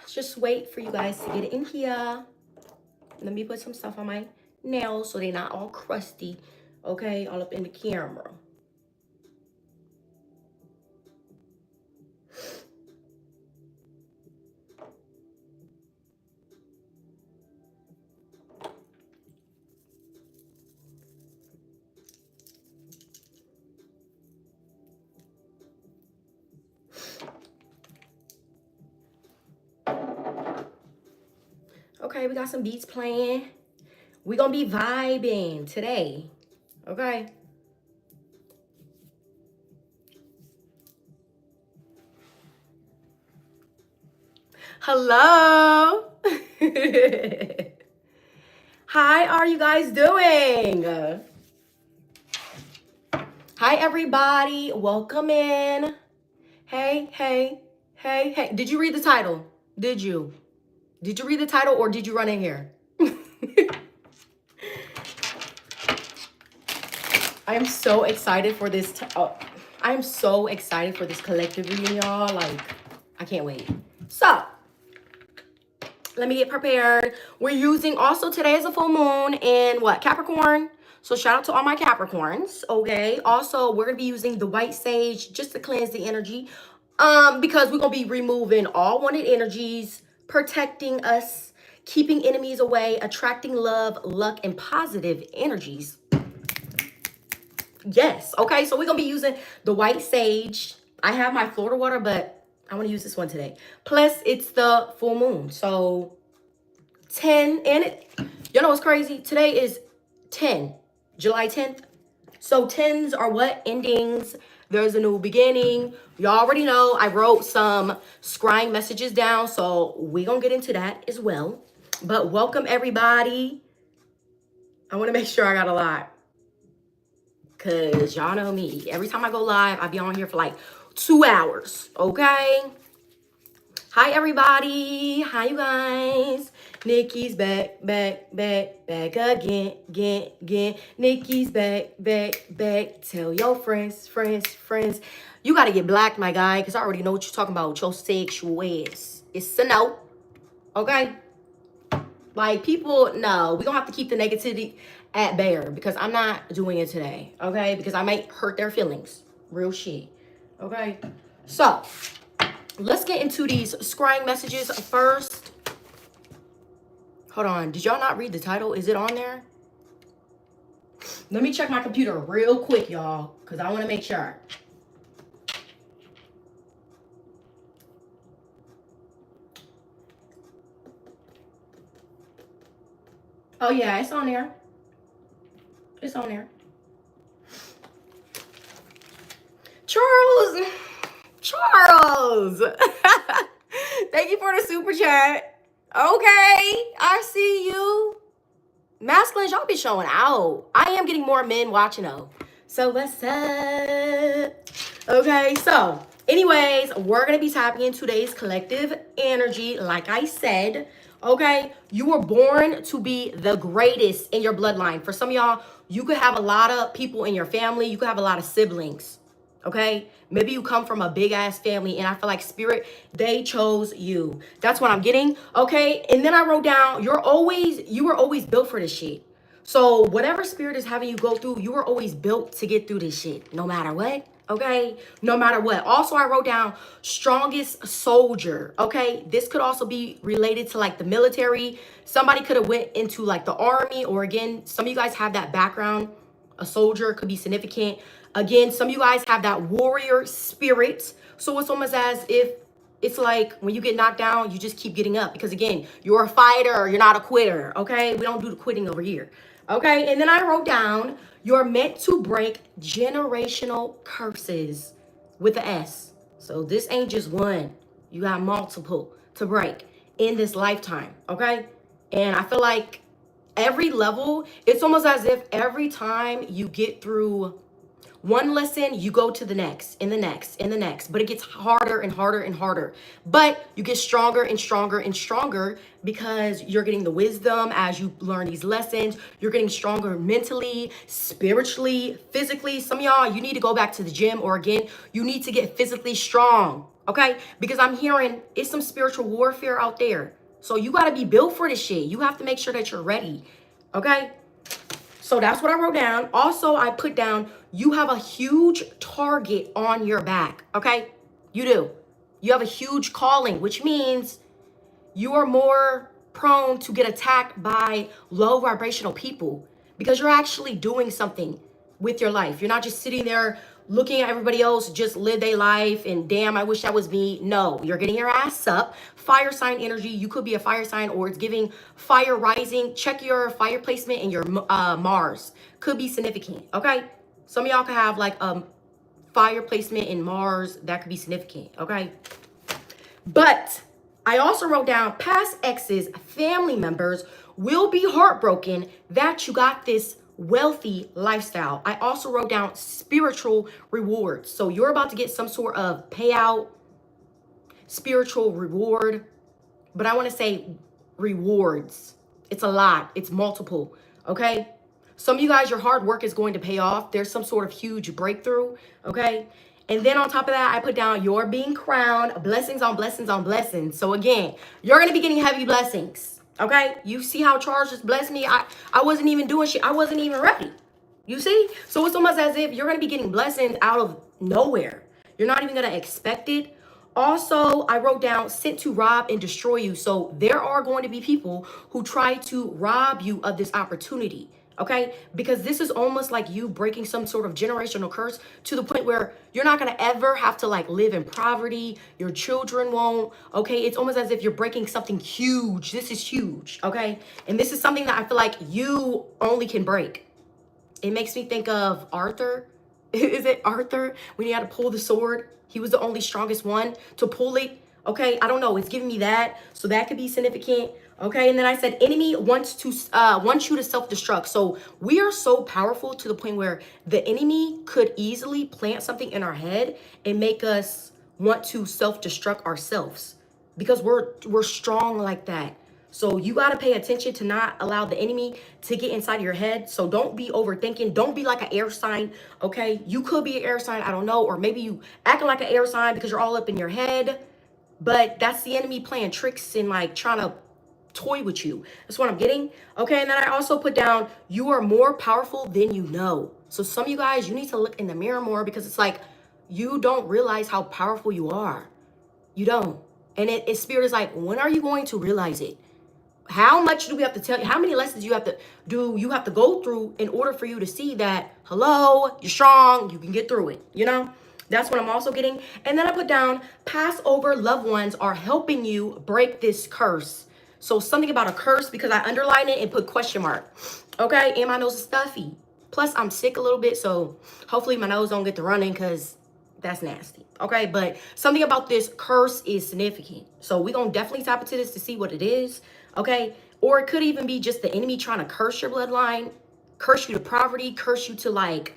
Just wait for you guys to get in here. Let me put some stuff on my nails so they're not all crusty, okay, all up in the camera. Okay, we got some beats playing. We're gonna be vibing today, okay? Hello. How are you guys doing? Hi, everybody. Welcome in. Hey, hey, hey, hey. Did you read the title? Did you? Did you read the title or did you run in here? I am so excited for this. I am so excited for this collective reading, y'all. Like, I can't wait. So, let me get prepared. We're using, also today is a full moon in what? Capricorn. So shout out to all my Capricorns, okay? Also, we're going to be using the white sage just to cleanse the energy. Because we're going to be removing all wanted energies, protecting us, keeping enemies away, attracting love, luck, and positive energies. Yes, okay? So we're going to be using the white sage. I have my Florida water, but I want to use this one today. Plus, it's the full moon. So 10, and it, you know what's crazy? Today is 10, July 10th. So 10s are what? Endings. There's a new beginning. You already know I wrote some scrying messages down, so we're going to get into that as well. But welcome, everybody. I want to make sure I got a lot, because y'all know me. Every time I go live, I be on here for like 2 hours, okay? Hi, everybody. Hi, you guys. Nikki's back again. Nikki's back. Tell your friends. You got to get black, my guy, because I already know what you're talking about with your sexual ass. It's a no, okay? Like, people, no. We're going to have to keep the negativity at bay because I'm not doing it today, okay? Because I might hurt their feelings. Real shit, okay? So, let's get into these scrying messages first. Hold on. Did y'all not read the title? Is it on there? Let me check my computer real quick, y'all, because I want to make sure. Oh, yeah, it's on there. It's on there. Charles. Thank you for the super chat. Okay, I see you. Masculines, y'all be showing out. I am getting more men watching though. So what's up? Okay, so anyways, we're going to be tapping in today's collective energy. Like I said, okay, you were born to be the greatest in your bloodline. For some of y'all, you could have a lot of people in your family. You could have a lot of siblings. Okay, maybe you come from a big ass family and I feel like spirit, they chose you. That's what I'm getting. Okay, and then I wrote down, you were always built for this shit. So whatever spirit is having you go through, you were always built to get through this shit, no matter what. Okay, no matter what. Also, I wrote down strongest soldier. Okay, this could also be related to like the military. Somebody could have went into like the army, or again, some of you guys have that background. A soldier could be significant. Again, some of you guys have that warrior spirit. So it's almost as if it's like when you get knocked down, you just keep getting up. Because again, you're a fighter, you're not a quitter, okay? We don't do the quitting over here, okay? And then I wrote down, you're meant to break generational curses with the S. So this ain't just one. You got multiple to break in this lifetime, okay? And I feel like every level, it's almost as if every time you get through one lesson, you go to the next, and the next, and the next. But it gets harder and harder and harder. But you get stronger and stronger and stronger because you're getting the wisdom as you learn these lessons. You're getting stronger mentally, spiritually, physically. Some of y'all, you need to go back to the gym, or again, you need to get physically strong. okay? Because I'm hearing it's some spiritual warfare out there. So you got to be built for this shit. You have to make sure that you're ready, okay? So that's what I wrote down. Also, I put down, you have a huge target on your back, okay? You do. You have a huge calling, which means you are more prone to get attacked by low vibrational people because you're actually doing something with your life. You're not just sitting there looking at everybody else just live their life and damn, I wish that was me. No, you're getting your ass up. Fire sign energy. You could be a fire sign or it's giving fire rising. Check your fire placement and your Mars. Could be significant, okay? Some of y'all could have like fire placement in Mars. That could be significant, okay? But I also wrote down past exes, family members will be heartbroken that you got this wealthy lifestyle. I also wrote down spiritual rewards. So you're about to get some sort of payout, spiritual reward, but I want to say rewards. It's a lot. It's multiple, okay? Some of you guys, your hard work is going to pay off. There's some sort of huge breakthrough, okay? And then on top of that, I put down you're being crowned, blessings on blessings on blessings. So again, you're going to be getting heavy blessings, okay? You see how Charles just blessed me? I wasn't even doing shit. I wasn't even ready. You see? So it's almost as if you're going to be getting blessings out of nowhere. You're not even going to expect it. Also, I wrote down sent to rob and destroy you. So there are going to be people who try to rob you of this opportunity. Okay, because this is almost like you breaking some sort of generational curse to the point where you're not going to ever have to like live in poverty. Your children won't. Okay, it's almost as if you're breaking something huge. This is huge. Okay, and this is something that I feel like you only can break. It makes me think of Arthur. Is it Arthur when he had to pull the sword? He was the only strongest one to pull it. Okay, I don't know. It's giving me that. So that could be significant. Okay, and then I said enemy wants you to self-destruct. So we are so powerful to the point where the enemy could easily plant something in our head and make us want to self-destruct ourselves because we're strong like that. So you got to pay attention to not allow the enemy to get inside your head. So don't be overthinking. Don't be like an air sign, okay? You could be an air sign, I don't know. Or maybe you acting like an air sign because you're all up in your head. But that's the enemy playing tricks and like trying to toy with you. That's what I'm getting. Okay, and then I also put down you are more powerful than you know. So some of you guys, you need to look in the mirror more because it's like you don't realize how powerful you are. You don't. And spirit is like, when are you going to realize it? How much do we have to tell you? How many lessons you have to go through in order for you to see that, hello, you're strong, you can get through it, you know? That's what I'm also getting. And then I put down Passover loved ones are helping you break this curse. So something about a curse because I underlined it and put question mark. Okay, and my nose is stuffy. Plus I'm sick a little bit, so hopefully my nose don't get to running because that's nasty. Okay, but something about this curse is significant. So we're going to definitely tap into this to see what it is. Okay, or it could even be just the enemy trying to curse your bloodline, curse you to poverty, curse you to like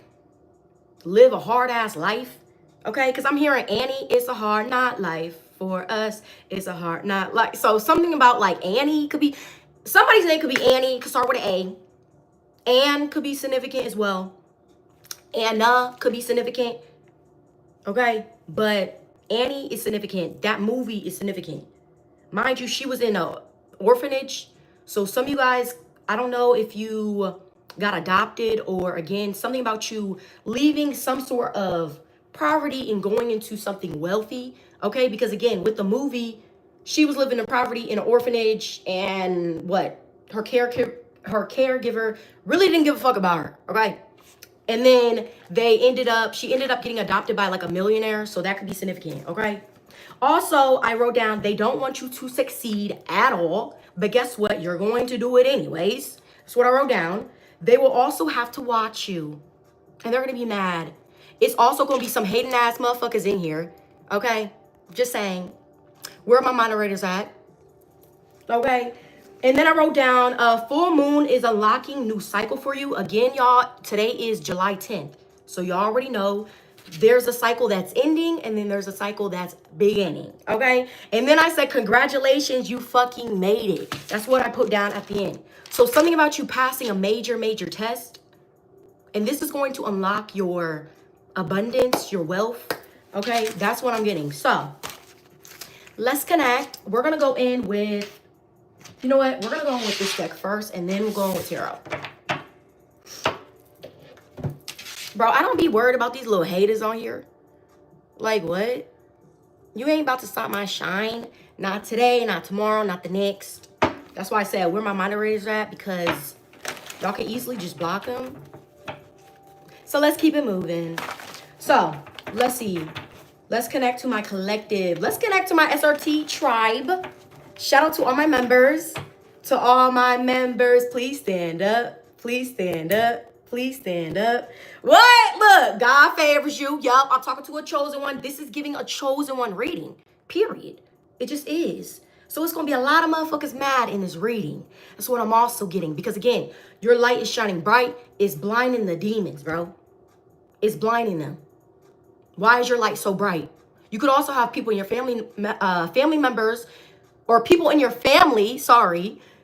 live a hard ass life. Okay, because I'm hearing Annie, it's a hard not life for us. It's a hard not life. So something about like Annie could be, somebody's name could be Annie, could start with an A. Anne could be significant as well. Anna could be significant. Okay, but Annie is significant. That movie is significant. Mind you, she was in a orphanage. So some of you guys, I don't know if you got adopted or again, something about you leaving some sort of poverty and going into something wealthy. Okay, because again, with the movie, she was living in poverty in an orphanage and what? Her caregiver really didn't give a fuck about her. Okay. And then she ended up getting adopted by like a millionaire. So that could be significant. Okay. Also, I wrote down, they don't want you to succeed at all. But guess what? You're going to do it anyways. That's what I wrote down. They will also have to watch you. And they're going to be mad. It's also going to be some hating ass motherfuckers in here. Okay? Just saying. Where are my moderators at? Okay? And then I wrote down, full moon is unlocking new cycle for you. Again, y'all, today is July 10th. So you already know there's a cycle that's ending and then there's a cycle that's beginning. Okay? And then I said, congratulations, you fucking made it. That's what I put down at the end. So something about you passing a major test. And this is going to unlock your abundance, your wealth. Okay? That's what I'm getting. So Let's connect. We're going to go in with, you know what? We're going to go in with this deck first, and then we'll go in with tarot. Bro, I don't be worried about these little haters on here. Like, what? You ain't about to stop my shine. Not today, not tomorrow, not the next. That's why I said where my moderators at, because y'all can easily just block them. So let's keep it moving. So let's see. Let's connect to my collective. Let's connect to my SRT tribe. Shout out to all my members. To all my members, please stand up. Please stand up. Please stand up. What? Look, God favors you. Yup, I'm talking to a chosen one. This is giving a chosen one reading. Period. It just is. So it's going to be a lot of motherfuckers mad in this reading. That's what I'm also getting. Because again, your light is shining bright. It's blinding the demons, bro. It's blinding them. Why is your light so bright? You could also have people in your family members, or people in your family,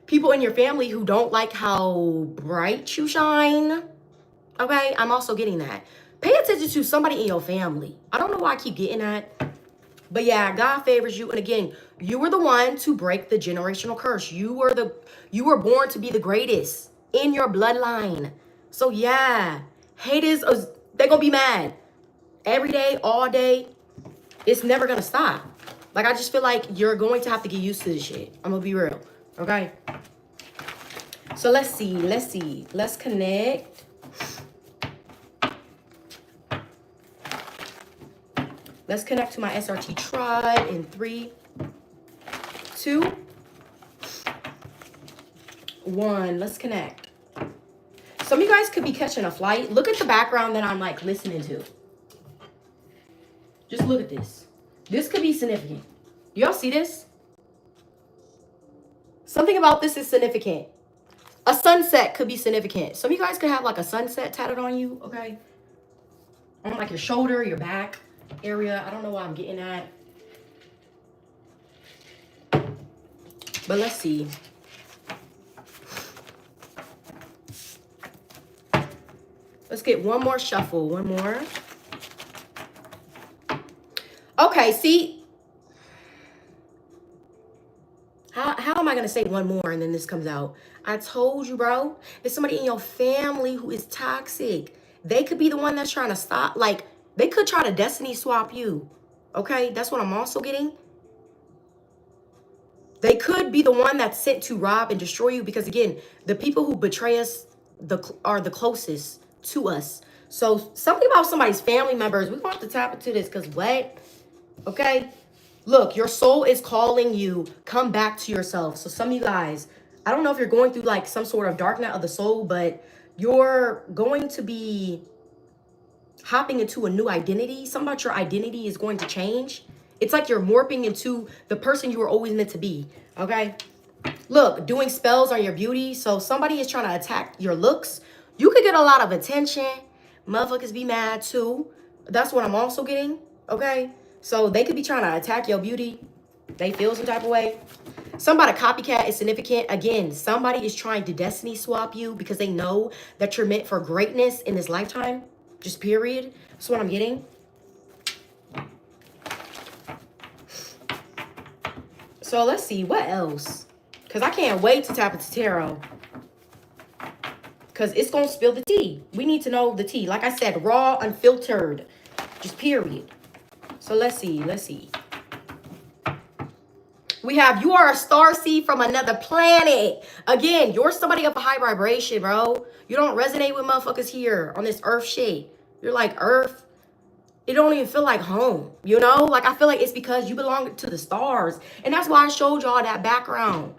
people in your family who don't like how bright you shine. Okay, I'm also getting that. Pay attention to somebody in your family. I don't know why I keep getting that. But yeah, God favors you. And again, you were the one to break the generational curse. You were born to be the greatest in your bloodline. So yeah, haters, they're going to be mad. Every day, all day. It's never going to stop. Like, I just feel like you're going to have to get used to this shit. I'm going to be real. Okay? So let's see. Let's connect. Let's connect to my SRT tribe in 3, 2, 1. Let's connect. Some of you guys could be catching a flight. Look at the background that I'm like listening to. Just look at this. This could be significant. Do y'all see this? Something about this is significant. A sunset could be significant. Some of you guys could have like a sunset tatted on you, okay? On like your shoulder, your back area. I don't know why I'm getting that. But let's see. Let's get one more shuffle. One more. Okay, see. How am I going to say one more and then this comes out? I told you, bro. There's somebody in your family who is toxic. They could be the one that's trying to stop. Like, they could try to destiny swap you. Okay, that's what I'm also getting. They could be the one that's sent to rob and destroy you. Because, again, the people who betray us are the closest to us. So, something about somebody's family members. We're going to have to tap into this because what? Okay? Look, your soul is calling you. Come back to yourself. So some of you guys, I don't know if you're going through like some sort of dark night of the soul, but you're going to be hopping into a new identity. Something about your identity is going to change. It's like you're morphing into the person you were always meant to be. Okay? Look, doing spells on your beauty. So somebody is trying to attack your looks. You could get a lot of attention. Motherfuckers be mad too. That's what I'm also getting. Okay? So they could be trying to attack your beauty. They feel some type of way. Somebody copycat is significant. Again, somebody is trying to destiny swap you because they know that you're meant for greatness in this lifetime. Just period. That's what I'm getting. So let's see. What else? Because I can't wait to tap into tarot. Because it's going to spill the tea. We need to know the tea. Like I said, raw, unfiltered. Just period. So let's see. We have, you are a starseed from another planet. Again, you're somebody of a high vibration, bro. You don't resonate with motherfuckers here on this earth shit. You're like earth. It don't even feel like home, you know? Like, I feel like it's because you belong to the stars. And that's why I showed y'all that background.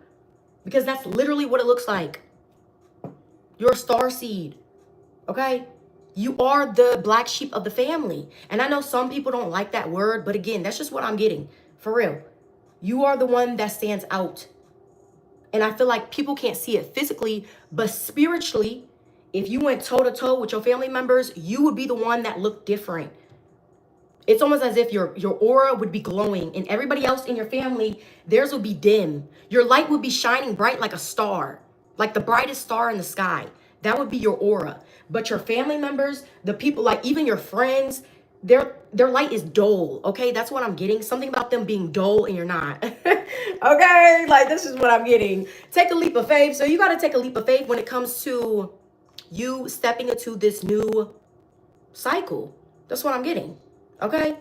Because that's literally what it looks like. You're a starseed, okay? You are the black sheep of the family. And I know some people don't like that word, but again, that's just what I'm getting. For real. You are the one that stands out. And I feel like people can't see it physically, but spiritually, if you went toe-to-toe with your family members, you would be the one that looked different. It's almost as if your aura would be glowing, and everybody else in your family, theirs would be dim. Your light would be shining bright like a star, like the brightest star in the sky. That would be your aura. But your family members, the people, like even your friends, their light is dull, okay? That's what I'm getting. Something about them being dull and you're not. Okay? Like, this is what I'm getting. Take a leap of faith. So you got to take a leap of faith when it comes to you stepping into this new cycle. That's what I'm getting. Okay?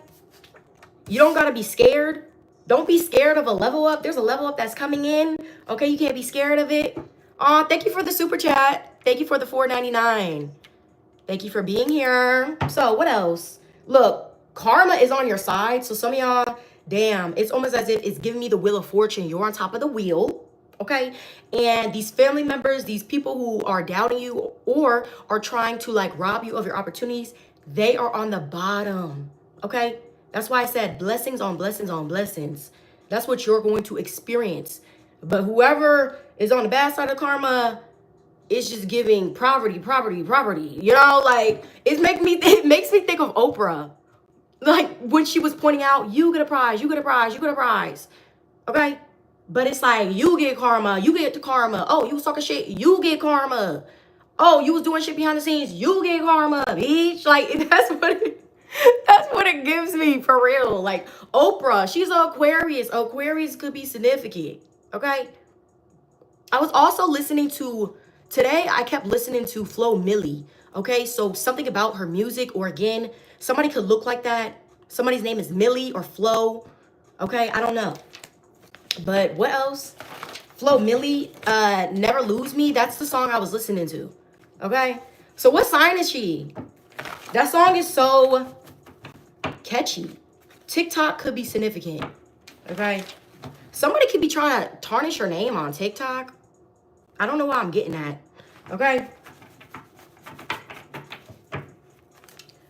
You don't got to be scared. Don't be scared of a level up. There's a level up that's coming in. Okay? You can't be scared of it. Thank you for the super chat. Thank you for the $4.99. Thank you for being here. So what else? Look, karma is on your side. So some of y'all, damn, it's almost as if it's giving me the wheel of fortune. You're on top of the wheel, okay? And these family members, these people who are doubting you or are trying to like rob you of your opportunities, they are on the bottom, okay? That's why I said blessings on blessings on blessings. That's what you're going to experience. But whoever is on the bad side of karma, it's just giving poverty. You know, like it makes me think of Oprah. Like when she was pointing out, you get a prize, you get a prize, you get a prize. Okay? But it's like you get karma, you get the karma. Oh, you was talking shit, you get karma. Oh, you was doing shit behind the scenes, you get karma, bitch. Like that's what it gives me for real. Like Oprah, she's an Aquarius. Aquarius could be significant. Okay? I was also listening to today, I kept listening to Flo Millie, okay? So something about her music, or again, somebody could look like that. Somebody's name is Millie or Flo, okay? I don't know. But what else? Flo Millie, Never Lose Me. That's the song I was listening to, okay? So what sign is she? That song is so catchy. TikTok could be significant, okay? Somebody could be trying to tarnish your name on TikTok. I don't know why I'm getting that. Okay.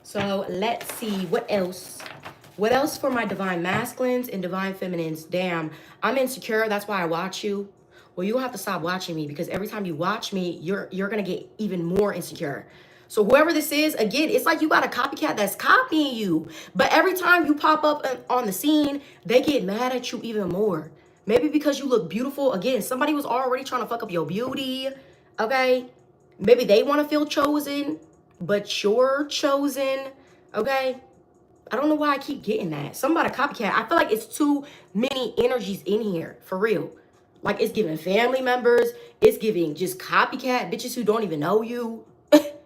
So let's see what else. What else for my divine masculines and divine feminines? Damn, I'm insecure. That's why I watch you. Well, you have to stop watching me because every time you watch me, you're gonna get even more insecure. So whoever this is, again, it's like you got a copycat that's copying you. But every time you pop up on the scene, they get mad at you even more. Maybe because you look beautiful. Again, somebody was already trying to fuck up your beauty, okay? Maybe they want to feel chosen, but you're chosen, okay? I don't know why I keep getting that. Somebody copycat. I feel like it's too many energies in here, for real. Like, it's giving family members. It's giving just copycat bitches who don't even know you.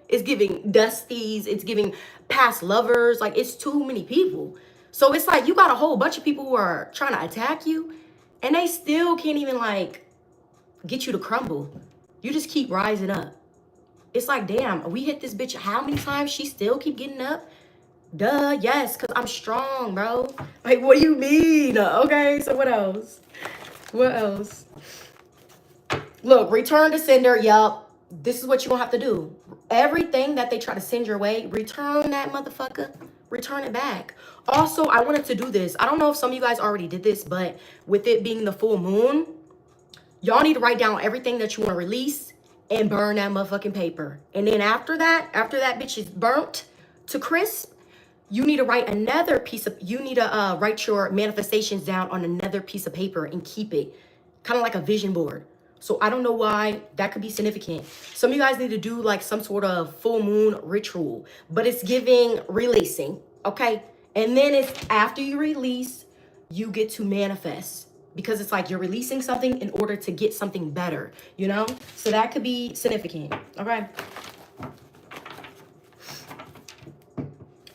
It's giving dusties. It's giving past lovers. Like, it's too many people. So it's like you got a whole bunch of people who are trying to attack you, and they still can't even, like, get you to crumble. You just keep rising up. It's like, damn, we hit this bitch how many times? She still keep getting up? Duh, yes, because I'm strong, bro. Like, what do you mean? Okay, so what else? What else? Look, return to sender. Yup. This is what you're going to have to do. Everything that they try to send your way, return that motherfucker. Return it back. Also, I wanted to do this. I don't know if some of you guys already did this, but with it being the full moon, y'all need to write down everything that you want to release and burn that motherfucking paper. And then after that bitch is burnt to crisp, you need to write another piece of, you need to write your manifestations down on another piece of paper and keep it. Kind of like a vision board. So I don't know why that could be significant. Some of you guys need to do like some sort of full moon ritual, but it's giving releasing, okay? And then it's after you release, you get to manifest, because it's like you're releasing something in order to get something better, you know? So that could be significant, okay?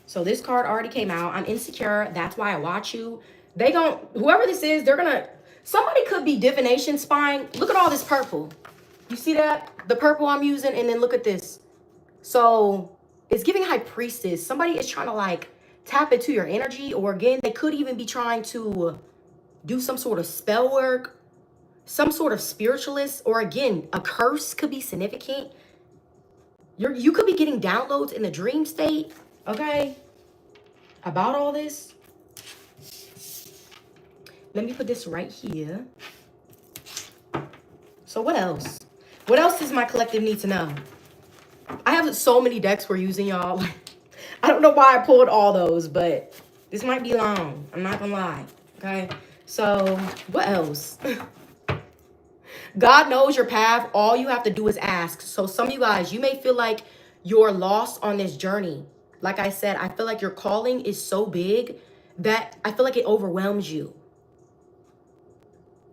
So this card already came out. I'm insecure. That's why I watch you. They don't, whoever this is, they're gonna, somebody could be divination spying. Look at all this purple. You see that? The purple I'm using, and then look at this. So it's giving high priestess. Somebody is trying to like tap into your energy, or again, they could even be trying to do some sort of spell work, some sort of spiritualist, or again, a curse could be significant. You could be getting downloads in the dream state, okay, about all this. Let me put this right here. So what else? What else does my collective need to know? I have so many decks we're using, y'all. I don't know why I pulled all those, but this might be long. I'm not gonna lie, okay? So what else? God knows your path. All you have to do is ask. So some of you guys, you may feel like you're lost on this journey. like I said, I feel like your calling is so big that I feel like it overwhelms you.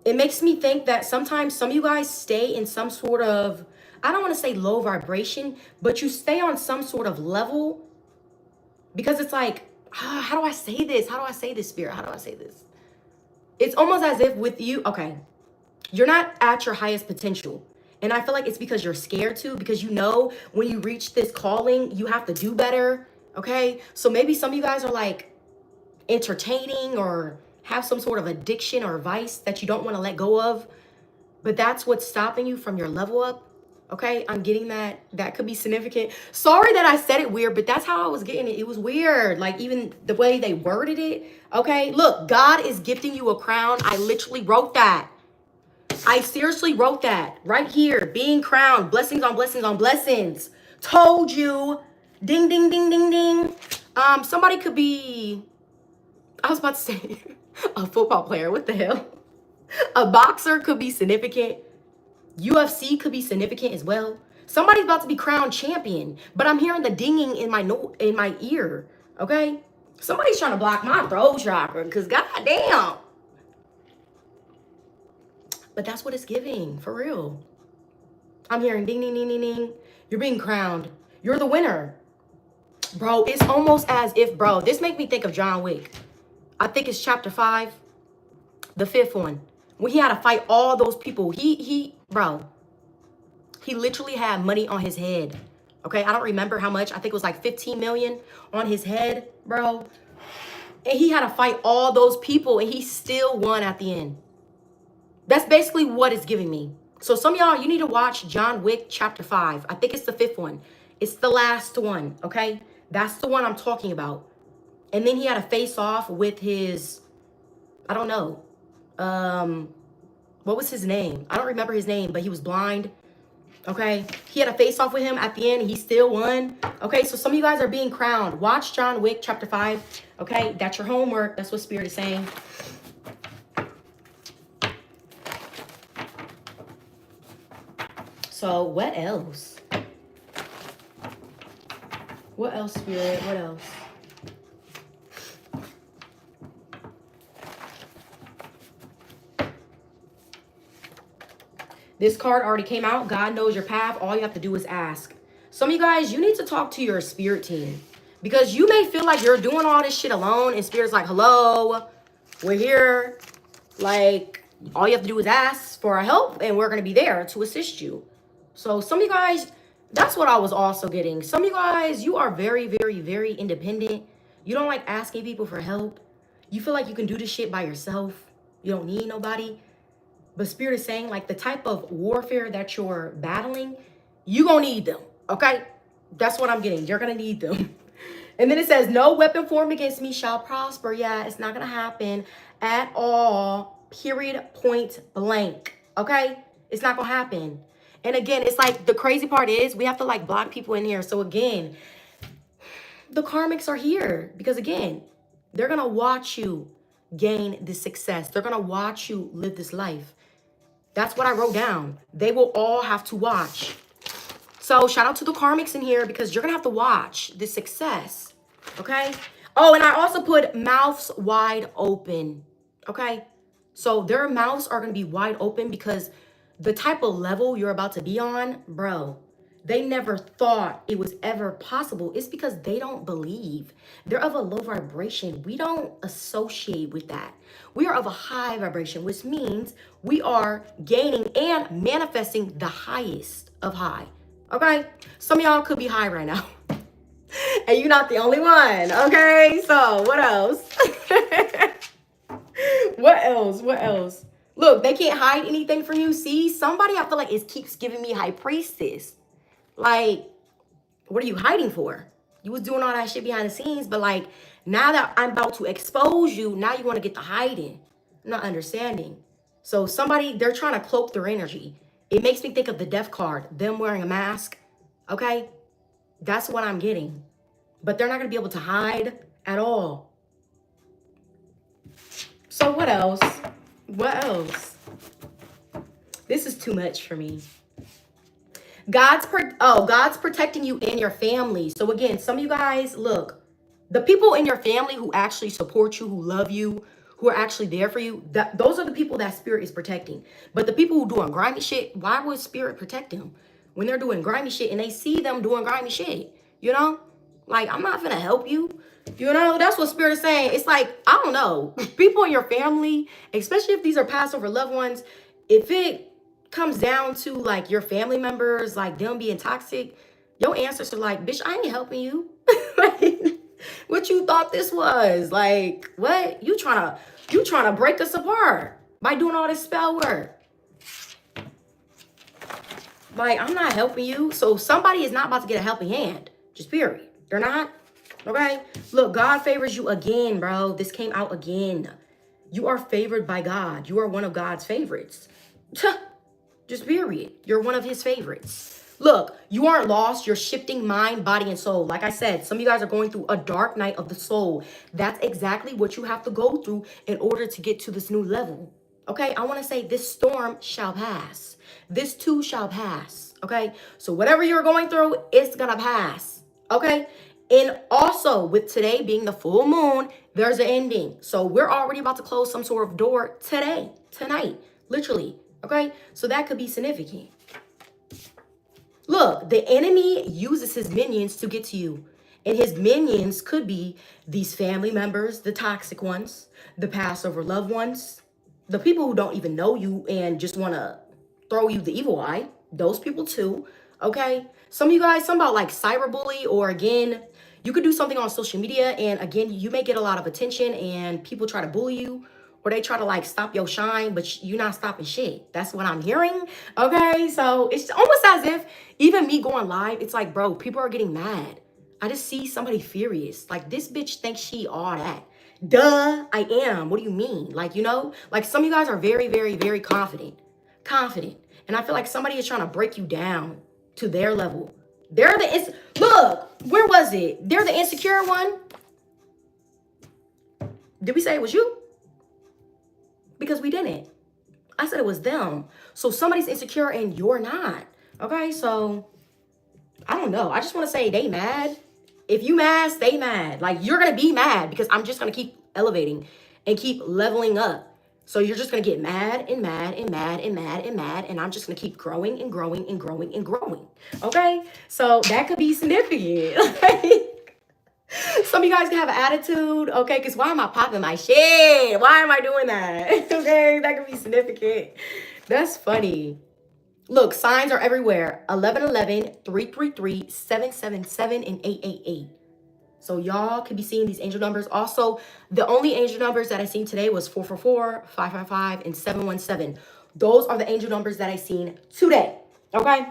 It makes me think that sometimes some of you guys stay in some sort of, I don't want to say low vibration, but you stay on some sort of level because it's like, how do I say this? How do I say this, Spirit? How do I say this? It's almost as if with you, okay, you're not at your highest potential. And I feel like it's because you're scared to, because you know when you reach this calling, you have to do better, okay? So maybe some of you guys are like entertaining or have some sort of addiction or vice that you don't want to let go of, but that's what's stopping you from your level up. Okay, I'm getting that. That could be significant. Sorry that I said it weird, but that's how I was getting it. It was weird. Like even the way they worded it. Okay, look, God is gifting you a crown. I literally wrote that. I seriously wrote that right here. Being crowned. Blessings on blessings on blessings. Told you. Ding, ding, ding, ding, ding. Somebody could be, I was about to say a football player. What the hell? A boxer could be significant. UFC could be significant as well. Somebody's about to be crowned champion, but I'm hearing the dinging in my ear. Okay, somebody's trying to block my throat chakra because goddamn. But that's what it's giving for real. I'm hearing ding ding ding ding ding. You're being crowned. You're the winner, bro. It's almost as if, bro. This makes me think of John Wick. I think it's chapter 5, the 5th one. When he had to fight all those people, bro, he literally had money on his head. Okay, I don't remember how much. I think it was like 15 million on his head, bro. And he had to fight all those people and he still won at the end. That's basically what it's giving me. So some of y'all, you need to watch John Wick chapter 5. I think it's the 5th one. It's the last one, okay? That's the one I'm talking about. And then he had to face off with his, I don't know. What was his name? I don't remember his name, but he was blind. Okay, he had a face off with him at the end. He still won. Okay, so some of you guys are being crowned. Watch John Wick chapter 5. Okay, that's your homework. That's what Spirit is saying. So what else? What else, Spirit? What else? This card already came out. God knows your path. All you have to do is ask. Some of you guys, you need to talk to your spirit team. Because you may feel like you're doing all this shit alone. And Spirit's like, hello, we're here. Like, all you have to do is ask for our help. And we're going to be there to assist you. So some of you guys, that's what I was also getting. Some of you guys, you are very, very, very independent. You don't like asking people for help. You feel like you can do this shit by yourself. You don't need nobody. But Spirit is saying, like, the type of warfare that you're battling, you're going to need them, okay? That's what I'm getting. You're going to need them. And then it says, no weapon formed against me shall prosper. Yeah, it's not going to happen at all, period, point blank, okay? It's not going to happen. And again, it's like the crazy part is we have to, like, block people in here. So, again, the karmics are here because, again, they're going to watch you gain this success. They're going to watch you live this life. That's what I wrote down. They will all have to watch. So shout out to the karmics in here because you're going to have to watch this success. Okay? Oh, and I also put mouths wide open. Okay? So their mouths are going to be wide open because the type of level you're about to be on, bro, they never thought it was ever possible. It's because they don't believe. They're of a low vibration. We don't associate with that. We are of a high vibration, which means we are gaining and manifesting the highest of high. Okay? Some of y'all could be high right now. And you're not the only one. Okay? So, what else? What else? What else? Look, they can't hide anything from you. See, somebody I feel like it keeps giving me High Priestess. Like, what are you hiding for? You was doing all that shit behind the scenes, but like, now that I'm about to expose you, now you want to get to hiding. I'm not understanding. So somebody, they're trying to cloak their energy. It makes me think of the death card, them wearing a mask. Okay? That's what I'm getting. But they're not going to be able to hide at all. So what else? What else? This is too much for me. God's protecting you and your family. So again, some of you guys, look, the people in your family who actually support you, who love you, who are actually there for you, those are the people that spirit is protecting. But the people who doing grimy shit, why would spirit protect them when they're doing grimy shit and they see them doing grimy shit? You know, like, I'm not gonna help you. You know, that's what spirit is saying. It's like, I don't know, people in your family, especially if these are Passover loved ones, if it comes down to like your family members, like them being toxic, your ancestors are like, bitch, I ain't helping you. Like, what you thought this was? Like, what? You trying to break us apart by doing all this spell work. Like, I'm not helping you. So somebody is not about to get a helping hand. Just period. They're not. Okay? Look, God favors you again, bro. This came out again. You are favored by God. You are one of God's favorites. Just period. You're one of his favorites. Look, you aren't lost. You're shifting mind, body, and soul. Like I said, some of you guys are going through a dark night of the soul. That's exactly what you have to go through in order to get to this new level. Okay? I want to say this storm shall pass. This too shall pass. Okay? So whatever you're going through, it's going to pass. Okay? And also, with today being the full moon, there's an ending. So we're already about to close some sort of door today, tonight, literally. Okay? So that could be significant. Look, the enemy uses his minions to get to you. And his minions could be these family members, the toxic ones, the Passover loved ones, the people who don't even know you and just want to throw you the evil eye. Those people too. Okay? Some of you guys, some about like cyberbully, or again, you could do something on social media and again, you may get a lot of attention and people try to bully you. Or they try to like stop your shine, but you're not stopping shit. That's what I'm hearing. Okay, so it's almost as if even me going live, it's like, bro, people are getting mad. I just see somebody furious. Like, this bitch thinks she all that. Duh, I am. What do you mean? Like, you know, like some of you guys are very, very, very confident. Confident. And I feel like somebody is trying to break you down to their level. They're the, look, where was it? They're the insecure one. Did we say it was you? Because we didn't. I said it was them. So somebody's insecure and you're not. Okay, so I don't know. I just want to say they mad. If you mad, stay mad. Like, you're going to be mad because I'm just going to keep elevating and keep leveling up. So you're just going to get mad and mad and mad and mad and mad. And I'm just going to keep growing and growing and growing and growing. Okay, so that could be significant. Some of you guys can have an attitude, okay? Because why am I popping my shit? Why am I doing that? Okay, that could be significant. That's funny. Look, signs are everywhere. 1111, 333, 777, and 888. So y'all could be seeing these angel numbers. Also, the only angel numbers that I seen today was 444, 555, and 717. Those are the angel numbers that I seen today, okay?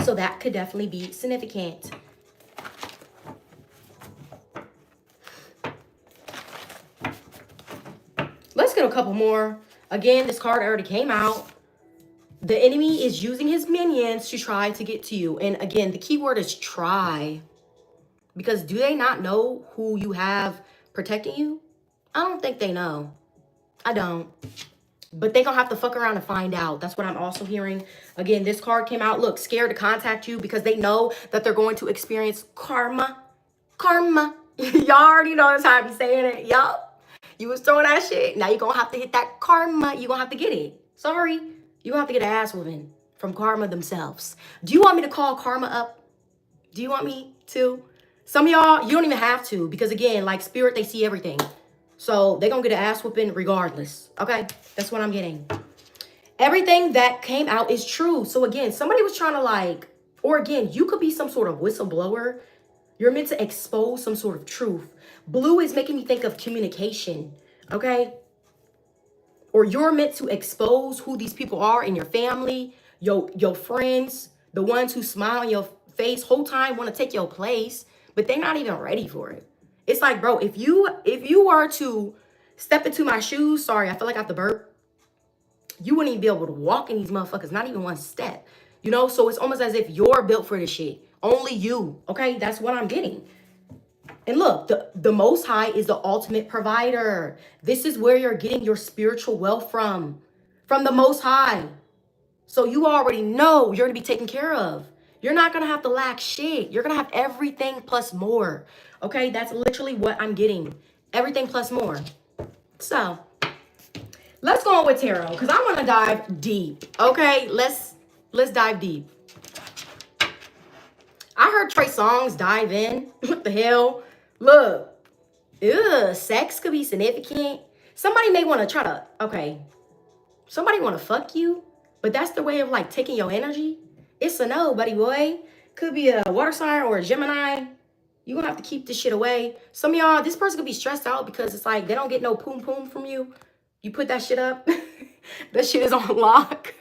So that could definitely be significant. Let's get a couple more. Again, this card already came out. The enemy is using his minions to try to get to you. And again, the key word is try. Because do they not know who you have protecting you? I don't think they know. I don't. But they gonna have to fuck around and find out. That's what I'm also hearing. Again, this card came out. Look, scared to contact you because they know that they're going to experience karma. Karma. Y'all already know that's how I be saying it. Yup. You was throwing that shit. Now you're gonna have to hit that karma. You're gonna have to get it. Sorry. You're gonna have to get an ass whooping from karma themselves. Do you want me to call karma up? Do you want me to? Some of y'all, you don't even have to. Because again, like spirit, they see everything. So they're going to get an ass whooping regardless. Okay? That's what I'm getting. Everything that came out is true. So again, somebody was trying to like, or again, you could be some sort of whistleblower. You're meant to expose some sort of truth. Blue is making me think of communication. Okay? Or you're meant to expose who these people are in your family, your friends, the ones who smile on your face whole time, want to take your place, but they're not even ready for it. It's like, bro, if you were to step into my shoes, sorry, I feel like I have to burp. You wouldn't even be able to walk in these motherfuckers, not even one step. You know, so it's almost as if you're built for this shit. Only you, okay? That's what I'm getting. And look, the Most High is the ultimate provider. This is where you're getting your spiritual wealth from the Most High. So you already know you're going to be taken care of. You're not going to have to lack shit. You're going to have everything plus more. Okay, that's literally what I'm getting. Everything plus more. So let's go on with tarot because I want to dive deep. Okay, let's dive deep. I heard Trey Songz dive in. What the hell? Look. Ugh, sex could be significant. Somebody may want to try to, okay. Somebody want to fuck you, but that's the way of like taking your energy. It's a no, buddy boy. Could be a water sign or a Gemini. You're going to have to keep this shit away. Some of y'all, this person could be stressed out because it's like they don't get no poom poom from you. You put that shit up. That shit is on lock.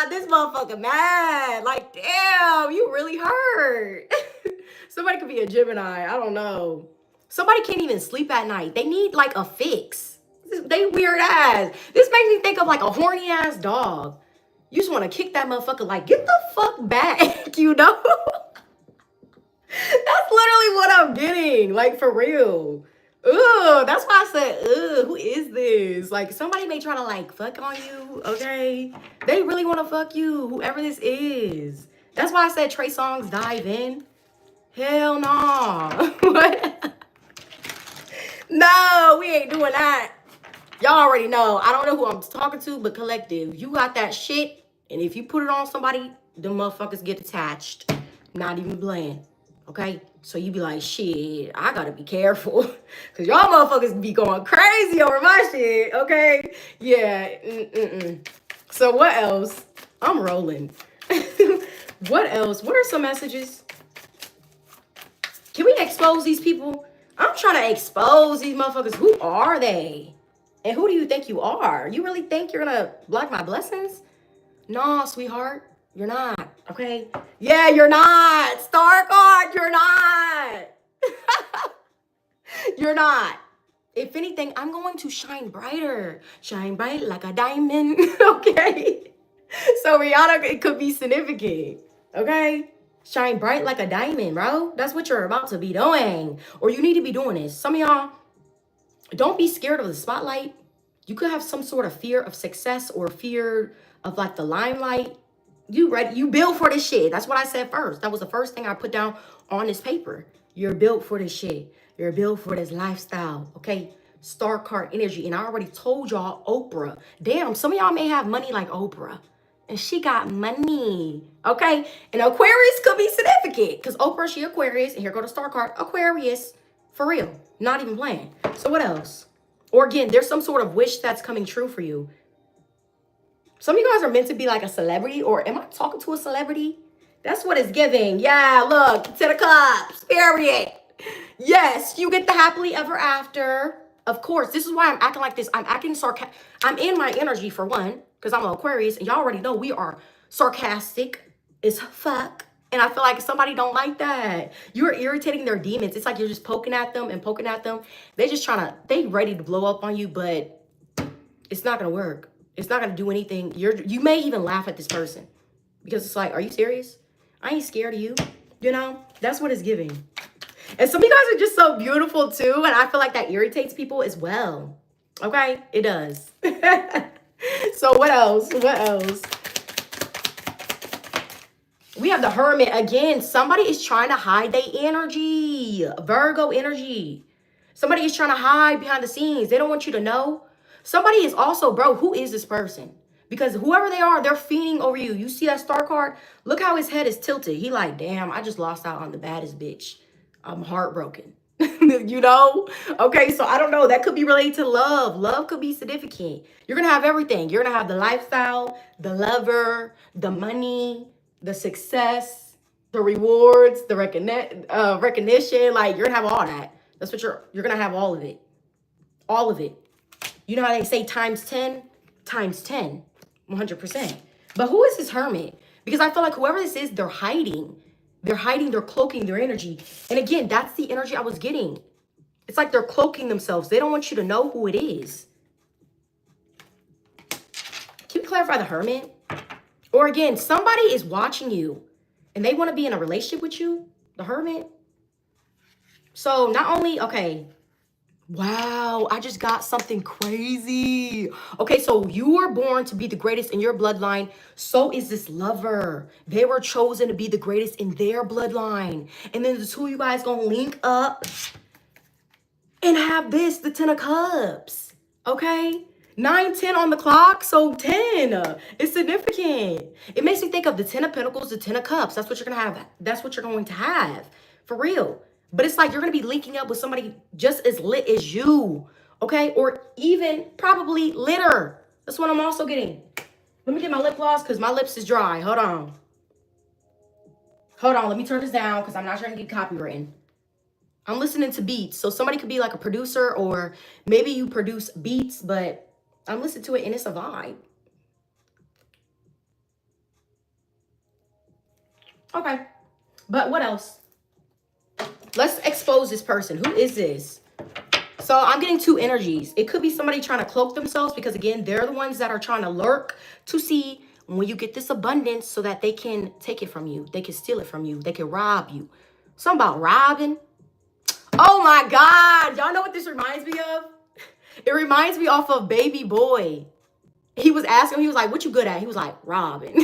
This motherfucker mad. Like, damn, you really hurt. Somebody could be a Gemini. I don't know. Somebody can't even sleep at night. They need like a fix. They weird ass. This makes me think of like a horny ass dog. You just want to kick that motherfucker like, get the fuck back, you know? That's literally what I'm getting. Like, for real. Ugh, that's why I said, ugh, who is this? Like, somebody may try to, like, fuck on you, okay? They really want to fuck you, whoever this is. That's why I said Trey Songz dive in. Hell no. What? No, we ain't doing that. Y'all already know. I don't know who I'm talking to, but collective. You got that shit, and if you put it on somebody, them motherfuckers get attached. Not even playing, okay? So you be like, shit, I gotta be careful. Because y'all motherfuckers be going crazy over my shit, okay? Yeah, So what else? I'm rolling. What else? What are some messages? Can we expose these people? I'm trying to expose these motherfuckers. Who are they? And who do you think you are? You really think you're gonna block my blessings? No, sweetheart. You're not, okay? Yeah, you're not. Star card, you're not. You're not. If anything, I'm going to shine brighter. Shine bright like a diamond, okay? So Rihanna, it could be significant, okay? Shine bright like a diamond, bro. That's what you're about to be doing. Or you need to be doing this. Some of y'all, don't be scared of the spotlight. You could have some sort of fear of success or fear of like the limelight. You ready? You built for this shit. That's what I said first. That was the first thing I put down on this paper. You're built for this shit. You're built for this lifestyle. Okay. Star card energy. And I already told y'all Oprah. Damn, some of y'all may have money like Oprah. And she got money. Okay. And Aquarius could be significant. Because Oprah, she Aquarius. And here go the star card. Aquarius. For real. Not even playing. So what else? Or again, there's some sort of wish that's coming true for you. Some of you guys are meant to be like a celebrity, or am I talking to a celebrity? That's what it's giving. Yeah, look, 10 of Cups, period. Yes, you get the happily ever after. Of course, this is why I'm acting like this. I'm acting sarcastic. I'm in my energy for one, because I'm an Aquarius, and y'all already know we are sarcastic as fuck. And I feel like somebody don't like that. You're irritating their demons. It's like you're just poking at them and poking at them. They just they ready to blow up on you, but it's not gonna work. It's not gonna do anything. You may even laugh at this person because it's like, are you serious? I ain't scared of you. You know, that's what it's giving. And some of you guys are just so beautiful too, and I feel like that irritates people as well. Okay, it does. So what else? What else? We have the Hermit again. Somebody is trying to hide their energy. Virgo energy. Somebody is trying to hide behind the scenes. They don't want you to know. Somebody is also, bro, who is this person? Because whoever they are, they're fiending over you. You see that star card? Look how his head is tilted. He like, damn, I just lost out on the baddest bitch. I'm heartbroken. You know? Okay, so I don't know. That could be related to love. Love could be significant. You're going to have everything. You're going to have the lifestyle, the lover, the money, the success, the rewards, the recognition. Like, you're going to have all that. That's what you're going to have all of it. All of it. You know how they say times 10? Times 10. 100%. But who is this Hermit? Because I feel like whoever this is, they're hiding. They're hiding, they're cloaking their energy. And again, that's the energy I was getting. It's like they're cloaking themselves. They don't want you to know who it is. Can you clarify the Hermit? Or again, somebody is watching you and they want to be in a relationship with you, the Hermit. So not only, okay, Wow, I just got something crazy. Okay, so you were born to be the greatest in your bloodline. So is this lover. They were chosen to be the greatest in their bloodline. And then the two of you guys gonna link up and have this, the 10 of Cups. Okay? 9, 10 on the clock, so 10. It's significant. It makes me think of the 10 of Pentacles, the 10 of Cups. That's what you're gonna have. That's what you're going to have. For real. But it's like you're gonna be linking up with somebody just as lit as you. Okay? Or even probably litter. That's what I'm also getting. Let me get my lip gloss because my lips is dry. Hold on. Hold on, let me turn this down because I'm not trying to get copywritten. I'm listening to beats. So somebody could be like a producer, or maybe you produce beats, but I'm listening to it and it's a vibe. Okay. But what else? Let's expose this person. Who is this? So I'm getting two energies. It could be somebody trying to cloak themselves because, again, they're the ones that are trying to lurk to see when you get this abundance so that they can take it from you. They can steal it from you. They can rob you. Something about robbing. Oh my God. Y'all know what this reminds me of? It reminds me off of Baby Boy. He was asking, he was like, what you good at? He was like, robbing.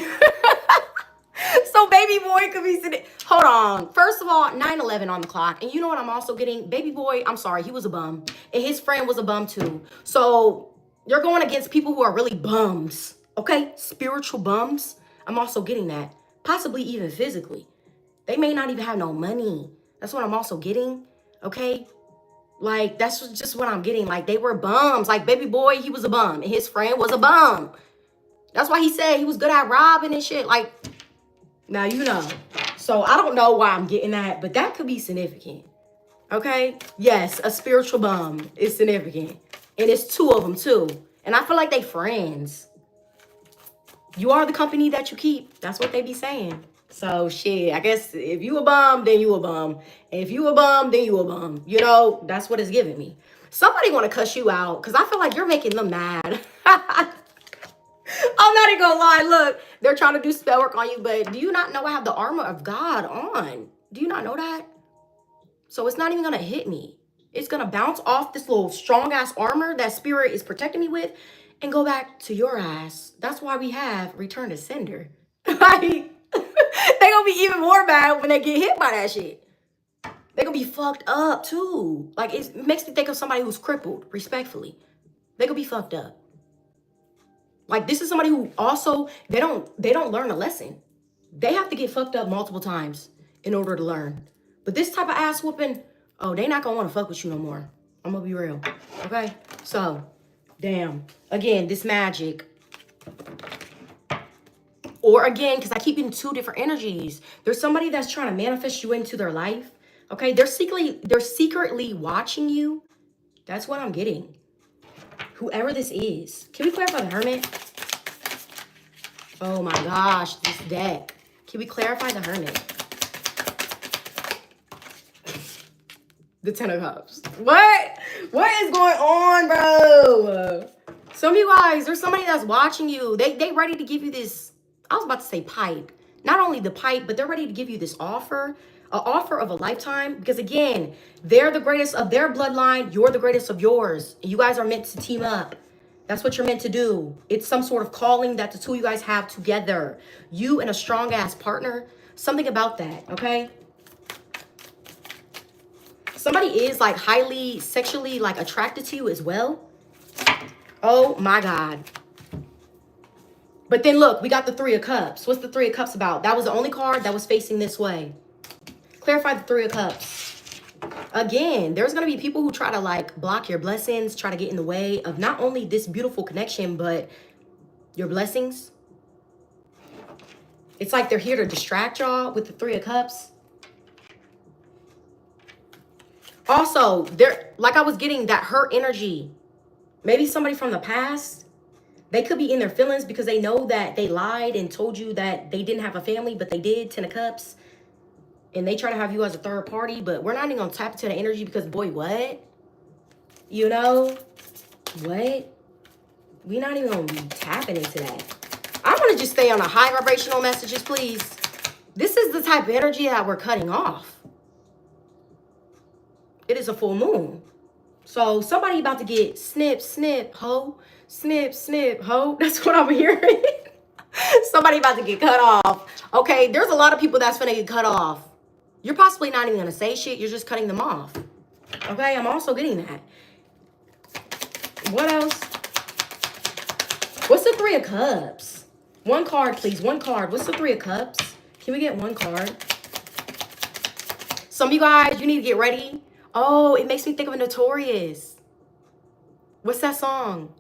So Baby Boy could be sitting. Hold on. First of all, 9/11 on the clock. And you know what I'm also getting? Baby Boy, I'm sorry, he was a bum. And his friend was a bum too. So you're going against people who are really bums. Okay? Spiritual bums. I'm also getting that. Possibly even physically. They may not even have no money. That's what I'm also getting. Okay? Like, that's just what I'm getting. Like, they were bums. Like, Baby Boy, he was a bum. And his friend was a bum. That's why he said he was good at robbing and shit. Like, now you know. So, I don't know why I'm getting that. But that could be significant. Okay? Yes, a spiritual bum is significant. And it's two of them, too. And I feel like they friends. You are the company that you keep. That's what they be saying. So, shit, I guess if you a bum, then you a bum. And if you a bum, then you a bum. You know, that's what it's giving me. Somebody want to cuss you out because I feel like you're making them mad. I'm not even going to lie. Look, they're trying to do spell work on you, but do you not know I have the armor of God on? Do you not know that? So it's not even going to hit me. It's going to bounce off this little strong-ass armor that Spirit is protecting me with and go back to your ass. That's why we have Return to Sender. Like, they gonna be even more mad when they get hit by that shit. They gonna be fucked up too. Like, it makes me think of somebody who's crippled, respectfully. They gonna be fucked up. Like, this is somebody who also, they don't learn a lesson. They have to get fucked up multiple times in order to learn. But this type of ass whooping, oh, they not gonna want to fuck with you no more. I'm gonna be real. Okay? So, damn. Again, this magic. Or again, because I keep getting two different energies. There's somebody that's trying to manifest you into their life. Okay? They're secretly watching you. That's what I'm getting. Whoever this is. Can we clarify the Hermit? Oh my gosh, this deck. Can we clarify the Hermit? The Ten of Cups. What? What is going on, bro? Some of you guys, there's somebody that's watching you. They ready to give you this, I was about to say pipe. Not only the pipe, but they're ready to give you this offer. An offer of a lifetime. Because again, they're the greatest of their bloodline. You're the greatest of yours. You guys are meant to team up. That's what you're meant to do. It's some sort of calling that the two of you guys have together. You and a strong ass partner. Something about that, okay? Somebody is like highly sexually like attracted to you as well. Oh my God. But then look, we got the Three of Cups. What's the Three of Cups about? That was the only card that was facing this way. Clarify the Three of Cups. Again, there's going to be people who try to like block your blessings, try to get in the way of not only this beautiful connection, but your blessings. It's like they're here to distract y'all with the Three of Cups. Also, they're like I was getting that hurt energy. Maybe somebody from the past. They could be in their feelings because they know that they lied and told you that they didn't have a family, but they did. Ten of Cups. And they try to have you as a third party, but we're not even going to tap into the energy because, boy, what? You know? What? We're not even going to be tapping into that. I want to just stay on the high vibrational messages, please. This is the type of energy that we're cutting off. It is a full moon. So somebody about to get snip, snip, ho. Snip, snip, ho. That's what I'm hearing. Somebody about to get cut off. Okay, there's a lot of people that's gonna get cut off. You're possibly not even gonna say shit. You're just cutting them off. Okay, I'm also getting that. What else? What's the Three of Cups? One card, please. One card. What's the Three of Cups? Can we get one card? Some of you guys, you need to get ready. Oh, it makes me think of a Notorious. What's that song?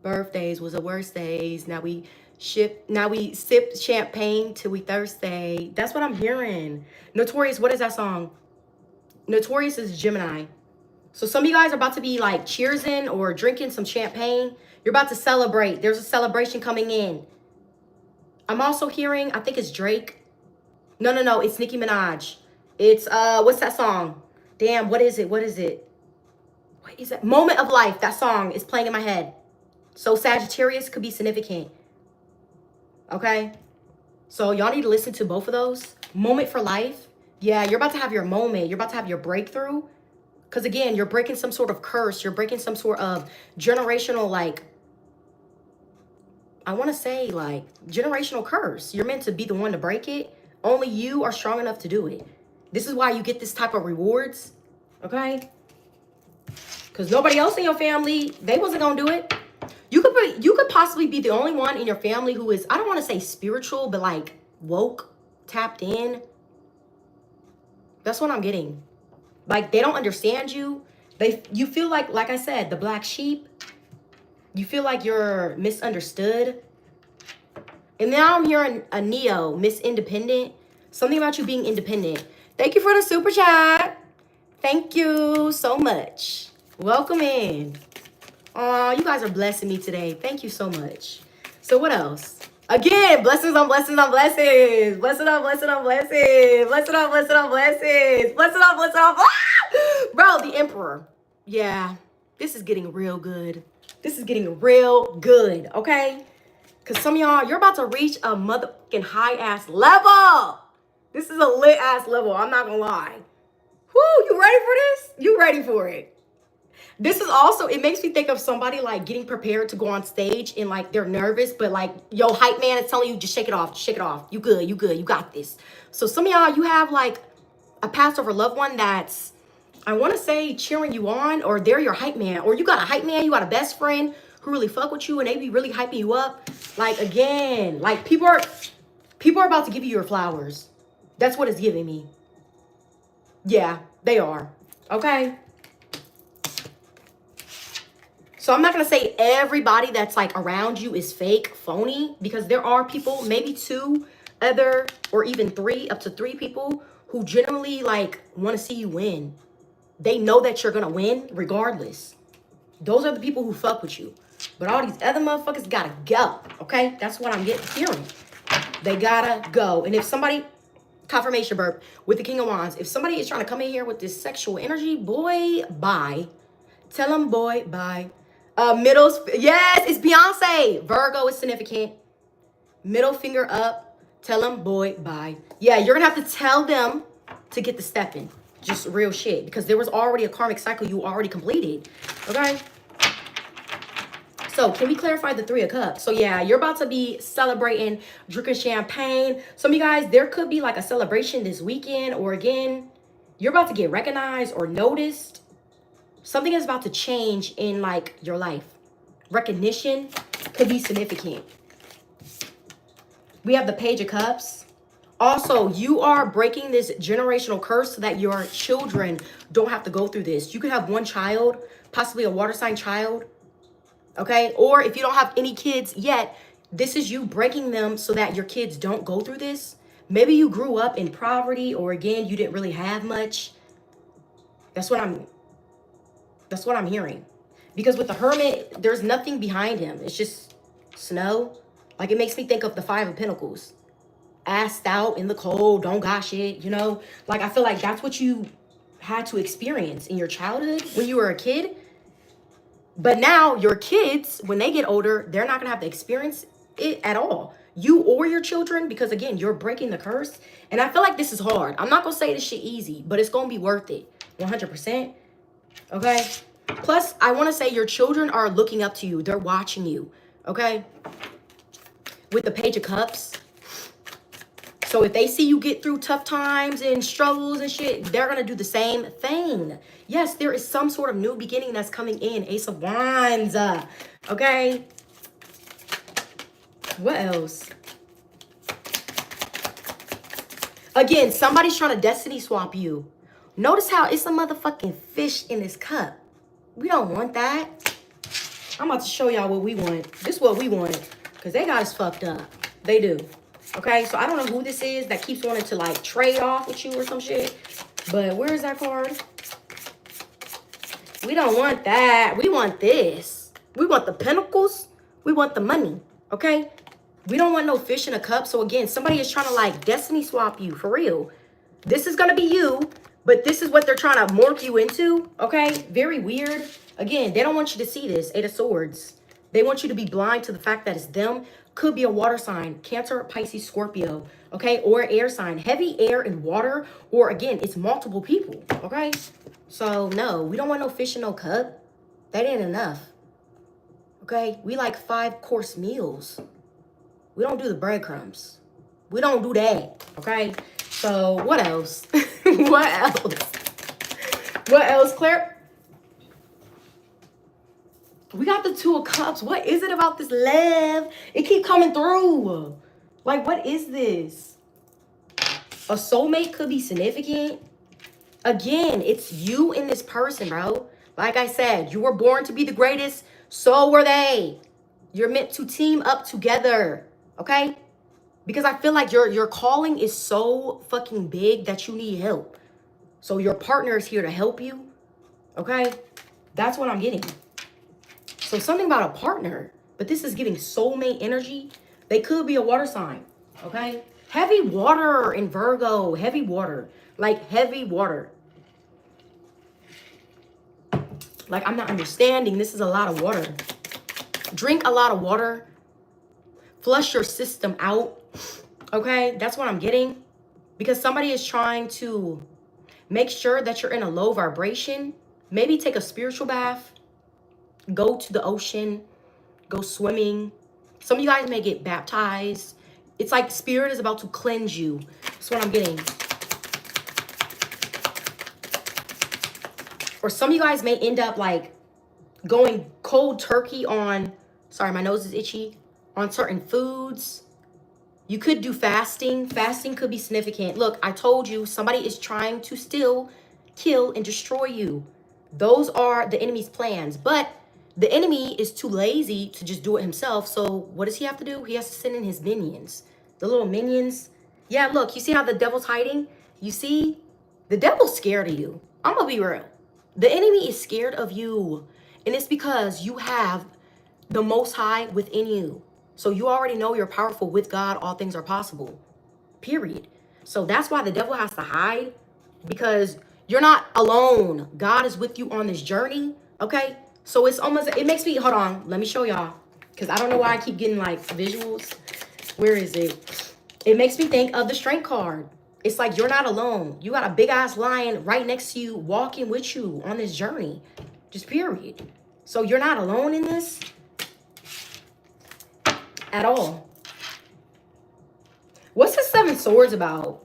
Birthdays was the worst days. Now we sip champagne till we thirsty. That's what I'm hearing. Notorious, what is that song? Notorious is Gemini. So some of you guys are about to be like cheersing or drinking some champagne. You're about to celebrate. There's a celebration coming in. I'm also hearing, I think it's Drake. No, it's Nicki Minaj. It's, what's that song? Damn, what is it? What is it? What is that? Moment of Life. That song is playing in my head. So Sagittarius could be significant. Okay? So y'all need to listen to both of those. Moment for Life. Yeah, you're about to have your moment. You're about to have your breakthrough. Because again, you're breaking some sort of curse. You're breaking some sort of generational, like, I want to say, like, generational curse. You're meant to be the one to break it. Only you are strong enough to do it. This is why you get this type of rewards. Okay? Because nobody else in your family, they wasn't going to do it. You could possibly be the only one in your family who is, I don't want to say spiritual, but like woke, tapped in. That's what I'm getting. Like, they don't understand you. You feel like I said, the black sheep. You feel like you're misunderstood. And now I'm hearing a Neo, Miss Independent. Something about you being independent. Thank you for the super chat. Thank you so much. Welcome in. Aw, you guys are blessing me today. Thank you so much. So what else? Again, blessings on blessings on blessings. Blessing on blessing on blessings. Blessing on blessing on blessings. Blessing on blessing on. Ah! Bro, the Emperor. Yeah, this is getting real good. This is getting real good, okay? Because some of y'all, you're about to reach a motherfucking high-ass level. This is a lit-ass level. I'm not going to lie. Whoo, you ready for this? You ready for it? This is also, it makes me think of somebody like getting prepared to go on stage and like they're nervous, but like yo hype man is telling you just shake it off, shake it off. You good, you good, you got this. So some of y'all, you have like a passed over loved one that's, I want to say cheering you on, or they're your hype man, or you got a hype man, you got a best friend who really fuck with you and they be really hyping you up. Like again, like people are about to give you your flowers. That's what it's giving me. Yeah, they are. Okay. So I'm not going to say everybody that's like around you is fake, phony, because there are people, maybe two other, or even three, up to three people who generally like want to see you win. They know that you're going to win regardless. Those are the people who fuck with you. But all these other motherfuckers got to go. Okay. That's what I'm hearing. They got to go. And if somebody, confirmation burp with the King of Wands, if somebody is trying to come in here with this sexual energy, boy, bye. Tell them, boy, bye. Yes, it's Beyonce. Virgo is significant. Middle finger up. Tell them, boy, bye. Yeah, you're gonna have to tell them to get the step in. Just real shit. Because there was already a karmic cycle you already completed. Okay? So, can we clarify the Three of Cups? So, yeah, you're about to be celebrating, drinking champagne. Some of you guys, there could be like a celebration this weekend. Or again, you're about to get recognized or noticed. Something is about to change in like your life. Recognition could be significant. We have the Page of Cups. Also, you are breaking this generational curse so that your children don't have to go through this. You could have one child, possibly a water sign child. Okay? Or if you don't have any kids yet, this is you breaking them so that your kids don't go through this. Maybe you grew up in poverty, or again, you didn't really have much. That's what I'm hearing. Because with the Hermit, there's nothing behind him. It's just snow. Like, it makes me think of the Five of Pentacles. Assed out in the cold, don't got shit, you know? Like, I feel like that's what you had to experience in your childhood when you were a kid. But now, your kids, when they get older, they're not going to have to experience it at all. You or your children, because again, you're breaking the curse. And I feel like this is hard. I'm not going to say this shit easy, but it's going to be worth it. 100%. Okay? Plus, I want to say your children are looking up to you. They're watching you, okay? With the Page of Cups. So if they see you get through tough times and struggles and shit, they're going to do the same thing. Yes, there is some sort of new beginning that's coming in. Ace of Wands, okay? What else? Again, somebody's trying to destiny swap you. Notice how it's a motherfucking fish in this cup. We don't want that. I'm about to show y'all what we want. This is what we want. Because they got us fucked up. They do. Okay, so I don't know who this is that keeps wanting to like trade off with you or some shit. But where is that card? We don't want that. We want this. We want the pentacles. We want the money. Okay? We don't want no fish in a cup. So again, somebody is trying to like destiny swap you for real. This is going to be you. But this is what they're trying to morph you into. Okay? Very weird. Again, they don't want you to see this. Eight of Swords. They want you to be blind to the fact that it's them. Could be a water sign. Cancer, Pisces, Scorpio. Okay? Or air sign. Heavy air and water. Or again, it's multiple people. Okay? So no, we don't want no fish in no cup. That ain't enough. Okay? We like 5-course meals. We don't do the breadcrumbs. We don't do that. Okay? So what else? What else? What else, Claire? We got the Two of Cups. What is it about this love? It keep coming through. Like, what is this? A soulmate could be significant. Again, it's you and this person, bro. Like I said, you were born to be the greatest. So were they. You're meant to team up together. Okay? Because I feel like your calling is so fucking big that you need help. So your partner is here to help you. Okay? That's what I'm getting. So something about a partner. But this is giving soulmate energy. They could be a water sign. Okay? Heavy water in Virgo. Heavy water. Like heavy water. Like I'm not understanding. This is a lot of water. Drink a lot of water. Flush your system out. Okay? That's what I'm getting. Because somebody is trying to make sure that you're in a low vibration. Maybe take a spiritual bath. Go to the ocean. Go swimming. Some of you guys may get baptized. It's like spirit is about to cleanse you. That's what I'm getting. Or some of you guys may end up like going cold turkey on, sorry, my nose is itchy, on certain foods. You could do fasting. Fasting could be significant. Look, I told you somebody is trying to still kill and destroy you. Those are the enemy's plans. But the enemy is too lazy to just do it himself. So what does he have to do? He has to send in his minions. The little minions. Yeah, look, you see how the devil's hiding? You see? The devil's scared of you. I'm going to be real. The enemy is scared of you. And it's because you have the Most High within you. So you already know you're powerful. With God, all things are possible. Period. So that's why the devil has to hide. Because you're not alone. God is with you on this journey. Okay? So it's almost, it makes me, hold on. Let me show y'all. Because I don't know why I keep getting like visuals. Where is it? It makes me think of the Strength card. It's like you're not alone. You got a big ass lion right next to you, walking with you on this journey. Just period. So you're not alone in this at all. What's the Seven of Swords about?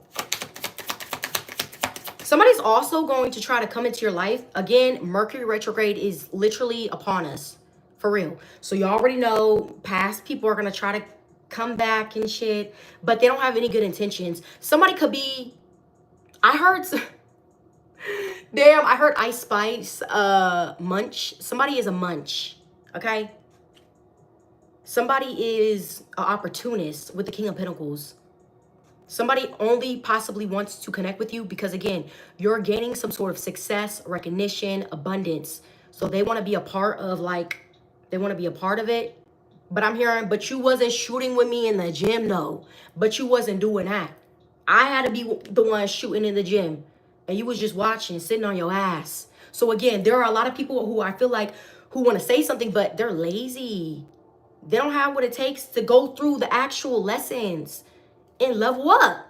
Somebody's also going to try to come into your life. Again, Mercury retrograde is literally upon us. For real. So you already know past people are going to try to come back and shit, but they don't have any good intentions. Somebody could be, I heard, damn, I heard Ice Spice, Munch. Somebody is a munch, okay? Somebody is an opportunist with the King of Pentacles. Somebody only possibly wants to connect with you because, again, you're gaining some sort of success, recognition, abundance. So they want to be a part of, like, they want to be a part of it. But I'm hearing, but you wasn't shooting with me in the gym, though. But you wasn't doing that. I had to be the one shooting in the gym. And you was just watching, sitting on your ass. So again, there are a lot of people who I feel like who want to say something, but they're lazy. They don't have what it takes to go through the actual lessons and level up.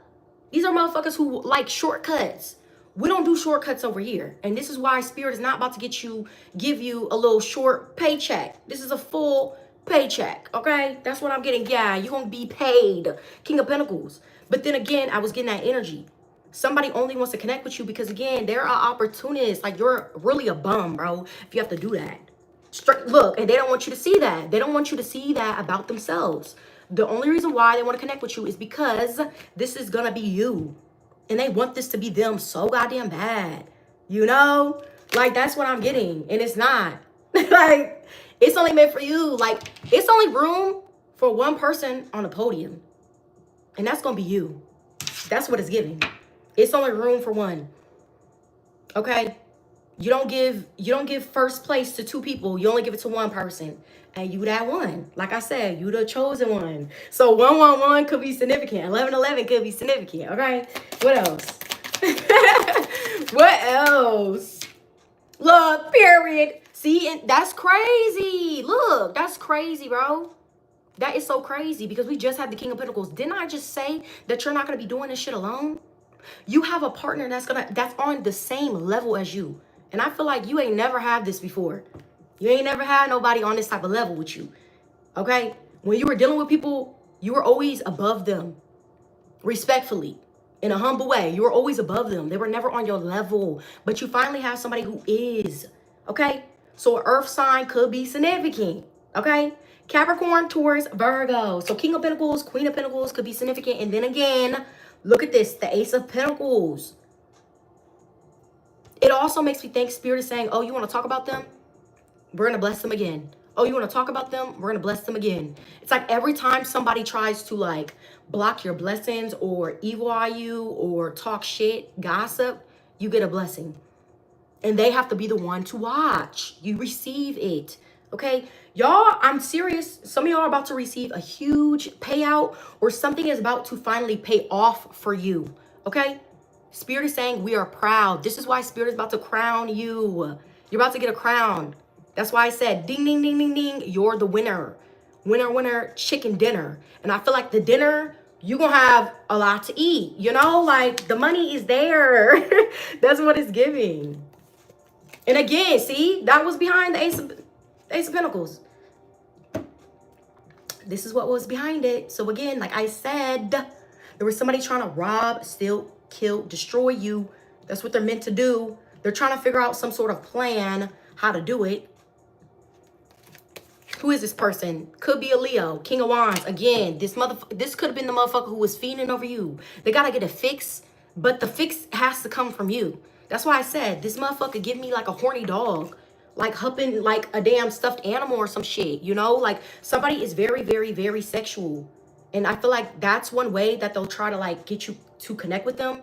These are motherfuckers who like shortcuts. We don't do shortcuts over here. And this is why Spirit is not about to give you a little short paycheck. This is a full paycheck, okay? That's what I'm getting. Yeah, you're going to be paid. King of Pentacles. But then again, I was getting that energy. Somebody only wants to connect with you because, again, there are opportunists. Like, you're really a bum, bro, if you have to do that. Look, and they don't want you to see that. They don't want you to see that about themselves. The only reason why they want to connect with you is because this is going to be you. And they want this to be them so goddamn bad. You know? Like, that's what I'm getting. And it's not. Like, it's only meant for you. Like, it's only room for one person on the podium. And that's going to be you. That's what it's giving. It's only room for one. Okay? You don't give first place to two people. You only give it to one person. And you that one. Like I said, you the chosen one. So 111 could be significant. 1111 could be significant. Okay? What else? What else? Look, period. See, and that's crazy. Look, that's crazy, bro. That is so crazy because we just had the King of Pentacles. Didn't I just say that you're not going to be doing this shit alone? You have a partner that's on the same level as you. And I feel like you ain't never had this before. You ain't never had nobody on this type of level with you. Okay? When you were dealing with people, you were always above them. Respectfully. In a humble way. You were always above them. They were never on your level. But you finally have somebody who is. Okay? So an earth sign could be significant. Okay? Capricorn, Taurus, Virgo. So King of Pentacles, Queen of Pentacles could be significant. And then again, look at this. The Ace of Pentacles. It also makes me think Spirit is saying, oh, you want to talk about them? We're going to bless them again. Oh, you want to talk about them? We're going to bless them again. It's like every time somebody tries to like block your blessings or evil eye you or talk shit, gossip, you get a blessing. And they have to be the one to watch. You receive it. Okay? Y'all, I'm serious. Some of y'all are about to receive a huge payout or something is about to finally pay off for you. Okay? Spirit is saying we are proud. This is why Spirit is about to crown you. You're about to get a crown. That's why I said, ding, ding, ding, ding, ding. You're the winner. Winner, winner, chicken dinner. And I feel like the dinner, you're going to have a lot to eat. You know, like the money is there. That's what it's giving. And again, see, that was behind the Ace of Pentacles. This is what was behind it. So again, like I said, there was somebody trying to rob, steal, kill, destroy you. That's what they're meant to do. They're trying to figure out some sort of plan how to do it. Who is this person? Could be a Leo. King of Wands. Again, this could have been the motherfucker who was fiending over you. They got to get a fix, but the fix has to come from you. That's why I said this motherfucker give me like a horny dog. Like humping like a damn stuffed animal or some shit. You know? Like somebody is very, very, very sexual. And I feel like that's one way that they'll try to like get you to connect with them.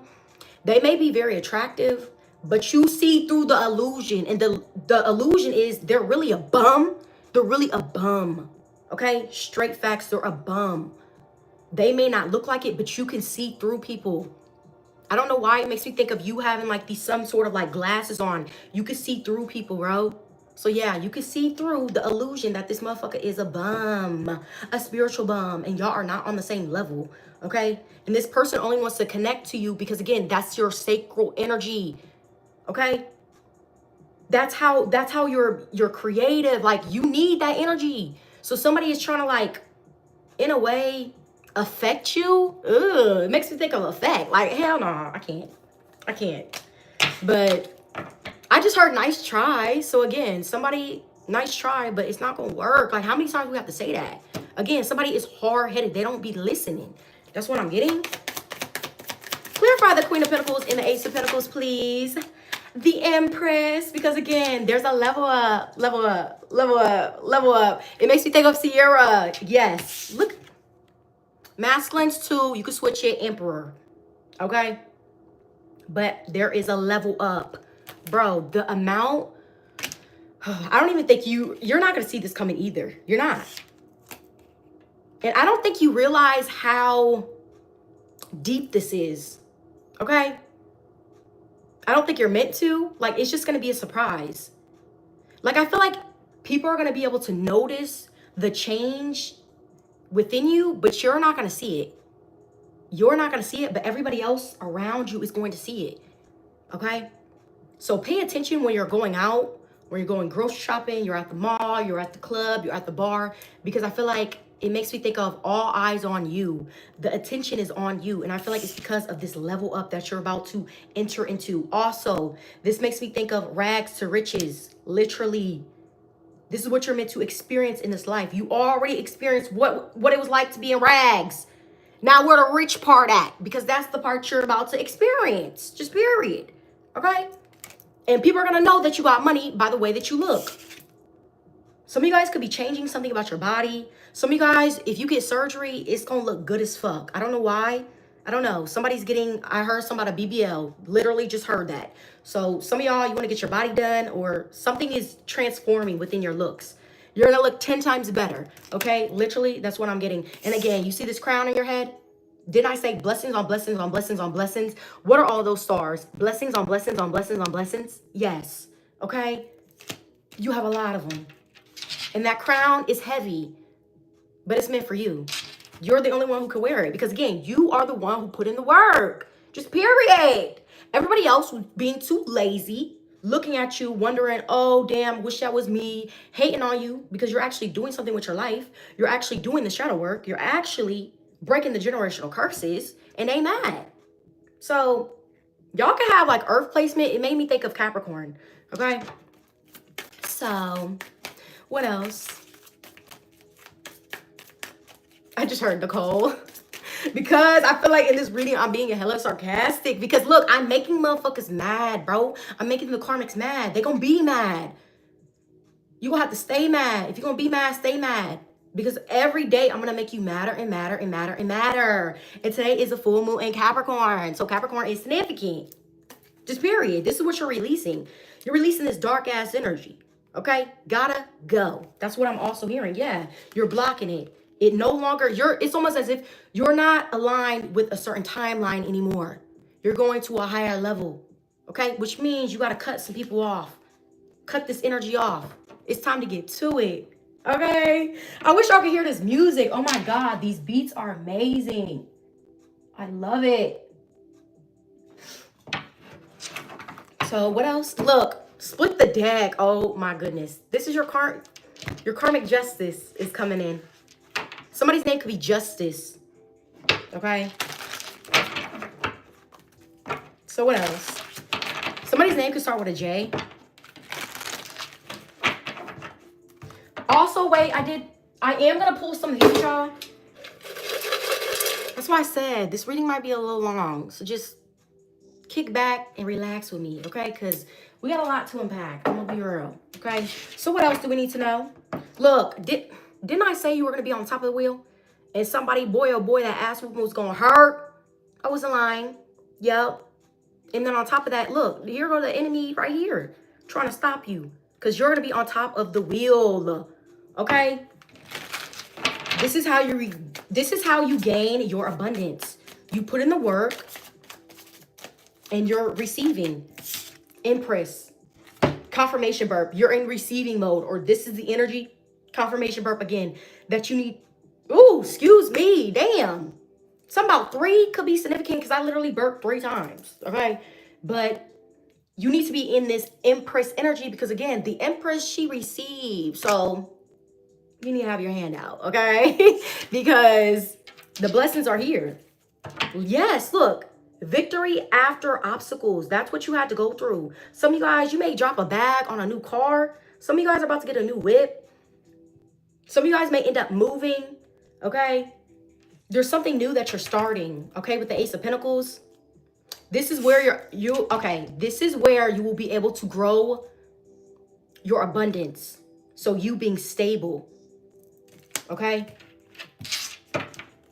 They may be very attractive, but you see through the illusion. And the illusion is they're really a bum. They're really a bum. Okay? Straight facts, they're a bum. They may not look like it, but you can see through people. I don't know why it makes me think of you having like these some sort of like glasses on. You can see through people, bro. So yeah, you can see through the illusion that this motherfucker is a bum. A spiritual bum. And y'all are not on the same level. Okay? And this person only wants to connect to you because again, that's your sacral energy. Okay? That's how you're creative. Like you need that energy. So somebody is trying to like, in a way, affect you. Ugh, it makes me think of effect. Like hell no, I can't. But I just heard nice try. So again, somebody nice try, but it's not gonna work. Like how many times do we have to say that? Again, somebody is hard-headed. They don't be listening. That's what I'm getting. Clarify the Queen of Pentacles and the Ace of Pentacles, please. The Empress, because again, there's a level up, level up, level up, level up. It makes me think of Sierra. Yes. Look. Masculines too. You can switch it. Emperor. Okay? But there is a level up. Bro, the amount. I don't even think you're not going to see this coming either. You're not. And I don't think you realize how deep this is. Okay? I don't think you're meant to. Like, it's just going to be a surprise. Like, I feel like people are going to be able to notice the change within you, but you're not going to see it. You're not going to see it, but everybody else around you is going to see it. okay? So pay attention when you're going out, when you're going grocery shopping, you're at the mall, you're at the club, you're at the bar, because I feel like it makes me think of all eyes on you. The attention is on you. And I feel like it's because of this level up that you're about to enter into. Also, this makes me think of rags to riches, literally. This is what you're meant to experience in this life. You already experienced what it was like to be in rags. Now where the rich part at? Because that's the part you're about to experience. Just period. Okay? And people are going to know that you got money by the way that you look. Some of you guys could be changing something about your body. Some of you guys, if you get surgery, it's going to look good as fuck. I don't know why. I don't know. Somebody's getting, I heard somebody BBL. Literally just heard that. So some of y'all, you want to get your body done or something is transforming within your looks. You're going to look 10 times better. Okay? Literally, that's what I'm getting. And again, you see this crown on your head? Didn't I say blessings on blessings on blessings on blessings? What are all those stars? Blessings on blessings on blessings on blessings? Yes. Okay? You have a lot of them. And that crown is heavy, but it's meant for you. You're the only one who can wear it. Because again, you are the one who put in the work. Just period. Everybody else was being too lazy, looking at you, wondering, oh, damn, wish that was me, hating on you because you're actually doing something with your life. You're actually doing the shadow work. You're actually breaking the generational curses, and they mad. So y'all can have like earth placement. It made me think of Capricorn. Okay. So what else? I just heard Nicole. Because I feel like in this reading, I'm being a hella sarcastic. Because look, I'm making motherfuckers mad, bro. I'm making the karmics mad. They gonna be mad. You gonna have to stay mad. If you're gonna be mad, stay mad. Because every day I'm gonna make you madder and madder and madder and madder. And today is a full moon in Capricorn. So Capricorn is significant. Just period. This is what you're releasing. You're releasing this dark ass energy. Okay? Gotta go. That's what I'm also hearing. Yeah. You're blocking it. It no longer, it's almost as if you're not aligned with a certain timeline anymore. You're going to a higher level. Okay? Which means you gotta cut some people off. Cut this energy off. It's time to get to it. Okay? I wish y'all could hear this music. Oh my God, these beats are amazing. I love it. So what else? Look, split the deck. Oh my goodness. This is your karmic justice is coming in. Somebody's name could be Justice. Okay? So what else? Somebody's name could start with a J. Also, wait, I am going to pull some of these, y'all. That's why I said this reading might be a little long. So just kick back and relax with me, okay? Because we got a lot to unpack. I'm going to be real, okay? So what else do we need to know? Look, didn't I say you were going to be on top of the wheel? And somebody, boy, oh boy, that ass whooping was going to hurt. I wasn't lying. Yep. And then on top of that, look, here go the enemy right here trying to stop you. Because you're going to be on top of the wheel. Okay? This is how you gain your abundance. You put in the work and you're receiving. Empress. Confirmation burp. You're in receiving mode, or this is the energy. Confirmation burp again that you need. Ooh, excuse me. Damn. Something about 3 could be significant because I literally burped 3 times. Okay? But you need to be in this Empress energy because, again, the Empress, she receives. So you need to have your hand out, okay? Because the blessings are here. Yes, look. Victory after obstacles. That's what you had to go through. Some of you guys, you may drop a bag on a new car. Some of you guys are about to get a new whip. Some of you guys may end up moving, okay? There's something new that you're starting, okay, with the Ace of Pentacles. This is where this is where you will be able to grow your abundance. So you being stable, okay?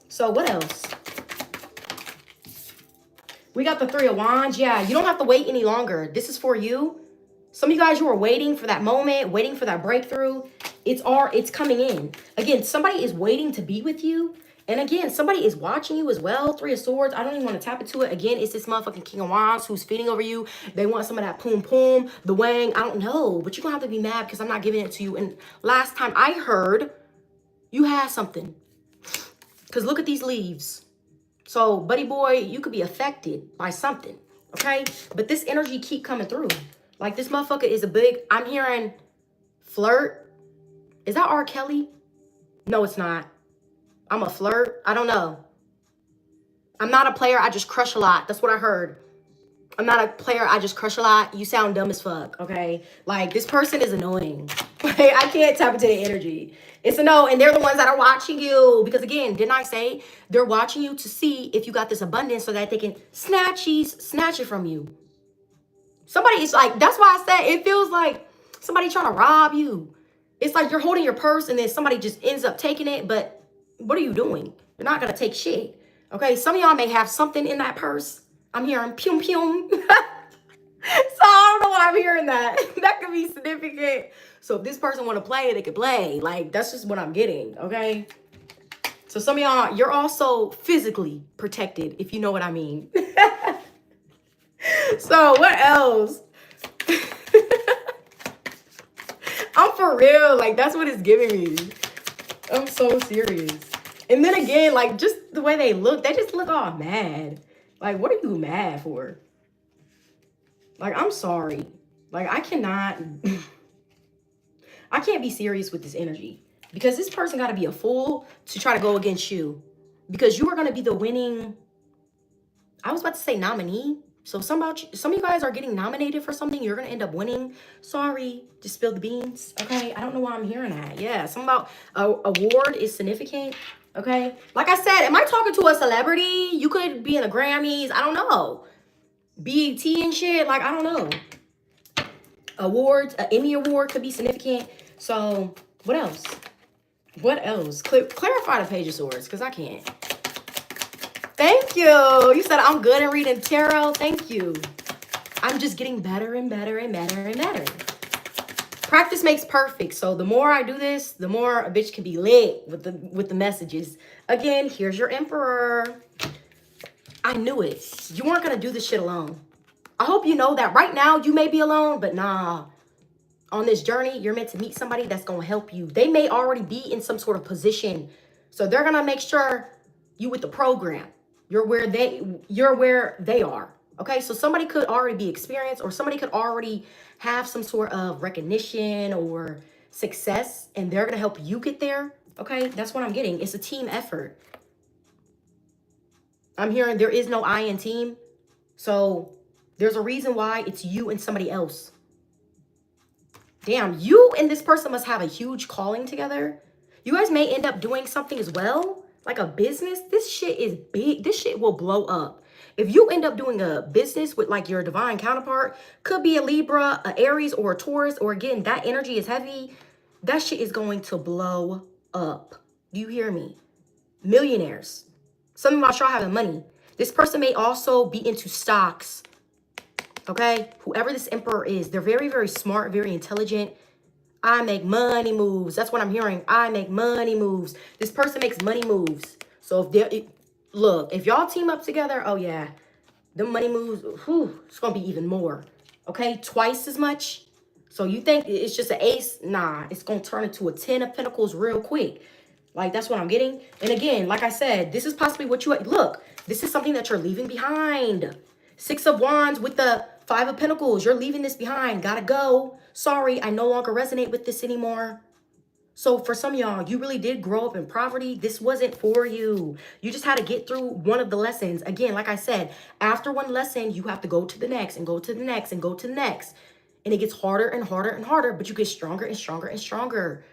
So what else? We got the 3 of Wands. Yeah, you don't have to wait any longer. This is for you. Some of you guys, you are waiting for that moment, waiting for that breakthrough. It's coming in. Again, somebody is waiting to be with you. And again, somebody is watching you as well. 3 of Swords. I don't even want to tap into it. Again, it's this motherfucking King of Wands who's feeding over you. They want some of that poom poom, the wang. I don't know. But you're going to have to be mad because I'm not giving it to you. And last time I heard, you had something. Because look at these leaves. So, buddy boy, you could be affected by something. Okay? But this energy keep coming through. Like, this motherfucker is a big, I'm hearing flirt. Is that R. Kelly? No, it's not. I'm a flirt. I don't know. I'm not a player. I just crush a lot. That's what I heard. I'm not a player. I just crush a lot. You sound dumb as fuck. Okay? Like, this person is annoying. Like, I can't tap into the energy. It's a no. And they're the ones that are watching you. Because again, didn't I say they're watching you to see if you got this abundance so that they can snatch it from you. Somebody is like, that's why I said it feels like somebody trying to rob you. It's like you're holding your purse and then somebody just ends up taking it. But what are you doing? You're not going to take shit. Okay? Some of y'all may have something in that purse. I'm hearing pum pum. So I don't know why I'm hearing that. That could be significant. So if this person want to play, they could play. Like, that's just what I'm getting. Okay? So some of y'all, you're also physically protected, if you know what I mean. So what else? I'm for real. Like, that's what it's giving me. I'm so serious. And then again, like, just the way they look, they just look all mad. Like, what are you mad for? Like, I'm sorry. Like, I can't be serious with this energy. Because this person got to be a fool to try to go against you. Because you are going to be the winning, I was about to say nominee. So some of you guys are getting nominated for something. You're going to end up winning. Sorry, just spilled the beans. Okay, I don't know why I'm hearing that. Yeah, something about award is significant. Okay, like I said, am I talking to a celebrity? You could be in the Grammys. I don't know. BET and shit. Like, I don't know. Awards, an Emmy award could be significant. So what else? What else? Clarify the Page of Swords, because I can't. Thank you. You said I'm good at reading tarot. Thank you. I'm just getting better and better and better and better. Practice makes perfect. So the more I do this, the more a bitch can be lit with the messages. Again, here's your Emperor. I knew it. You weren't going to do this shit alone. I hope you know that right now you may be alone, but nah. On this journey, you're meant to meet somebody that's going to help you. They may already be in some sort of position. So they're going to make sure you with the program. You're where they are. Okay, so somebody could already be experienced, or somebody could already have some sort of recognition or success, and they're gonna help you get there. Okay, that's what I'm getting. It's a team effort. I'm hearing there is no I in team, so there's a reason why it's you and somebody else. Damn, you and this person must have a huge calling together. You guys may end up doing something as well. Like a business, this shit is big. This shit will blow up. If you end up doing a business with like your divine counterpart, could be a Libra, a Aries, or a Taurus, or again, that energy is heavy, that shit is going to blow up. Do you hear me? Millionaires. Some of y'all having money. This person may also be into stocks. Okay? Whoever this Emperor is, they're very, very smart, very intelligent. I make money moves. That's what I'm hearing. I make money moves. This person makes money moves. So if y'all team up together, oh yeah, the money moves, whew, it's going to be even more. Okay, twice as much. So you think it's just an ace? Nah, it's going to turn into a 10 of Pentacles real quick. Like, that's what I'm getting. And again, like I said, this is possibly what look, this is something that you're leaving behind. 6 of Wands with the 5 of Pentacles. You're leaving this behind. Gotta go. Sorry, I no longer resonate with this anymore. So for some of y'all, you really did grow up in poverty. This wasn't for you. You just had to get through one of the lessons. Again, like I said, after one lesson, you have to go to the next and go to the next and go to the next. And it gets harder and harder and harder, but you get stronger and stronger and stronger.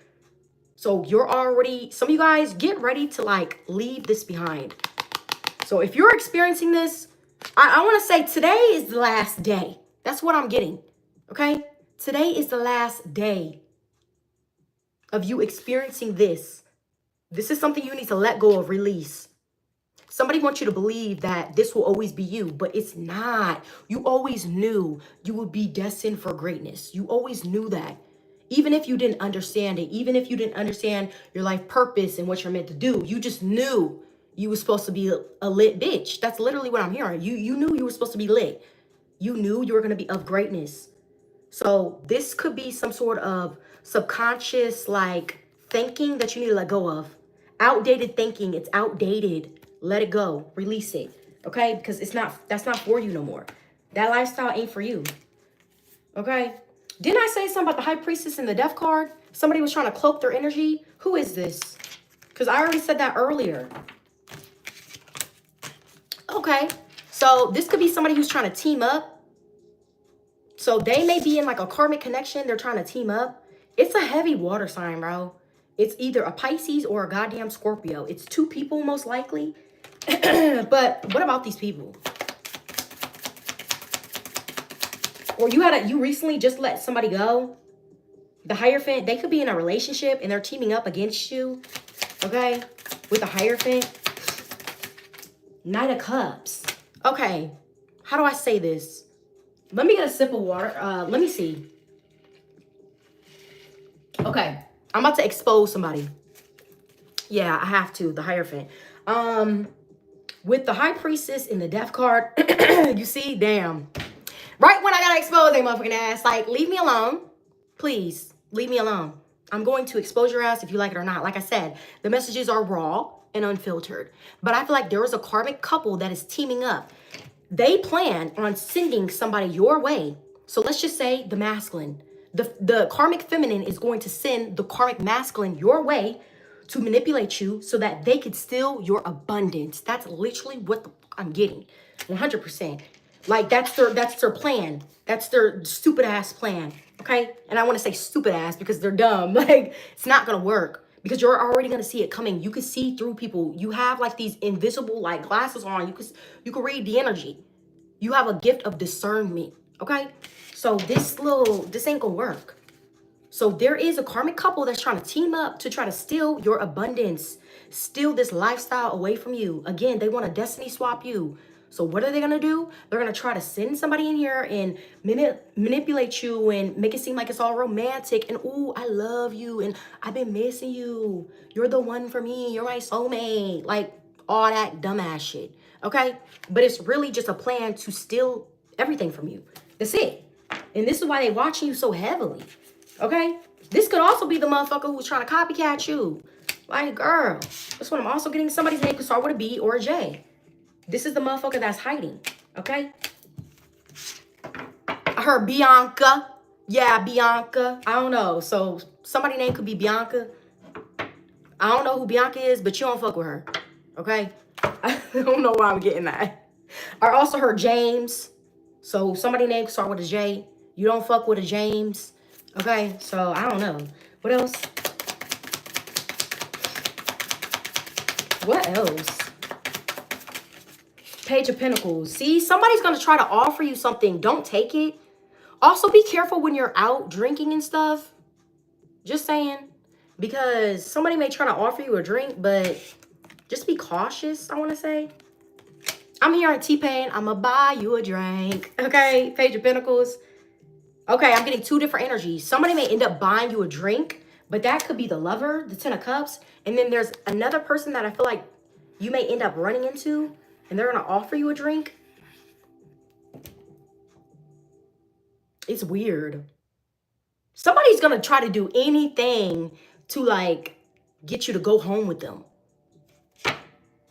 So you're already, some of you guys, get ready to like leave this behind. So if you're experiencing this, I want to say today is the last day. That's what I'm getting. Okay? Today is the last day of you experiencing this. This is something you need to let go of, release. Somebody wants you to believe that this will always be you, but it's not. You always knew you would be destined for greatness. You always knew that. Even if you didn't understand it, even if you didn't understand your life purpose and what you're meant to do, you just knew you were supposed to be a lit bitch. That's literally what I'm hearing. You knew you were supposed to be lit. You knew you were going to be of greatness. So this could be some sort of subconscious like thinking that you need to let go of. Outdated thinking. It's outdated. Let it go. Release it. Okay? Because that's not for you no more. That lifestyle ain't for you. Okay? Didn't I say something about the High Priestess and the Death card? Somebody was trying to cloak their energy. Who is this? Because I already said that earlier. Okay. So this could be somebody who's trying to team up. So they may be in like a karmic connection. They're trying to team up. It's a heavy water sign, bro. It's either a Pisces or a goddamn Scorpio. It's two people most likely. But what about these people? Or you recently just let somebody go. The Hierophant, they could be in a relationship and they're teaming up against you. Okay? With the Hierophant. Knight of Cups. Okay. How do I say this? Let me get a sip of water. Let me see. Okay. I'm about to expose somebody. Yeah, I have to. The Hierophant. With the High Priestess in the Death card. You see? Damn. Right when I gotta expose their motherfucking ass. Like, leave me alone. Please. Leave me alone. I'm going to expose your ass if you like it or not. Like I said, the messages are raw and unfiltered. But I feel like there is a karmic couple that is teaming up. They plan on sending somebody your way. So let's just say the masculine. The karmic feminine is going to send the karmic masculine your way to manipulate you so that they could steal your abundance. That's literally what I'm getting. 100%. Like, that's their plan. That's their stupid ass plan. Okay? And I want to say stupid ass because they're dumb. Like, it's not going to work because you're already going to see it coming. You can see through people. You have like these invisible like glasses on. You can read the energy. You have a gift of discernment. Okay? So this ain't going to work. So there is a karmic couple that's trying to team up to try to steal your abundance, steal this lifestyle away from you. Again, they want to destiny swap you. So what are they going to do? They're going to try to send somebody in here and manipulate you and make it seem like it's all romantic. And, ooh, I love you. And I've been missing you. You're the one for me. You're my soulmate. Like, all that dumbass shit. Okay? But it's really just a plan to steal everything from you. That's it. And this is why they're watching you so heavily. Okay? This could also be the motherfucker who's trying to copycat you. Like, girl. That's what I'm also getting. Somebody's name could start with a B or a J. This is the motherfucker that's hiding. Okay? I heard Bianca. Yeah, Bianca. I don't know. So, somebody's name could be Bianca. I don't know who Bianca is, but you don't fuck with her. Okay? I don't know why I'm getting that. I also heard James. So, somebody's name could start with a J. You don't fuck with a James. Okay? So, I don't know. What else? What else? Page of Pentacles. See, somebody's going to try to offer you something. Don't take it. Also, be careful when you're out drinking and stuff. Just saying. Because somebody may try to offer you a drink, but just be cautious, I want to say. I'm here at T-Pain. I'm going to buy you a drink. Okay, Page of Pentacles. Okay, I'm getting two different energies. Somebody may end up buying you a drink, but that could be the lover, the Ten of Cups. And then there's another person that I feel like you may end up running into. And they're going to offer you a drink. It's weird. Somebody's going to try to do anything to, like, get you to go home with them.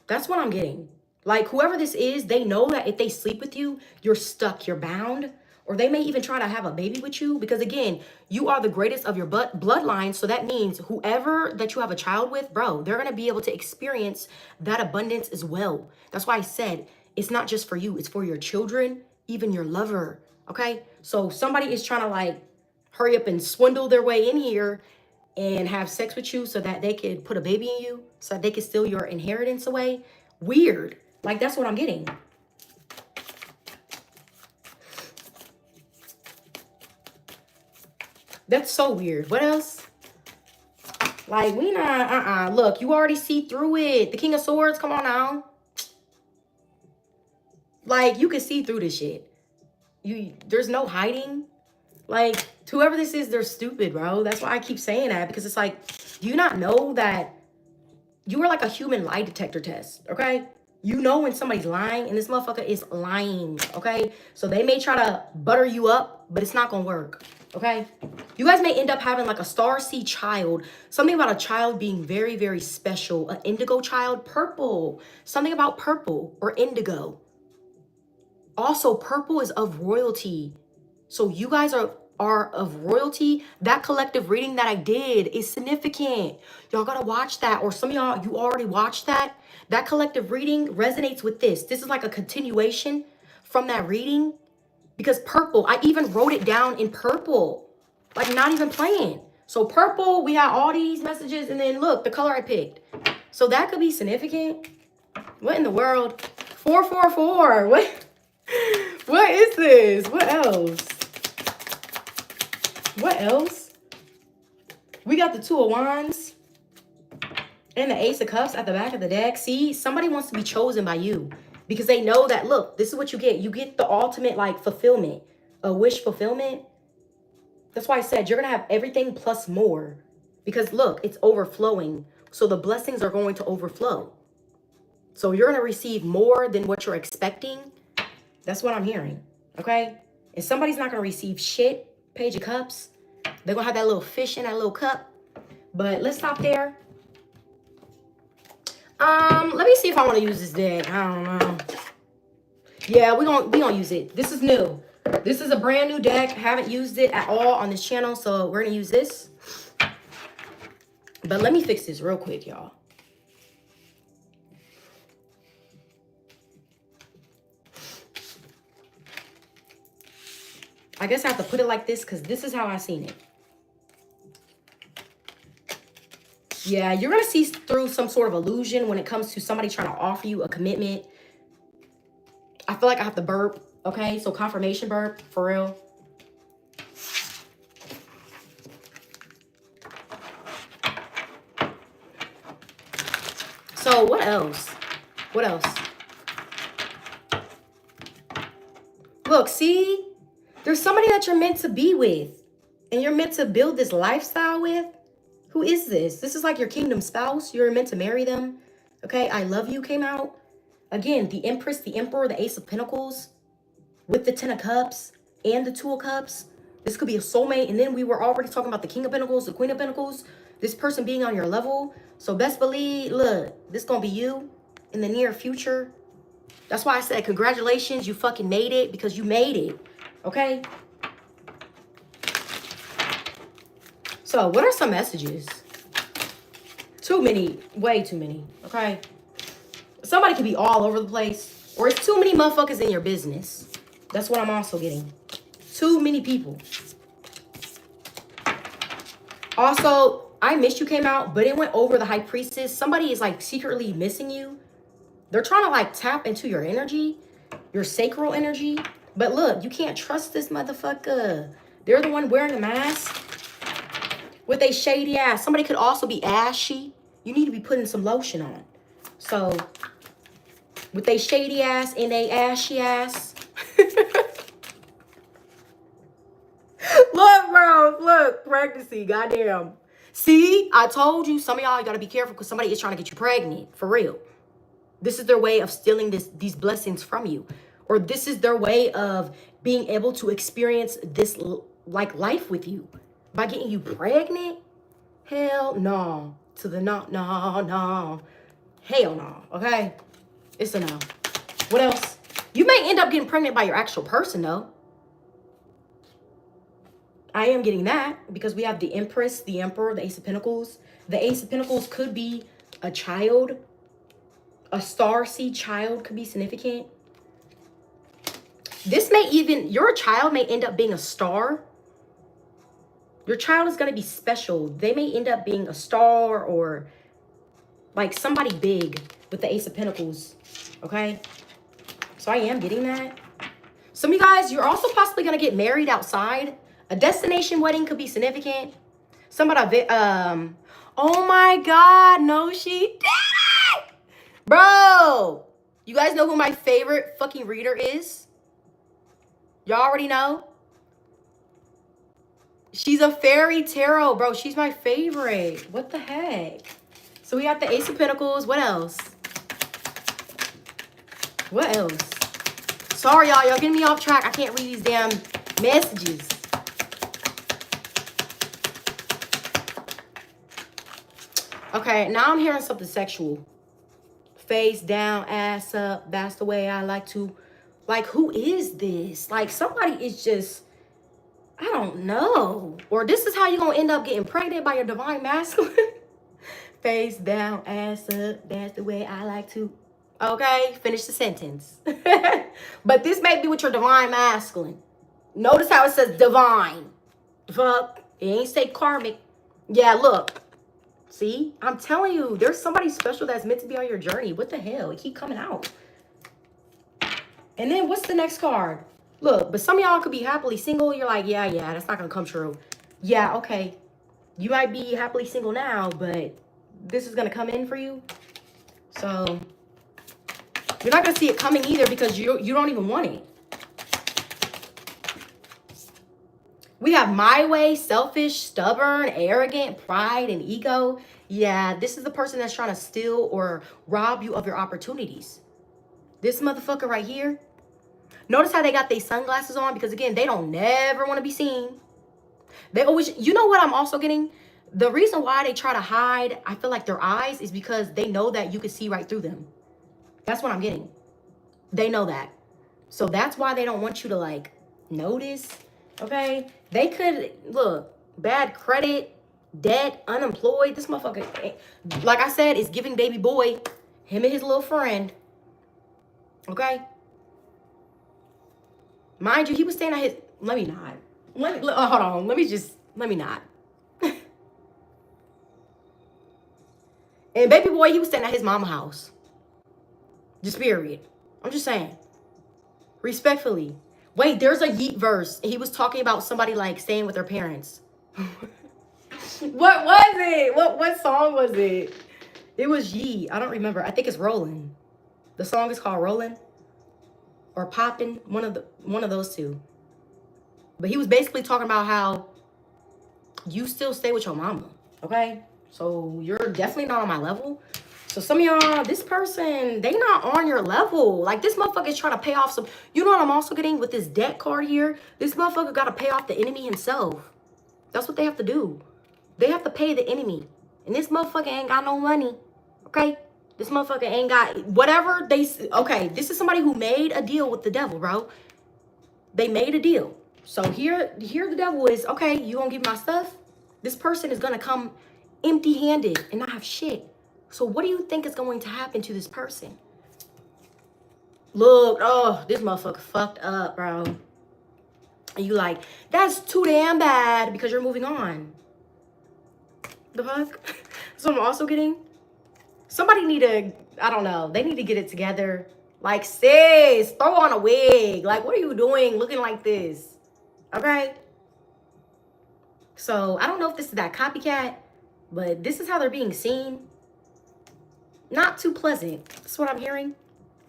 That's what I'm getting. Like, whoever this is, they know that if they sleep with you, you're stuck, you're bound. Or they may even try to have a baby with you. Because, again, you are the greatest of your bloodline. So that means whoever that you have a child with, bro, they're going to be able to experience that abundance as well. That's why I said it's not just for you. It's for your children, even your lover. Okay? So somebody is trying to, like, hurry up and swindle their way in here and have sex with you so that they could put a baby in you. So that they could steal your inheritance away. Weird. Like, that's what I'm getting. That's so weird. What else? Like, we not, Look, you already see through it. The King of Swords, come on now. Like, you can see through this shit. There's no hiding. Like, whoever this is, they're stupid, bro. That's why I keep saying that. Because it's like, do you not know that you are like a human lie detector test, okay? You know when somebody's lying, and this motherfucker is lying, okay? So they may try to butter you up, but it's not going to work. Okay, you guys may end up having like a starseed child. Something about a child being very, very special. An indigo child, purple. Something about purple or indigo. Also, purple is of royalty. So you guys are of royalty. That collective reading that I did is significant. Y'all gotta watch that. Or some of y'all, you already watched that. That collective reading resonates with this. This is like a continuation from that reading. Because purple, I even wrote it down in purple. Like, not even playing. So purple, we have all these messages. And then look, the color I picked. So that could be significant. What in the world? 444. What is this? What else? What else? We got the 2 of Wands and the Ace of Cups at the back of the deck. See, somebody wants to be chosen by you because they know that, look, this is what you get. You get the ultimate, like, fulfillment, a wish fulfillment. That's why I said you're going to have everything plus more because, look, it's overflowing. So the blessings are going to overflow. So you're going to receive more than what you're expecting. That's what I'm hearing, okay? And somebody's not going to receive shit. Page of Cups. They're going to have that little fish in that little cup. But let's stop there. Let me see if I want to use this deck. I don't know. Yeah, we gonna use it. This is new. This is a brand new deck. Haven't used it at all on this channel, so we're going to use this. But let me fix this real quick, y'all. I guess I have to put it like this because this is how I seen it. Yeah, you're going to see through some sort of illusion when it comes to somebody trying to offer you a commitment. I feel like I have to burp, okay? So confirmation burp, for real. So what else? What else? Look, see? There's somebody that you're meant to be with. And you're meant to build this lifestyle with. Who is this? This is like your kingdom spouse. You're meant to marry them. Okay, I love you came out. Again, the Empress, the Emperor, the Ace of Pentacles. With the 10 of Cups and the 2 of Cups. This could be a soulmate. And then we were already talking about the King of Pentacles, the Queen of Pentacles. This person being on your level. So best believe, look, this gonna be you in the near future. That's why I said congratulations. You fucking made it because you made it. Okay? So, what are some messages? Too many. Way too many. Okay? Somebody could be all over the place. Or it's too many motherfuckers in your business. That's what I'm also getting. Too many people. Also, I Missed You came out, but it went over the High Priestess. Somebody is like secretly missing you. They're trying to like tap into your energy. Your sacral energy. But look, you can't trust this motherfucker. They're the one wearing a mask. With a shady ass. Somebody could also be ashy. You need to be putting some lotion on. So, with a shady ass and a ashy ass. Look, bro. Look. Pregnancy. Goddamn. See? I told you. Some of y'all got to be careful because somebody is trying to get you pregnant. For real. This is their way of stealing these blessings from you. Or this is their way of being able to experience this like life with you. By getting you pregnant? Hell no. To the no. Hell no. Okay? It's a no. What else? You may end up getting pregnant by your actual person, though. I am getting that because we have the Empress, the Emperor, the Ace of Pentacles. The Ace of Pentacles could be a child. A starseed child could be significant. This may even, your child may end up being a star. Your child is going to be special. They may end up being a star or like somebody big with the Ace of Pentacles. Okay? So I am getting that. Some of you guys, you're also possibly going to get married outside. A destination wedding could be significant. Somebody, oh my God, no, she did it! Bro, you guys know who my favorite fucking reader is? Y'all already know? She's a fairy tarot, bro. She's my favorite. What the heck? So we got the Ace of Pentacles. What else? What else? Sorry, y'all. Y'all getting me off track. I can't read these damn messages. Okay, now I'm hearing something sexual. Face down, ass up. That's the way I like to Like, who is this? Like, somebody is just, I don't know. Or this is how you're going to end up getting pregnant by your divine masculine. Face down, ass up. That's the way I like to. Okay, finish the sentence. But this may be with your divine masculine. Notice how it says divine. Fuck. It ain't say karmic. Yeah, look. See? I'm telling you, there's somebody special that's meant to be on your journey. What the hell? It keep coming out. And then what's the next card? Look, but some of y'all could be happily single. You're like, yeah, that's not going to come true. Yeah, okay. You might be happily single now, but this is going to come in for you. So you're not going to see it coming either because you don't even want it. We have my way, selfish, stubborn, arrogant, pride, and ego. Yeah, this is the person that's trying to steal or rob you of your opportunities. This motherfucker right here. Notice how they got their sunglasses on because, again, they don't never want to be seen. They always, you know what I'm also getting? The reason why they try to hide, I feel like their eyes, is because they know that you can see right through them. That's what I'm getting. They know that. So that's why they don't want you to, like, notice. Okay? They could, look, bad credit, debt, unemployed. This motherfucker, like I said, is giving baby boy, him and his little friend. Okay? Mind you, he was staying at his, let me not. Hold on. Let me not. And baby boy, he was staying at his mama house. Just period. I'm just saying. Respectfully. Wait, there's a Yeet verse. He was talking about somebody like staying with their parents. What was it? What song was it? It was Yeet. I don't remember. I think it's Rollin'. The song is called Rollin'. Or Poppin'. One of those two. But he was basically talking about how you still stay with your mama. Okay? So you're definitely not on my level. So some of y'all, this person, they not on your level. Like, this motherfucker is trying to pay off some... You know what I'm also getting with this debt card here? This motherfucker got to pay off the enemy himself. That's what they have to do. They have to pay the enemy. And this motherfucker ain't got no money. Okay? This motherfucker ain't got... Whatever they... Okay, this is somebody who made a deal with the devil, bro. They made a deal. So here the devil is, okay, you gonna give me my stuff? This person is gonna come empty-handed and not have shit. So what do you think is going to happen to this person? Look, oh, this motherfucker fucked up, bro. And you like, that's too damn bad because you're moving on. The fuck? So I'm also getting, somebody need to, I don't know, they need to get it together. Like, sis, throw on a wig. Like, what are you doing looking like this? Okay? So I don't know if this is that copycat, but this is how they're being seen. Not too pleasant. That's what I'm hearing.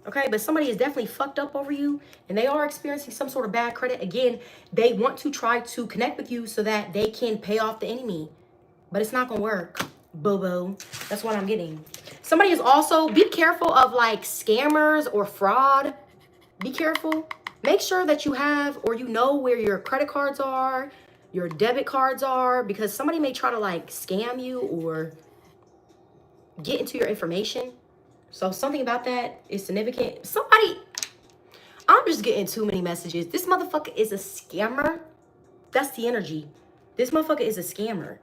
Okay, but somebody is definitely fucked up over you and they are experiencing some sort of bad credit. Again, they want to try to connect with you so that they can pay off the enemy. But it's not going to work. Boo-boo. That's what I'm getting. Somebody is also, be careful of like scammers or fraud. Be careful. Make sure that you have or you know where your credit cards are, your debit cards are, because somebody may try to like scam you or get into your information. So something about that is significant. Somebody, I'm just getting too many messages. This motherfucker is a scammer. That's the energy. This motherfucker is a scammer.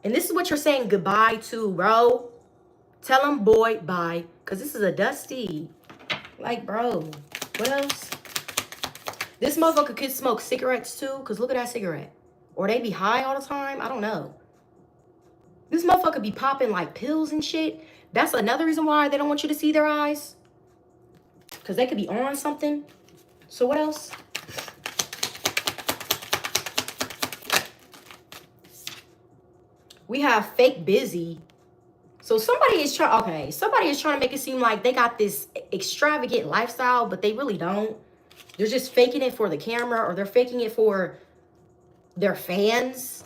And this is what you're saying goodbye to, bro. Tell him, boy, bye. Because this is a dusty. Like, bro, what else? This motherfucker could smoke cigarettes too. Because look at that cigarette. Or they be high all the time. I don't know. This motherfucker be popping like pills and shit. That's another reason why they don't want you to see their eyes. Because they could be on something. So what else? We have fake busy. So somebody is trying, okay, somebody is trying to make it seem like they got this extravagant lifestyle, but they really don't. They're just faking it for the camera or they're faking it for their fans.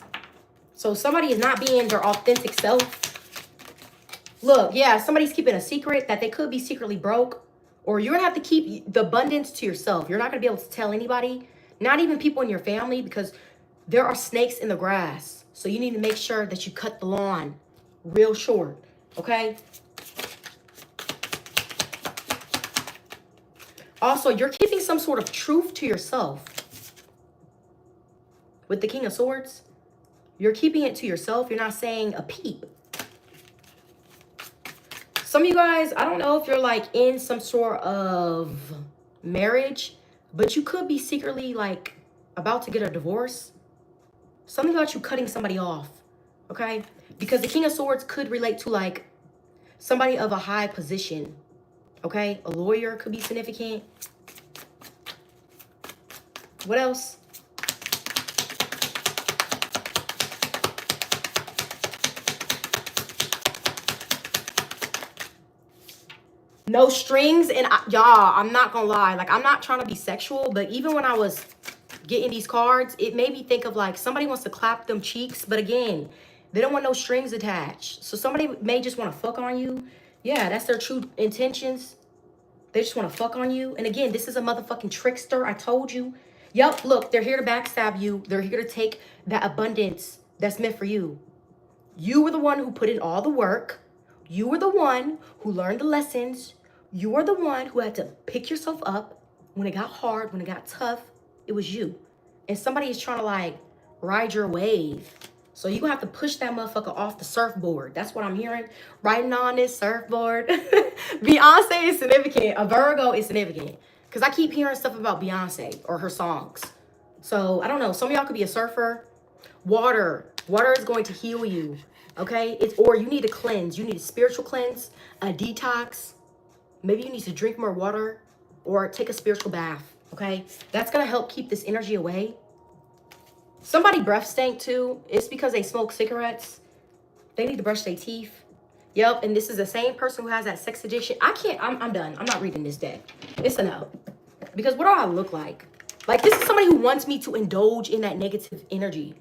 So somebody is not being their authentic self. Look, yeah, somebody's keeping a secret that they could be secretly broke. Or you're going to have to keep the abundance to yourself. You're not going to be able to tell anybody, not even people in your family, because there are snakes in the grass. So you need to make sure that you cut the lawn real short, okay? Also, you're keeping some sort of truth to yourself. With the King of Swords, you're keeping it to yourself. You're not saying a peep. Some of you guys, I don't know if you're like in some sort of marriage, but you could be secretly like about to get a divorce. Something about you cutting somebody off, okay? Because the King of Swords could relate to like somebody of a high position, okay? A lawyer could be significant. What else? No strings. And y'all, I'm not gonna lie. Like, I'm not trying to be sexual, but even when I was getting these cards, it made me think of like somebody wants to clap them cheeks, but again, they don't want no strings attached. So somebody may just want to fuck on you. Yeah, that's their true intentions. They just want to fuck on you. And again, this is a motherfucking trickster. I told you. Yep, look, they're here to backstab you. They're here to take that abundance that's meant for you. You were the one who put in all the work. You were the one who learned the lessons. You were the one who had to pick yourself up when it got hard, when it got tough. It was you. And somebody is trying to like ride your wave. So you're going to have to push that motherfucker off the surfboard. That's what I'm hearing. Riding on this surfboard. Beyonce is significant. A Virgo is significant. Because I keep hearing stuff about Beyonce or her songs. So I don't know. Some of y'all could be a surfer. Water. Water is going to heal you. Okay? Or you need to cleanse. You need a spiritual cleanse. A detox. Maybe you need to drink more water. Or take a spiritual bath. Okay? That's going to help keep this energy away. Somebody breath stank too. It's because they smoke cigarettes. They need to brush their teeth. Yep, and this is the same person who has that sex addiction. I'm done. I'm not reading this deck. It's a no. Because what do I look like? Like, this is somebody who wants me to indulge in that negative energy.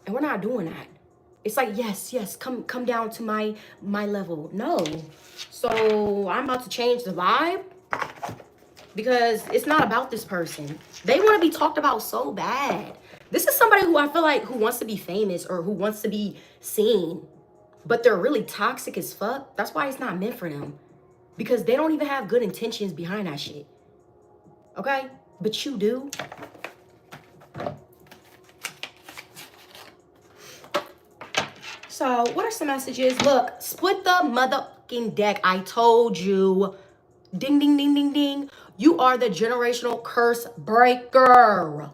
And we're not doing that. It's like, yes, come down to my level. No. So I'm about to change the vibe. Because it's not about this person. They want to be talked about so bad. This is somebody who I feel like who wants to be famous or who wants to be seen. But they're really toxic as fuck. That's why it's not meant for them. Because they don't even have good intentions behind that shit. Okay? But you do. So, what are some messages? Look, split the motherfucking deck. I told you. Ding, ding, ding, ding, ding. You are the generational curse breaker.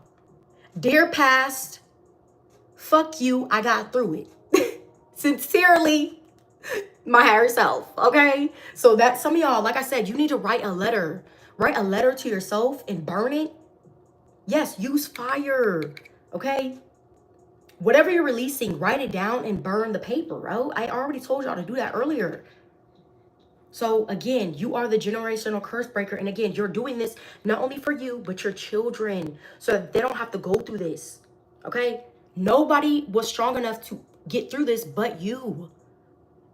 Dear past, fuck you, I got through it. Sincerely, my higher self, okay? So that some of y'all, like I said, you need to write a letter. Write a letter to yourself and burn it. Yes, use fire, okay? Whatever you're releasing, write it down and burn the paper, bro. I already told y'all to do that earlier. So again, you are the generational curse breaker. And again, you're doing this not only for you, but your children, so that they don't have to go through this. Okay? Nobody was strong enough to get through this but you.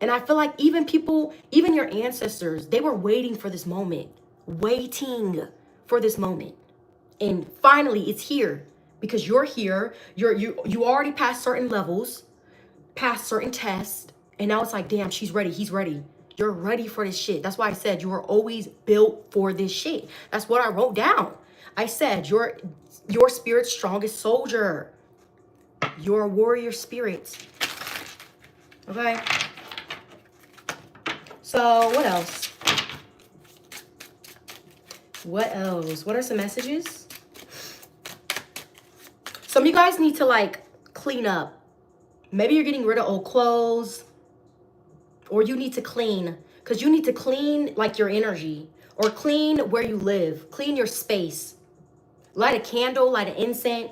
And I feel like even people, even your ancestors, they were waiting for this moment. Waiting for this moment. And finally, it's here. Because you're here. You already passed certain levels, passed certain tests. And now it's like, damn, she's ready. He's ready. You're ready for this shit. That's why I said you were always built for this shit. That's what I wrote down. I said your spirit's strongest soldier. You're a warrior spirit. Okay? So, what else? What else? What are some messages? Some of you guys need to, like, clean up. Maybe you're getting rid of old clothes. Or you need to clean, because you need to clean like your energy, or clean where you live, clean your space. Light a candle, light an incense,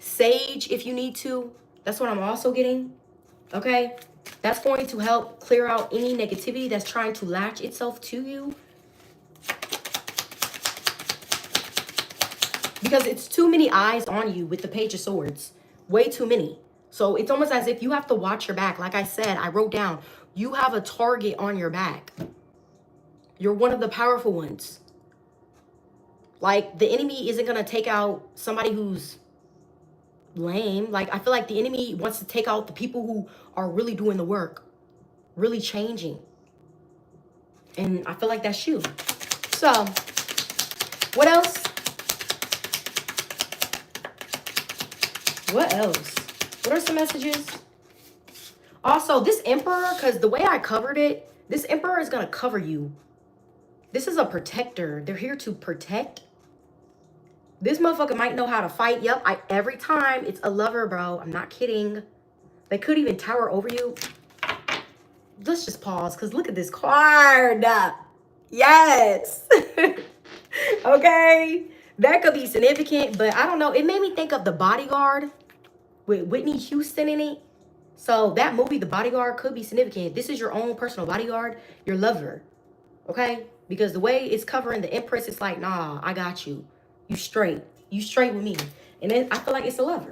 sage if you need to. That's what I'm also getting, okay? That's going to help clear out any negativity that's trying to latch itself to you. Because it's too many eyes on you with the Page of Swords, way too many. So it's almost as if you have to watch your back. Like I said, I wrote down, you have a target on your back. You're one of the powerful ones. Like, the enemy isn't going to take out somebody who's lame. Like, I feel like the enemy wants to take out the people who are really doing the work, really changing. And I feel like that's you. So, What else? What else? What are some messages? Also, this Emperor, because the way I covered it, this Emperor is going to cover you. This is a protector. They're here to protect. This motherfucker might know how to fight. Yep, every time it's a lover, bro. I'm not kidding. They could even tower over you. Let's just pause, because look at this card. Yes. Okay. That could be significant, but I don't know. It made me think of The Bodyguard with Whitney Houston in it. So that movie, The Bodyguard, could be significant. This is your own personal bodyguard, your lover. Okay? Because the way it's covering the Empress, it's like, nah, I got you. You straight. You straight with me. And then I feel like it's a lover.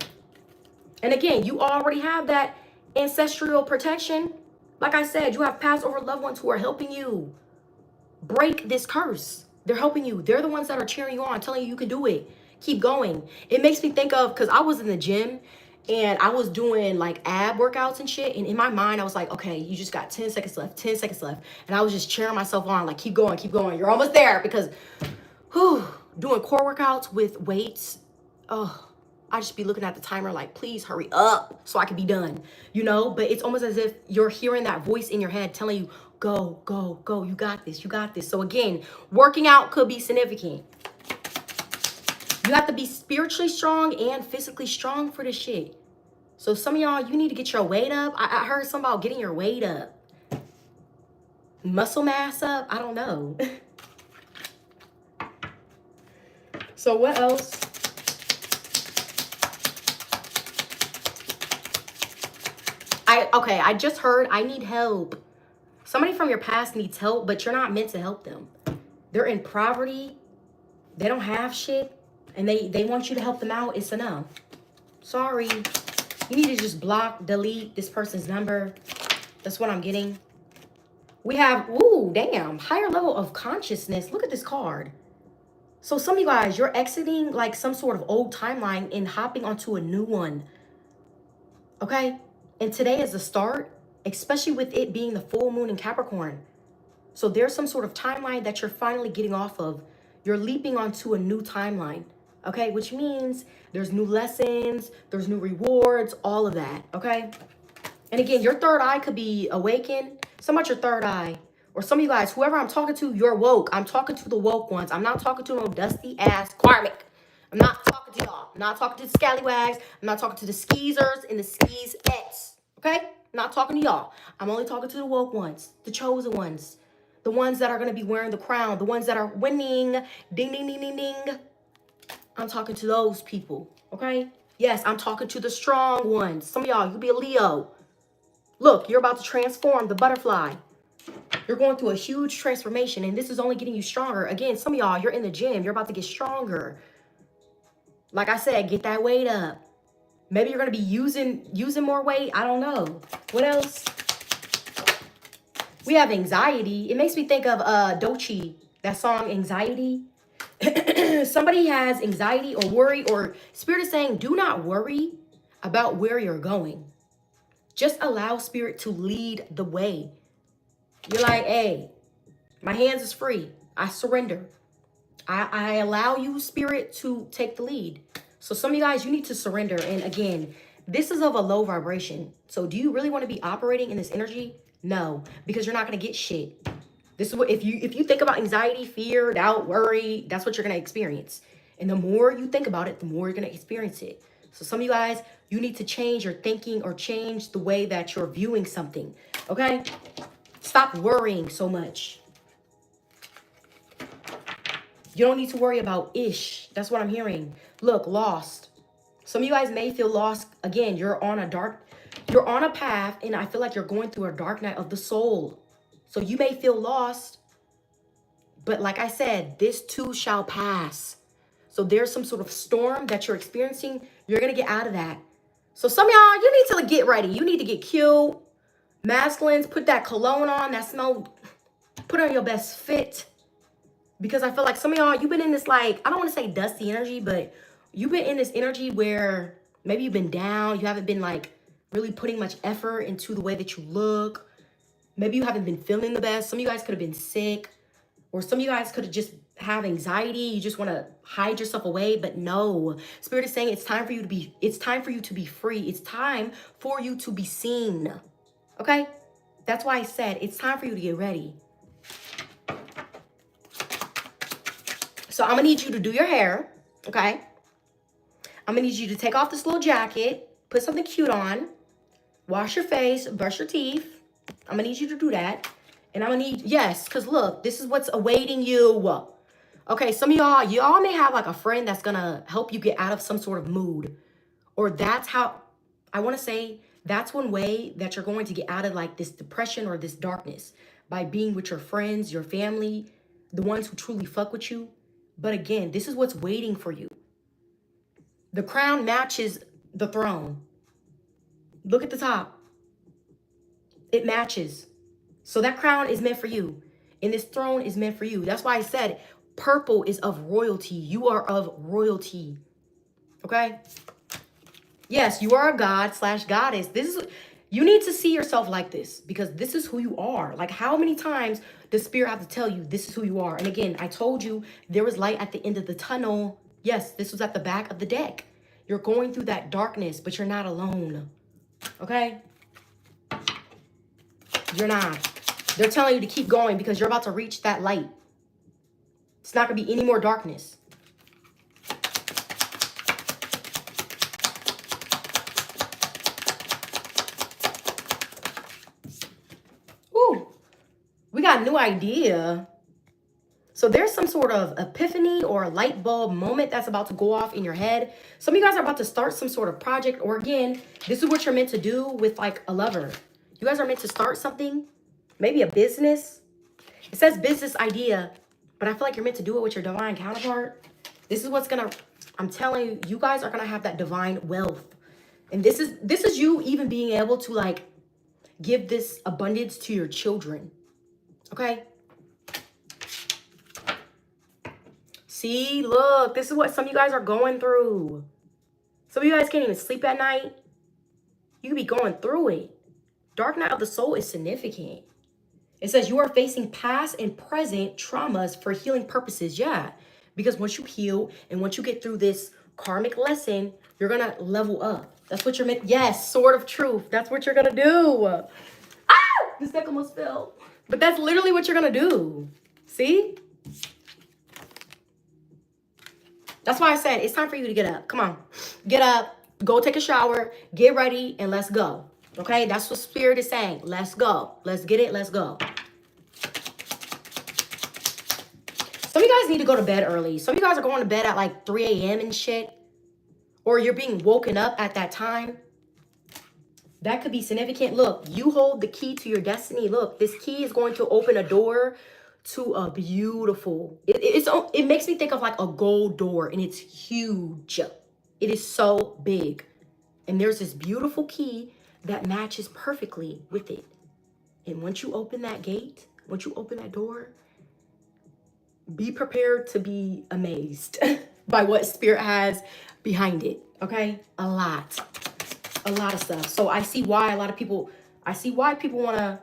And again, you already have that ancestral protection. Like I said, you have past over loved ones who are helping you break this curse. They're helping you. They're the ones that are cheering you on, telling you you can do it. Keep going. It makes me think of, because I was in the gym and I was doing like ab workouts and shit. And in my mind, I was like, okay, you just got 10 seconds left, 10 seconds left. And I was just cheering myself on, like, keep going, keep going. You're almost there. Because doing core workouts with weights, I just be looking at the timer like, please hurry up so I can be done, you know? But it's almost as if you're hearing that voice in your head telling you, go, go, go. You got this. You got this. So again, working out could be significant. You have to be spiritually strong and physically strong for this shit. So some of y'all, you need to get your weight up. I heard something about getting your weight up. Muscle mass up. I don't know. So what else? I just heard I need help. Somebody from your past needs help, but you're not meant to help them. They're in poverty. They don't have shit. And they want you to help them out. It's a no. Sorry. You need to just block, delete this person's number. That's what I'm getting. We have, ooh, damn, higher level of consciousness. Look at this card. So some of you guys, you're exiting like some sort of old timeline and hopping onto a new one. Okay? And today is the start, especially with it being the full moon in Capricorn. So there's some sort of timeline that you're finally getting off of. You're leaping onto a new timeline. Okay, which means there's new lessons, there's new rewards, all of that, okay? And again, your third eye could be awakened. Some about your third eye. Or some of you guys, whoever I'm talking to, you're woke. I'm talking to the woke ones. I'm not talking to no dusty ass karmic. I'm not talking to y'all. I'm not talking to the scallywags. I'm not talking to the skeezers and the skeeze-ettes, okay? I'm not talking to y'all. I'm only talking to the woke ones, the chosen ones, the ones that are going to be wearing the crown, the ones that are winning. Ding, ding, ding, ding, ding. I'm talking to those people, okay? Yes, I'm talking to the strong ones. Some of y'all, you be a Leo. Look, you're about to transform the butterfly. You're going through a huge transformation, and this is only getting you stronger. Again, some of y'all, you're in the gym. You're about to get stronger. Like I said, get that weight up. Maybe you're going to be using more weight. I don't know. What else? We have anxiety. It makes me think of Doechii, that song, Anxiety. Somebody has anxiety or worry, or Spirit is saying, do not worry about where you're going. Just allow Spirit to lead the way. You're like, hey, my hands is free. I surrender. I allow you, Spirit, to take the lead. So some of you guys, you need to surrender. And again, this is of a low vibration. So do you really want to be operating in this energy? No, because you're not going to get shit. This is what, if you think about anxiety, fear, doubt, worry, that's what you're going to experience. And the more you think about it, the more you're going to experience it. So some of you guys, you need to change your thinking or change the way that you're viewing something. Okay? Stop worrying so much. You don't need to worry about ish. That's what I'm hearing. Look, lost. Some of you guys may feel lost. Again, you're on a path, and I feel like you're going through a dark night of the soul. So you may feel lost, but like I said, this too shall pass. So there's some sort of storm that you're experiencing. You're going to get out of that. So some of y'all, you need to get ready. You need to get cute. Masculines, put that cologne on, that smell, put on your best fit. Because I feel like some of y'all, you've been in this, like, I don't want to say dusty energy, but you've been in this energy where maybe you've been down. You haven't been, like, really putting much effort into the way that you look. Maybe you haven't been feeling the best. Some of you guys could have been sick. Or some of you guys could have just have anxiety, you just want to hide yourself away. But no, Spirit is saying it's time for you to be, it's time for you to be free. It's time for you to be seen. Okay? That's why I said it's time for you to get ready. So I'm gonna need you to do your hair, okay? I'm gonna need you to take off this little jacket, put something cute on, wash your face, brush your teeth. I'm gonna need you to do that. And I'm gonna need, yes, because look, this is what's awaiting you. Okay, some of y'all may have like a friend that's gonna help you get out of some sort of mood. Or that's how, I wanna say, that's one way that you're going to get out of like this depression or this darkness. By being with your friends, your family, the ones who truly fuck with you. But again, this is what's waiting for you. The crown matches the throne. Look at the top. It matches. So that crown is meant for you. And this throne is meant for you. That's why I said purple is of royalty. You are of royalty. Okay? Yes, you are a god/goddess. This is, you need to see yourself like this because this is who you are. Like, how many times does Spirit have to tell you this is who you are? And again, I told you there was light at the end of the tunnel. Yes, this was at the back of the deck. You're going through that darkness, but you're not alone. Okay? You're not. They're telling you to keep going because you're about to reach that light. It's not going to be any more darkness. Ooh, we got a new idea. So there's some sort of epiphany or light bulb moment that's about to go off in your head. Some of you guys are about to start some sort of project, or again, this is what you're meant to do with like a lover. You guys are meant to start something, maybe a business. It says business idea, but I feel like you're meant to do it with your divine counterpart. This is what's gonna, I'm telling you, you guys are gonna have that divine wealth. And this is you even being able to like give this abundance to your children. Okay? See, look, this is what some of you guys are going through. Some of you guys can't even sleep at night. You could be going through it. Dark night of the soul is significant. It says you are facing past and present traumas for healing purposes. Yeah, because once you heal and once you get through this karmic lesson, you're going to level up. That's what you're meant. Yes, sword of truth. That's what you're going to do. Ah! This deck almost fell. But that's literally what you're going to do. See? That's why I said it's time for you to get up. Come on. Get up. Go take a shower. Get ready. And let's go. Okay? That's what Spirit is saying. Let's go. Let's get it. Let's go. Some of you guys need to go to bed early. Some of you guys are going to bed at like 3 a.m. and shit. Or you're being woken up at that time. That could be significant. Look, you hold the key to your destiny. Look, this key is going to open a door to a beautiful, it makes me think of like a gold door, and it's huge. It is so big, and there's this beautiful key that matches perfectly with it. And once you open that gate, once you open that door, be prepared to be amazed by what Spirit has behind it. Okay, a lot of stuff. So I see why people want to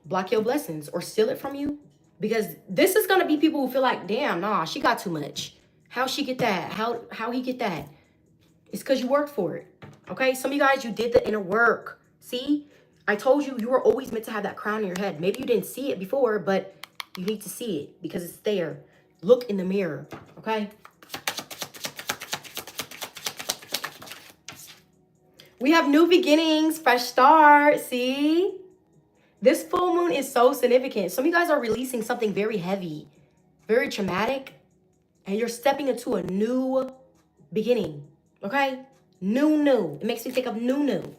block your blessings or steal it from you. Because this is going to be people who feel like, damn, nah, she got too much. How she get that? How he get that? It's because you worked for it. Okay? Some of you guys, you did the inner work. See? I told you, you were always meant to have that crown in your head. Maybe you didn't see it before, but you need to see it because it's there. Look in the mirror. Okay? We have new beginnings, fresh start. See? This full moon is so significant. Some of you guys are releasing something very heavy, very traumatic, and you're stepping into a new beginning, okay? New. It makes me think of new.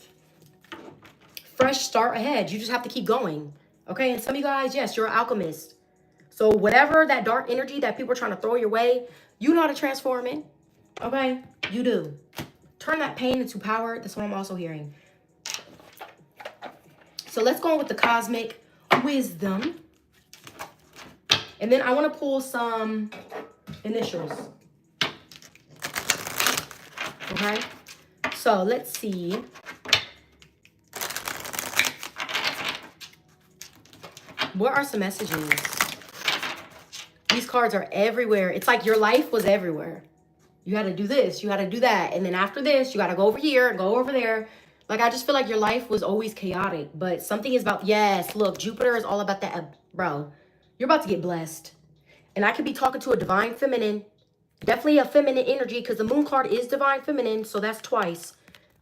Fresh start ahead. You just have to keep going, okay? And some of you guys, yes, you're an alchemist. So whatever that dark energy that people are trying to throw your way, you know how to transform it, okay? You do. Turn that pain into power. That's what I'm also hearing. So let's go on with the cosmic wisdom. And then I want to pull some initials. Okay. So let's see. What are some messages? These cards are everywhere. It's like your life was everywhere. You had to do this, you had to do that. And then after this, you got to go over here, go over there. Like, I just feel like your life was always chaotic. But something is about, yes, look, Jupiter is all about that. Bro, you're about to get blessed. And I could be talking to a divine feminine. Definitely a feminine energy, because the moon card is divine feminine. So that's twice.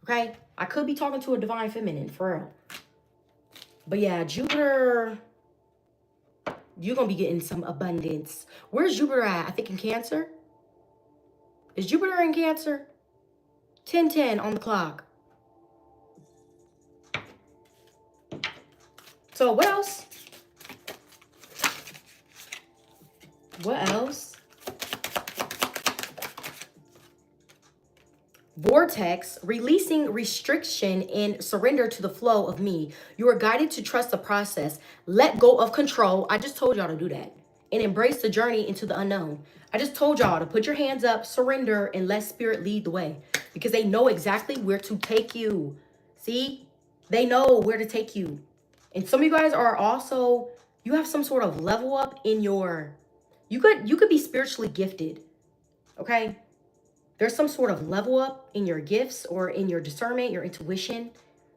Okay? I could be talking to a divine feminine, for real. But yeah, Jupiter, you're going to be getting some abundance. Where's Jupiter at? I think in Cancer. Is Jupiter in Cancer? 10:10 on the clock. So what else? What else? Vortex, releasing restriction and surrender to the flow of me. You are guided to trust the process. Let go of control. I just told y'all to do that. And embrace the journey into the unknown. I just told y'all to put your hands up, surrender, and let spirit lead the way. Because they know exactly where to take you. See? They know where to take you. And some of you guys are also, you have some sort of level up in your, you could be spiritually gifted. Okay? There's some sort of level up in your gifts or in your discernment, your intuition.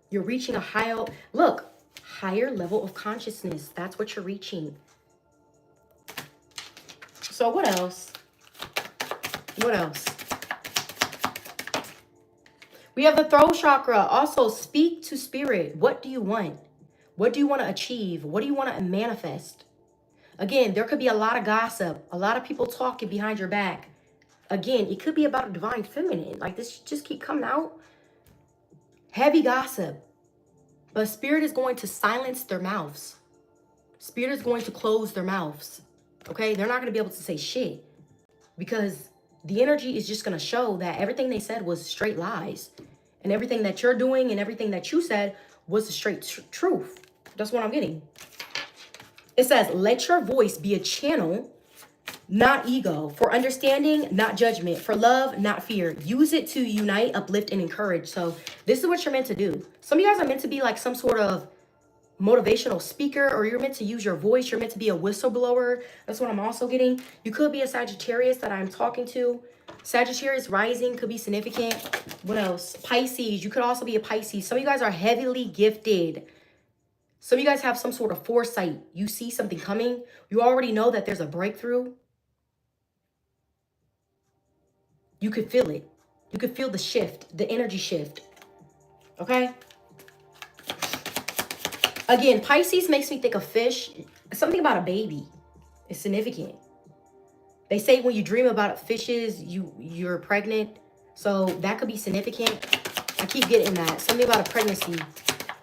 You're reaching a higher, look, higher level of consciousness. That's what you're reaching. So what else? What else? We have the throat chakra. Also, speak to spirit. What do you want? What do you want to achieve? What do you want to manifest? Again, there could be a lot of gossip. A lot of people talking behind your back. Again, it could be about a divine feminine. Like, this just keep coming out. Heavy gossip. But spirit is going to silence their mouths. Spirit is going to close their mouths. Okay? They're not going to be able to say shit. Because the energy is just going to show that everything they said was straight lies. And everything that you're doing and everything that you said was the straight truth. That's what I'm getting. It says, let your voice be a channel, not ego, for understanding, not judgment, for love, not fear. Use it to unite, uplift, and encourage. So this is what you're meant to do. Some of you guys are meant to be like some sort of motivational speaker, or you're meant to use your voice. You're meant to be a whistleblower. That's what I'm also getting. You could be a Sagittarius that I'm talking to. Sagittarius rising could be significant. What else? Pisces. You could also be a Pisces. Some of you guys are heavily gifted. Some of you guys have some sort of foresight. You see something coming. You already know that there's a breakthrough. You could feel it. You could feel the shift, the energy shift. Okay? Again, Pisces makes me think of fish. Something about a baby is significant. They say when you dream about fishes, you're pregnant. So that could be significant. I keep getting that. Something about a pregnancy.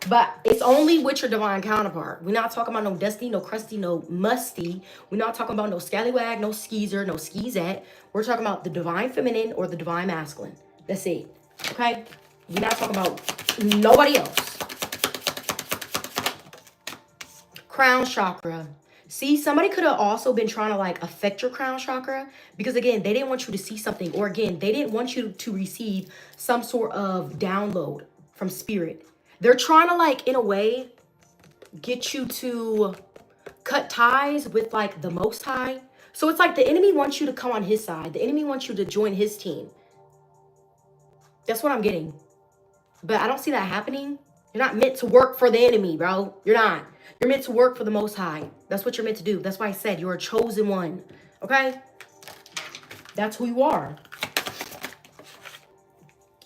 But it's only with your divine counterpart. We're not talking about no dusty, no crusty, no musty. We're not talking about no scallywag, no skeezer, no skeezette. We're talking about the divine feminine or the divine masculine. That's it. Okay? We're not talking about nobody else. Crown chakra. See, somebody could have also been trying to like affect your crown chakra. Because again, they didn't want you to see something. Or again, they didn't want you to receive some sort of download from spirit. They're trying to, like, in a way, get you to cut ties with, like, the Most High. So it's like the enemy wants you to come on his side. The enemy wants you to join his team. That's what I'm getting. But I don't see that happening. You're not meant to work for the enemy, bro. You're not. You're meant to work for the Most High. That's what you're meant to do. That's why I said you're a chosen one. Okay? That's who you are.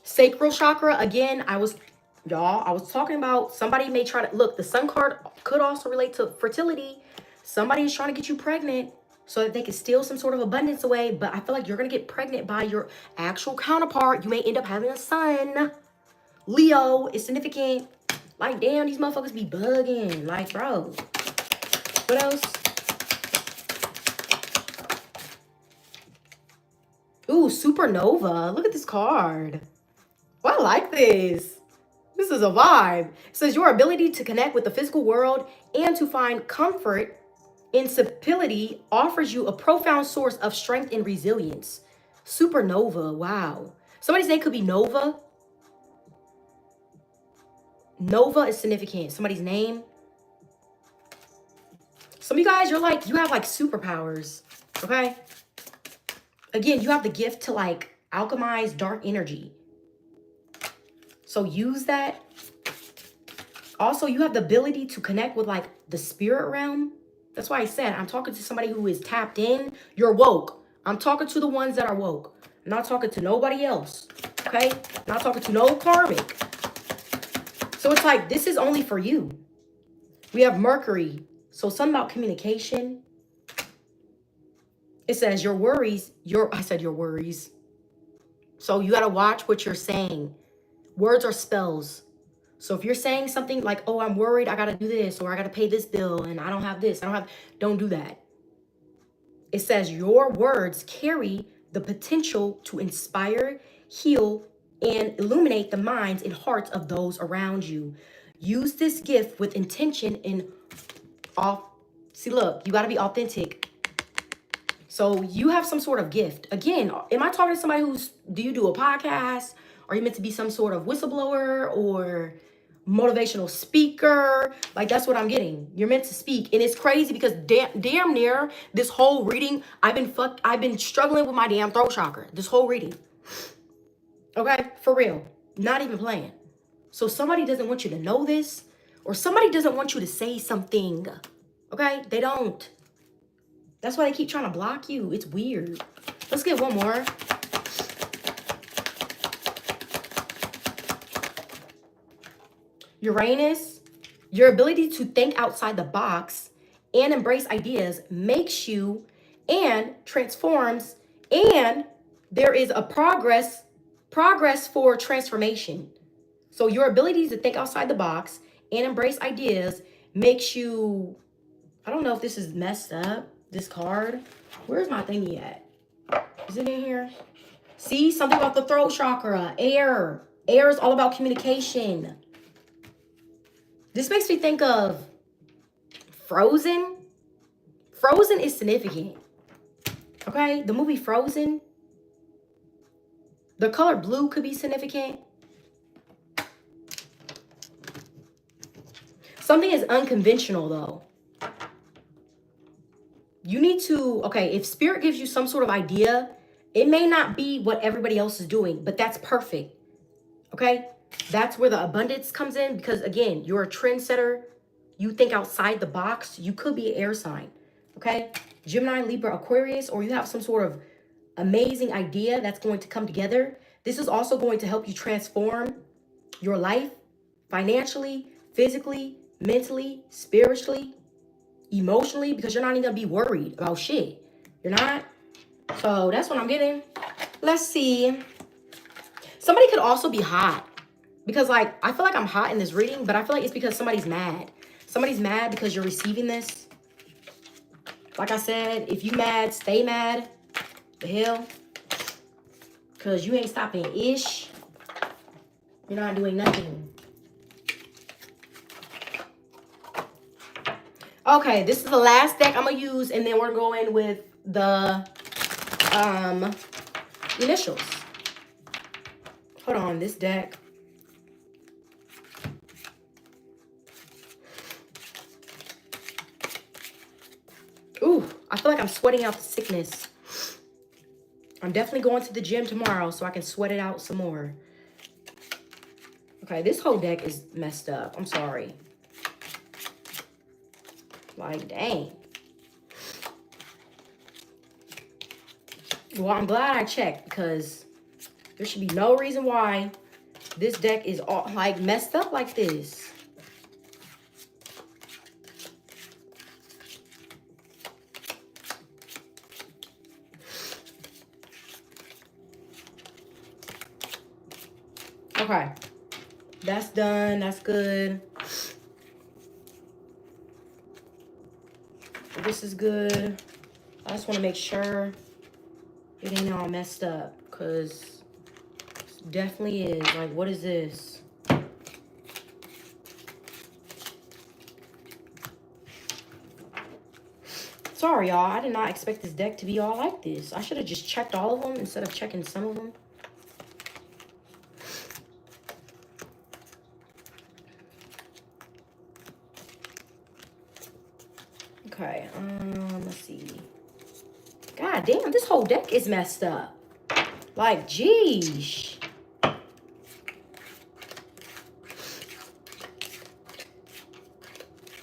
Sacral chakra, again, Y'all, I was talking about somebody may try to, look, the sun card could also relate to fertility. Somebody is trying to get you pregnant so that they can steal some sort of abundance away. But I feel like you're going to get pregnant by your actual counterpart. You may end up having a son. Leo is significant. Like, damn, these motherfuckers be bugging. Like, bro. What else? Ooh, supernova. Look at this card. Well, I like this. This is a vibe. It says your ability to connect with the physical world and to find comfort in stability offers you a profound source of strength and resilience. Supernova. Wow. Somebody's name could be Nova. Nova is significant. Somebody's name. Some of you guys, you have like superpowers. Okay? Again, you have the gift to like alchemize dark energy. So use that. Also, you have the ability to connect with like the spirit realm. That's why I said I'm talking to somebody who is tapped in. You're woke. I'm talking to the ones that are woke. I'm not talking to nobody else. Okay? I'm not talking to no karmic. So it's like, this is only for you. We have Mercury. So something about communication. It says your worries, I said your worries. So you got to watch what you're saying. Words are spells. So if you're saying something like, oh, I'm worried, I got to do this, or I got to pay this bill, and I don't have this, don't do that. It says your words carry the potential to inspire, heal, and illuminate the minds and hearts of those around you. Use this gift with intention and off. See, look, you got to be authentic. So you have some sort of gift. Again, am I talking to somebody do you do a podcast? Are you meant to be some sort of whistleblower or motivational speaker? Like, that's what I'm getting. You're meant to speak. And it's crazy because damn near this whole reading, I've been struggling with my damn throat chakra. This whole reading. Okay? For real. Not even playing. So somebody doesn't want you to know this, or somebody doesn't want you to say something. Okay? They don't. That's why they keep trying to block you. It's weird. Let's get one more. Uranus, your ability to think outside the box and embrace ideas makes you and transforms, and there is a progress for transformation. So your ability to think outside the box and embrace ideas makes you, I don't know if this is messed up, this card. Where's my thingy at? Is it in here? See, something about the throat chakra, air. Air is all about communication. This makes me think of Frozen. Frozen is significant. Okay, the movie Frozen. The color blue could be significant. Something is unconventional though. You need to, okay, if spirit gives you some sort of idea, it may not be what everybody else is doing, but that's perfect. Okay? That's where the abundance comes in because, again, you're a trendsetter. You think outside the box. You could be an air sign. Okay? Gemini, Libra, Aquarius, or you have some sort of amazing idea that's going to come together. This is also going to help you transform your life financially, physically, mentally, spiritually, emotionally, because you're not even going to be worried about shit. You're not. So that's what I'm getting. Let's see. Somebody could also be hot. Because, like, I feel like I'm hot in this reading, but I feel like it's because somebody's mad. Somebody's mad because you're receiving this. Like I said, if you mad, stay mad. The hell? Because you ain't stopping ish. You're not doing nothing. Okay, this is the last deck I'm going to use, and then we're going with the initials. Hold on, this deck. Ooh, I feel like I'm sweating out the sickness. I'm definitely going to the gym tomorrow so I can sweat it out some more. Okay, this whole deck is messed up. I'm sorry. Like, dang. Well, I'm glad I checked because there should be no reason why this deck is all like messed up like this. Okay, that's done. That's good. This is good. I just want to make sure it ain't all messed up because it definitely is. Like, what is this? Sorry, y'all. I did not expect this deck to be all like this. I should have just checked all of them instead of checking some of them. Okay, let's see. God damn, this whole deck is messed up. Like, geez.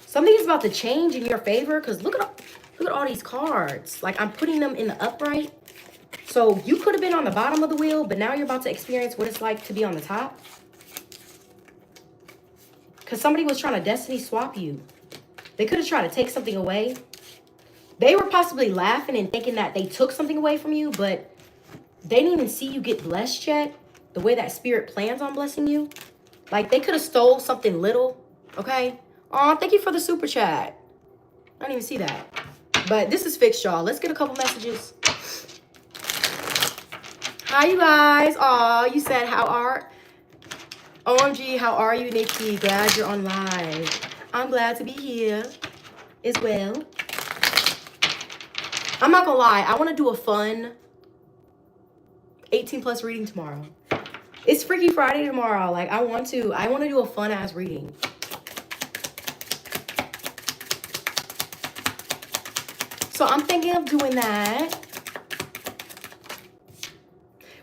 Something is about to change in your favor because look at all these cards. Like, I'm putting them in the upright. So you could have been on the bottom of the wheel, but now you're about to experience what it's like to be on the top. Because somebody was trying to destiny swap you. They could have tried to take something away. They were possibly laughing and thinking that they took something away from you, but they didn't even see you get blessed yet. The way that spirit plans on blessing you. Like, they could have stole something little, okay? Aw, thank you for the super chat. I didn't even see that. But this is fixed, y'all. Let's get a couple messages. Hi, you guys. Aw, you said, how are... OMG, how are you, Nikki? Glad you're on live. I'm glad to be here as well. I'm not gonna lie. I want to do a fun 18+ reading tomorrow. It's Freaky Friday tomorrow. Like, I want to do a fun-ass reading. So I'm thinking of doing that.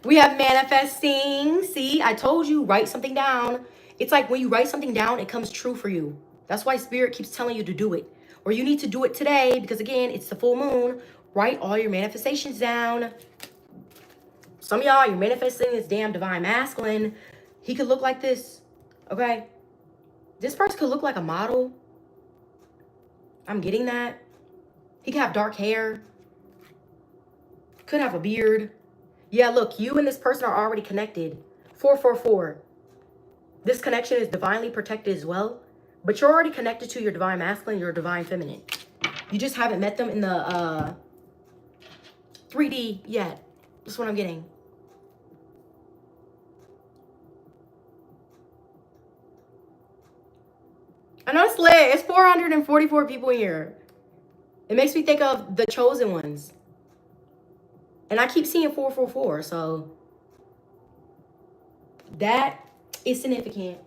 We have manifesting. See, I told you, write something down. It's like when you write something down, it comes true for you. That's why Spirit keeps telling you to do it. Or you need to do it today because, again, it's the full moon. Write all your manifestations down. Some of y'all, you're manifesting this damn divine masculine. He could look like this, okay? This person could look like a model. I'm getting that. He could have dark hair. Could have a beard. Yeah, look, you and this person are already connected. 444. This connection is divinely protected as well. But you're already connected to your divine masculine, your divine feminine. You just haven't met them in the 3D yet. That's what I'm getting. I know it's lit. It's 444 people here. It makes me think of the chosen ones. And I keep seeing 444, so that is significant.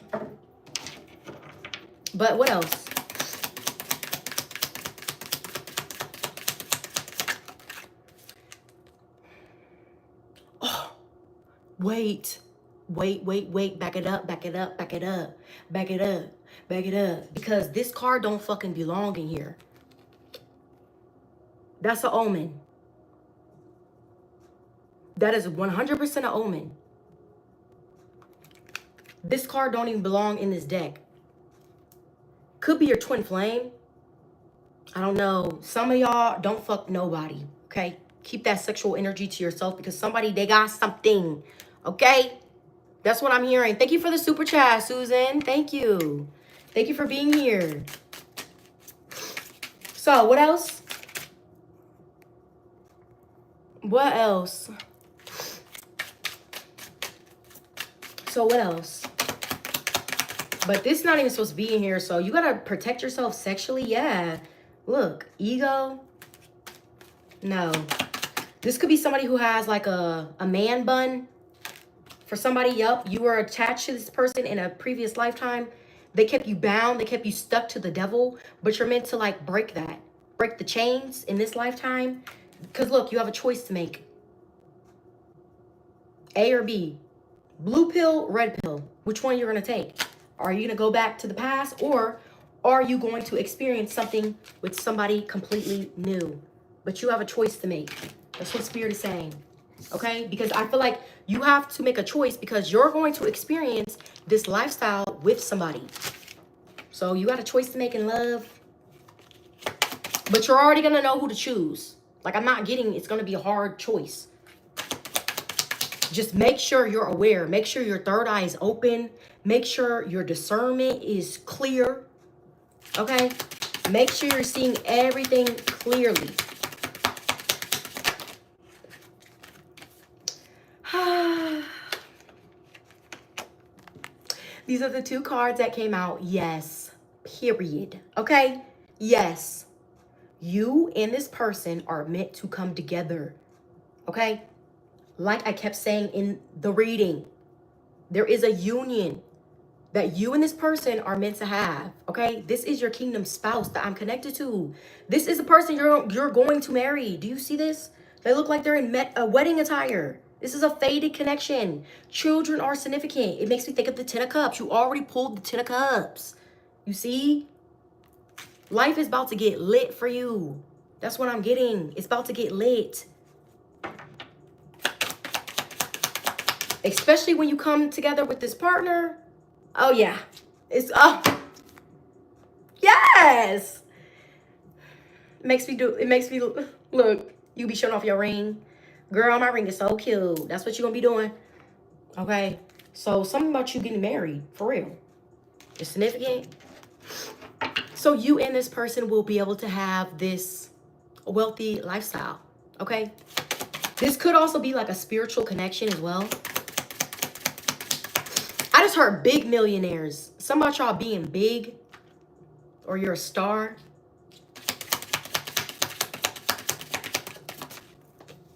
But what else? Oh, wait. Back it up. Because this card don't fucking belong in here. That's an omen. That is 100% an omen. This card don't even belong in this deck. Could be your twin flame. I don't know. Some of y'all don't fuck nobody, okay? Keep that sexual energy to yourself because somebody, they got something, okay? That's what I'm hearing. Thank you for the super chat, Susan. Thank you. Thank you for being here. So, what else? What else? So what else? But this is not even supposed to be in here. So you got to protect yourself sexually. Yeah. Look, ego. No. This could be somebody who has like a man bun. For somebody, yep, you were attached to this person in a previous lifetime. They kept you bound. They kept you stuck to the devil. But you're meant to like break that. Break the chains in this lifetime. Because look, you have a choice to make. A or B. Blue pill, red pill. Which one you're going to take? Are you going to go back to the past? Or are you going to experience something with somebody completely new? But you have a choice to make. That's what Spirit is saying. Okay? Because I feel like you have to make a choice because you're going to experience this lifestyle with somebody. So you got a choice to make in love. But you're already going to know who to choose. Like, I'm not getting, it's going to be a hard choice. Just make sure you're aware. Make sure your third eye is open. Make sure your discernment is clear. Okay? Make sure you're seeing everything clearly. These are the two cards that came out. Yes. Period. Okay? Yes. You and this person are meant to come together. Okay? Like I kept saying in the reading, there is a union that you and this person are meant to have. Okay? This is your kingdom spouse that I'm connected to. This is the person you're going to marry. Do you see this? They look like they're in a wedding attire. This is a faded connection. Children are significant. It makes me think of the Ten of Cups. You already pulled the Ten of Cups. You see? Life is about to get lit for you. That's what I'm getting. It's about to get lit. Especially when you come together with this partner. Oh, yeah. It's, oh. Yes. It makes me, look, you be showing off your ring. Girl, my ring is so cute. That's what you're going to be doing. Okay. So something about you getting married, for real. It's significant. So you and this person will be able to have this wealthy lifestyle. Okay. This could also be like a spiritual connection as well. I just heard big millionaires. Some about y'all being big, or you're a star.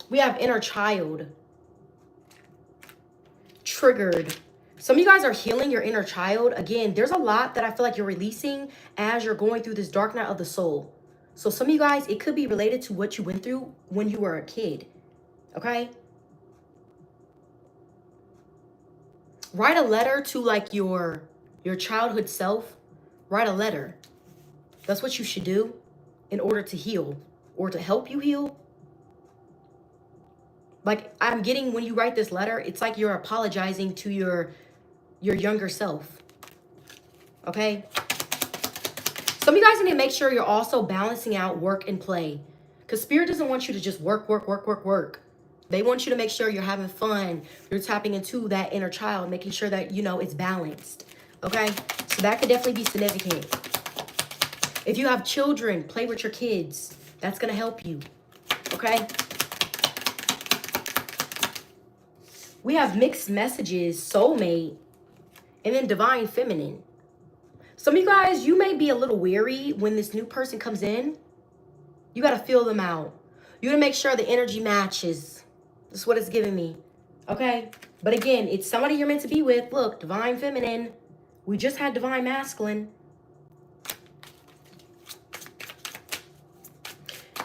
We have inner child. Triggered. Some of you guys are healing your inner child. Again, there's a lot that I feel like you're releasing as you're going through this dark night of the soul. So some of you guys, it could be related to what you went through when you were a kid. Okay? Write a letter to like your childhood self. Write a letter. That's what you should do in order to heal or to help you heal. Like I'm getting when you write this letter, it's like you're apologizing to your younger self. Okay? Some of you guys need to make sure you're also balancing out work and play. Because Spirit doesn't want you to just work. They want you to make sure you're having fun. You're tapping into that inner child, making sure that, you know, it's balanced. Okay? So that could definitely be significant. If you have children, play with your kids. That's going to help you. Okay? We have mixed messages, soulmate, and then divine feminine. Some of you guys, you may be a little weary when this new person comes in. You got to feel them out. You got to make sure the energy matches. That's what it's giving me. Okay? But again, it's somebody you're meant to be with. Look, divine feminine. We just had divine masculine.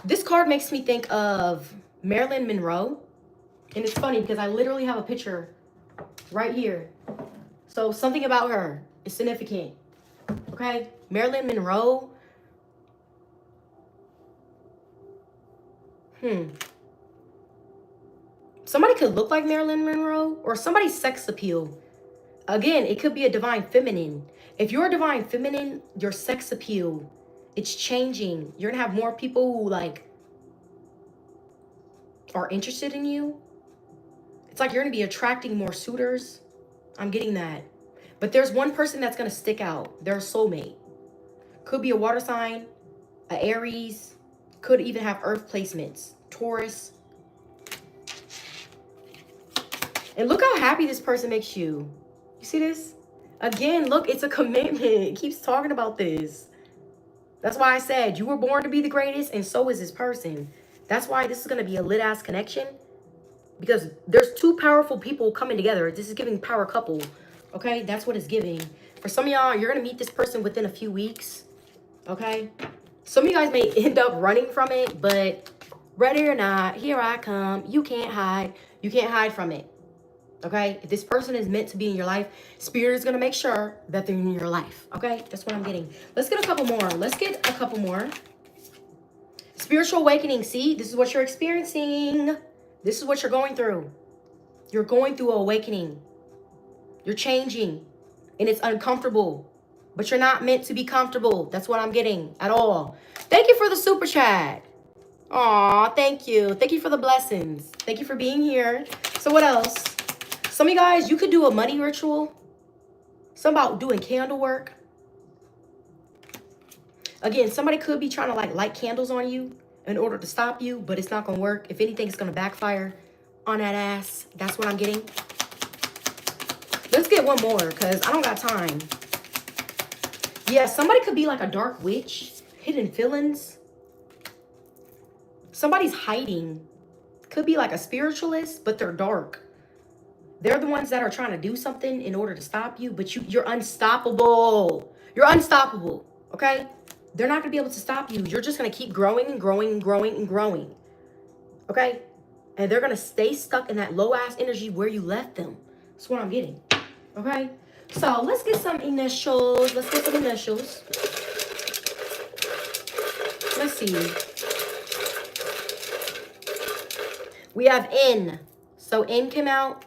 This card makes me think of Marilyn Monroe. And it's funny because I literally have a picture right here. So something about her is significant. Okay? Marilyn Monroe. Somebody could look like Marilyn Monroe or somebody's sex appeal. Again, it could be a divine feminine. If you're a divine feminine, your sex appeal, it's changing. You're going to have more people who like are interested in you. It's like you're going to be attracting more suitors. I'm getting that. But there's one person that's going to stick out. They're a soulmate. Could be a water sign, an Aries. Could even have earth placements. Taurus. And look how happy this person makes you. You see this? Again, look, it's a commitment. It keeps talking about this. That's why I said you were born to be the greatest, and so is this person. That's why this is going to be a lit-ass connection. Because there's two powerful people coming together. This is giving power couple. Okay? That's what it's giving. For some of y'all, you're going to meet this person within a few weeks. Okay? Some of you guys may end up running from it, but ready or not, here I come. You can't hide. You can't hide from it. Okay? If this person is meant to be in your life, Spirit is going to make sure that they're in your life. Okay? That's what I'm getting. Let's get a couple more. Let's get a couple more. Spiritual awakening. See? This is what you're experiencing. This is what you're going through. You're going through an awakening. You're changing. And it's uncomfortable. But you're not meant to be comfortable. That's what I'm getting at all. Thank you for the super chat. Aw, thank you. Thank you for the blessings. Thank you for being here. So what else? Some of you guys, you could do a money ritual. Some about doing candle work. Again, somebody could be trying to like light candles on you in order to stop you, but it's not going to work. If anything, it's going to backfire on that ass. That's what I'm getting. Let's get one more because I don't got time. Yeah, somebody could be like a dark witch, hidden villains. Somebody's hiding. Could be like a spiritualist, but they're dark. They're the ones that are trying to do something in order to stop you, but you're unstoppable. You're unstoppable, okay? They're not going to be able to stop you. You're just going to keep growing and growing and growing and growing. Okay? And they're going to stay stuck in that low-ass energy where you left them. That's what I'm getting. Okay? So let's get some initials. Let's get some initials. Let's see. We have N. So N came out.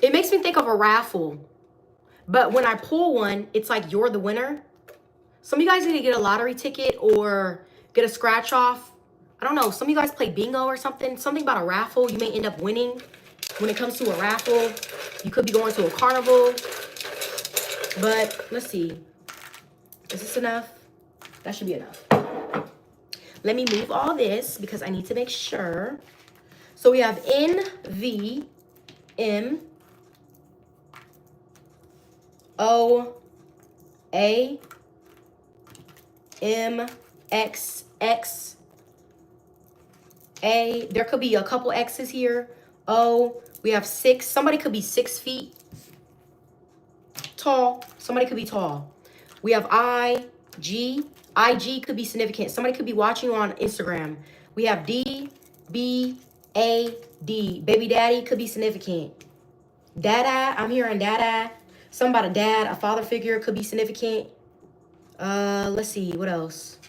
It makes me think of a raffle. But when I pull one, it's like you're the winner. Some of you guys need to get a lottery ticket or get a scratch off. I don't know. Some of you guys play bingo or something. Something about a raffle. You may end up winning when it comes to a raffle. You could be going to a carnival. But let's see. Is this enough? That should be enough. Let me move all this because I need to make sure. So we have N, V, M, O, A, M, X, X, A. There could be a couple X's here. O, we have 6. Somebody could be 6 feet tall. Somebody could be tall. We have I, G. IG could be significant. Somebody could be watching you on Instagram. We have D, B, A, D. Baby daddy could be significant. Dada, I'm hearing dada. Something about a dad, a father figure could be significant. Let's see, what else?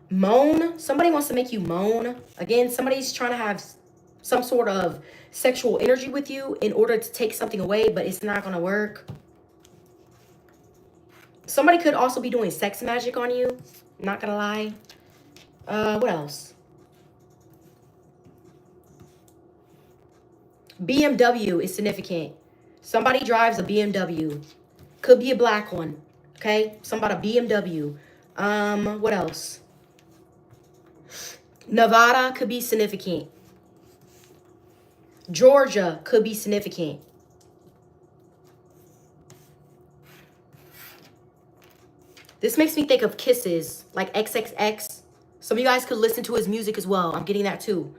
Moan. Somebody wants to make you moan. Again, somebody's trying to have some sort of sexual energy with you in order to take something away, but it's not going to work. Somebody could also be doing sex magic on you. Not going to lie. What else? BMW is significant. Somebody drives a BMW. Could be a black one. Okay? Something about a BMW. What else? Nevada could be significant. Georgia could be significant. This makes me think of Kisses, like XXX. Some of you guys could listen to his music as well. I'm getting that too.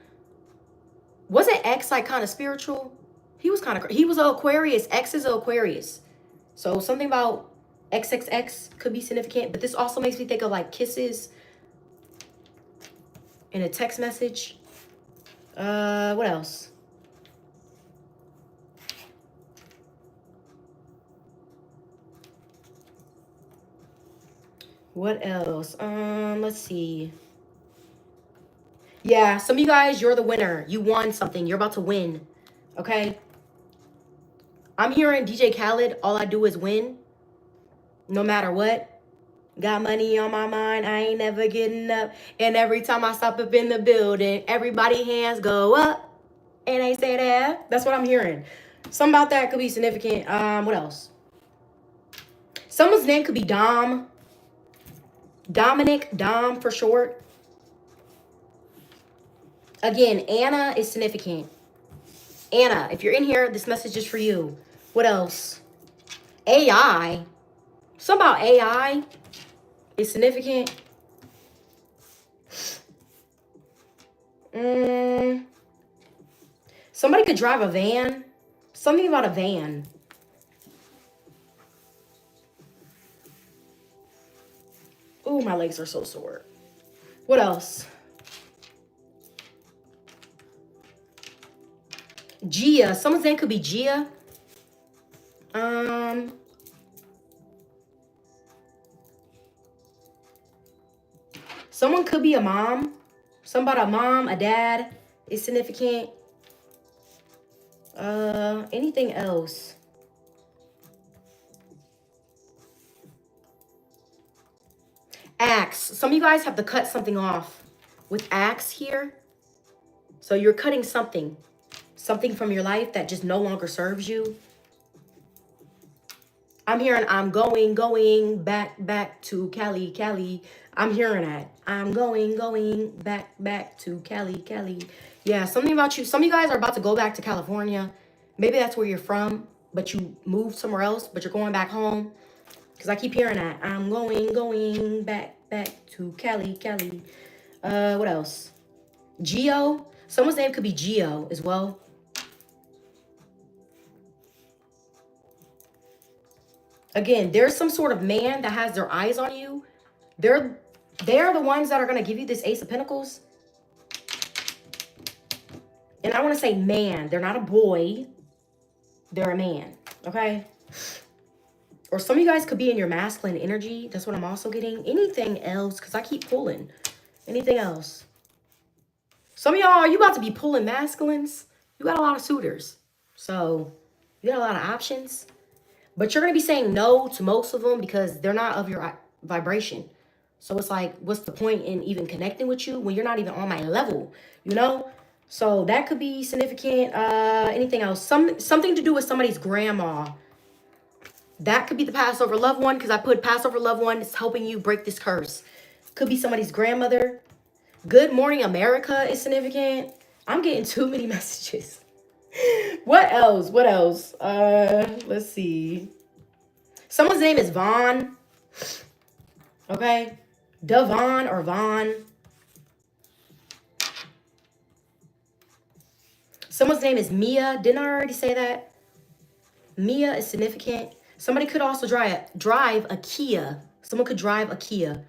Wasn't X like kind of spiritual? He was kind of, he was an Aquarius. X is an Aquarius. So something about XXX could be significant. But this also makes me think of like Kisses in a text message. What else? What else? Let's see. Yeah, some of you guys, you're the winner. You won something. You're about to win. Okay? I'm hearing DJ Khaled, all I do is win. No matter what. Got money on my mind. I ain't never getting up. And every time I stop up in the building, everybody hands go up. And they say that. That's what I'm hearing. Something about that could be significant. What else? Someone's name could be Dom. Dominic, Dom for short. Again, Anna is significant. Anna, if you're in here, this message is for you. What else? AI. Something about AI is significant. Somebody could drive a van. Something about a van. Oh, my legs are so sore. What else? Gia. Someone's name could be Gia. Someone could be a mom. Something about a mom, a dad is significant. Anything else? Axe. Some of you guys have to cut something off with axe here. So you're cutting something from your life that just no longer serves you. I'm hearing I'm going back to Cali. I'm hearing that. I'm going back to Cali. Yeah, something about you. Some of you guys are about to go back to California. Maybe that's where you're from, but you moved somewhere else, but you're going back home. Because I keep hearing that. I'm going back to Cali. What else? Geo. Someone's name could be Geo as well. Again, there's some sort of man that has their eyes on you. They're They're the ones that are going to give you this Ace of Pentacles. And I want to say man. They're not a boy. They're a man. Okay? Or some of you guys could be in your masculine energy. That's what I'm also getting. Anything else? Because I keep pulling. Anything else? Some of y'all, are you about to be pulling masculines? You got a lot of suitors. So, you got a lot of options. But you're going to be saying no to most of them because they're not of your vibration. So, it's like, what's the point in even connecting with you when you're not even on my level? You know? So, that could be significant. Anything else? Something to do with somebody's grandma. That could be the Passover loved one because I put Passover loved one is helping you break this curse. Could be somebody's grandmother. Good Morning America is significant. I'm getting too many messages. What else? What else? Let's see. Someone's name is Vaughn. Okay. Devon or Vaughn. Someone's name is Mia. Didn't I already say that? Mia is significant. Somebody could also drive a Kia. Someone could drive a Kia.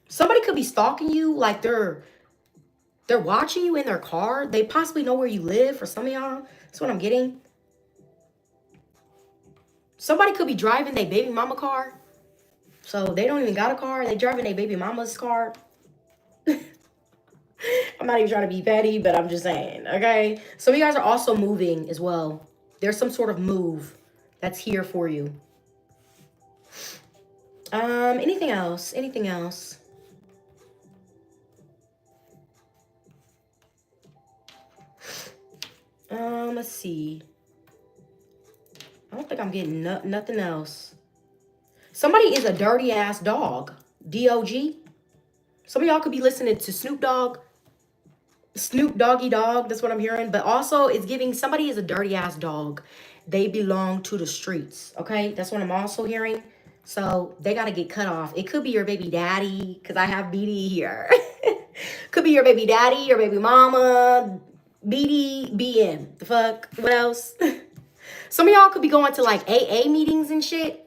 Somebody could be stalking you like they're watching you in their car. They possibly know where you live for some of y'all. That's what I'm getting. Somebody could be driving their baby mama car. So they don't even got a car. They driving their baby mama's car. I'm not even trying to be petty, but I'm just saying, okay? Some of you guys are also moving as well. There's some sort of move that's here for you. Anything else? Anything else? Let's see. I don't think I'm getting nothing else. Somebody is a dirty ass dog. D-O-G. Some of y'all could be listening to Snoop Doggy Dogg. That's what I'm hearing. But also it's giving somebody is a dirty ass dog. They belong to the streets. Okay. That's what I'm also hearing. So they got to get cut off. It could be your baby daddy. Because I have BD here. Could be your baby daddy, your baby mama. BD, BM. The fuck? What else? Some of y'all could be going to like AA meetings and shit.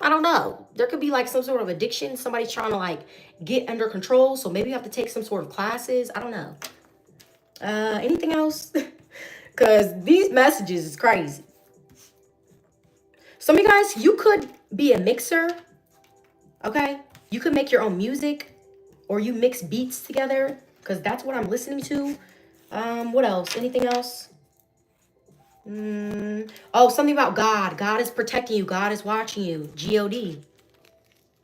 I don't know. There could be like some sort of addiction. Somebody's trying to like get under control. So maybe you have to take some sort of classes. I don't know. Anything else? Because these messages is crazy. Some of you guys, you could be a mixer. Okay? You could make your own music. Or you mix beats together. Because that's what I'm listening to. What else? Anything else? Oh, something about God. God is protecting you. God is watching you. G-O-D.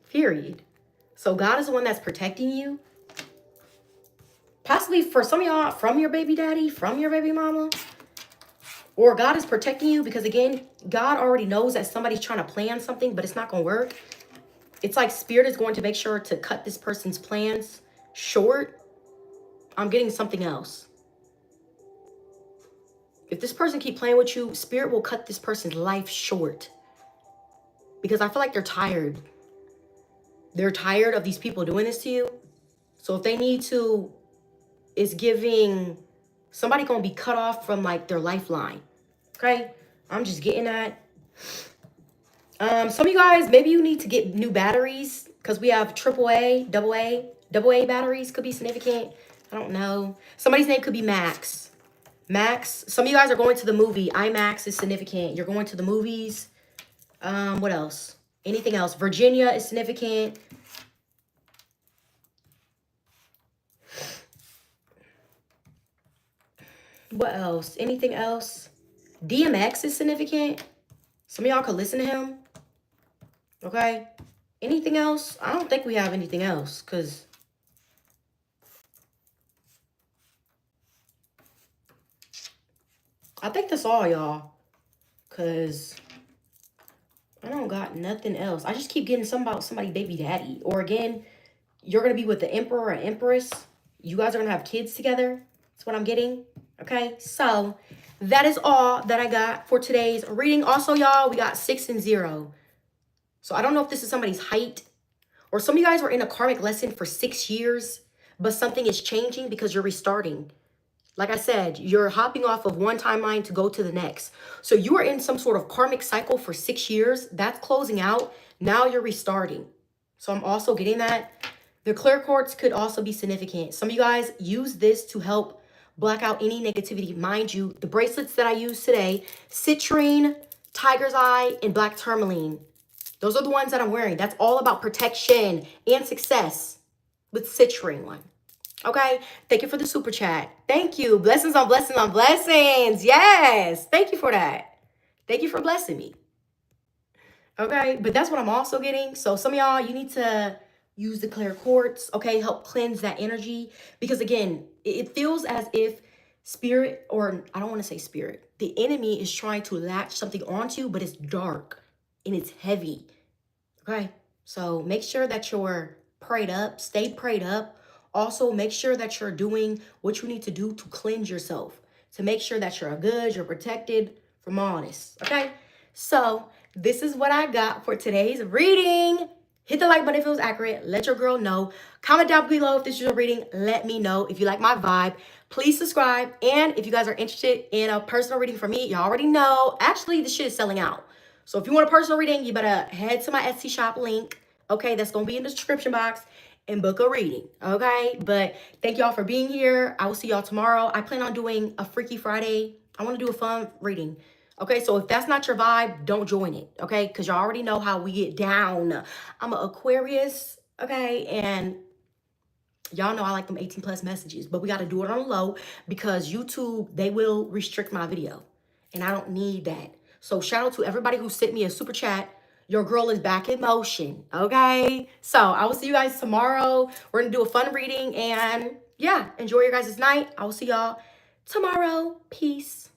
Period. So God is the one that's protecting you. Possibly for some of y'all, from your baby daddy, from your baby mama. Or God is protecting you because, again, God already knows that somebody's trying to plan something, but it's not going to work. It's like Spirit is going to make sure to cut this person's plans short. I'm getting something else. If this person keep playing with you, Spirit will cut this person's life short. Because I feel like they're tired. They're tired of these people doing this to you. So if they need to, it's giving somebody going to be cut off from like their lifeline. Okay? I'm just getting that. Some of you guys, maybe you need to get new batteries. Because we have AAA, AA batteries could be significant. I don't know. Somebody's name could be Max. Max, some of you guys are going to the movie. IMAX is significant. You're going to the movies. What else? Anything else? Virginia is significant. What else? Anything else? DMX is significant. Some of y'all could listen to him. Okay. Anything else? I don't think we have anything else because I think that's all, y'all. Because I don't got nothing else. I just keep getting something about somebody baby daddy. Or again, you're going to be with the emperor or empress. You guys are going to have kids together. That's what I'm getting. Okay, so that is all that I got for today's reading. Also, y'all, we got 6 and 0. So I don't know if this is somebody's height. Or some of you guys were in a karmic lesson for 6 years. But something is changing because you're restarting. Like I said, you're hopping off of one timeline to go to the next. So you are in some sort of karmic cycle for 6 years. That's closing out. Now you're restarting. So I'm also getting that. The clear quartz could also be significant. Some of you guys use this to help black out any negativity. Mind you, the bracelets that I use today, citrine, tiger's eye, and black tourmaline. Those are the ones that I'm wearing. That's all about protection and success with citrine one. Okay? Thank you for the super chat. Thank you. Blessings on blessings on blessings. Yes. Thank you for that. Thank you for blessing me. Okay? But that's what I'm also getting. So some of y'all, you need to use the clear quartz, okay? Help cleanse that energy. Because again, it feels as if spirit, or I don't want to say spirit, the enemy is trying to latch something onto you, but it's dark and it's heavy. Okay? So make sure that you're prayed up. Stay prayed up. Also, make sure that you're doing what you need to do to cleanse yourself. To make sure that you're good, you're protected from all this. Okay? So this is what I got for today's reading. Hit the like button if it was accurate. Let your girl know. Comment down below if this is your reading. Let me know if you like my vibe. Please subscribe. And if you guys are interested in a personal reading from me, you already know. Actually, this shit is selling out. So if you want a personal reading, you better head to my Etsy shop link. Okay, that's going to be in the description box. And book a reading. Okay, but thank y'all for being here. I will see y'all tomorrow. I plan on doing a Freaky Friday. I want to do a fun reading. Okay, so if that's not your vibe, don't join it, okay? Because y'all already know how we get down. I'm an Aquarius, okay? And y'all know I like them 18 plus messages. But we got to do it on the low because YouTube, they will restrict my video. And I don't need that. So shout out to everybody who sent me a super chat. Your girl is back in motion, okay? So I will see you guys tomorrow. We're going to do a fun reading. And yeah, enjoy your guys' night. I will see y'all tomorrow. Peace.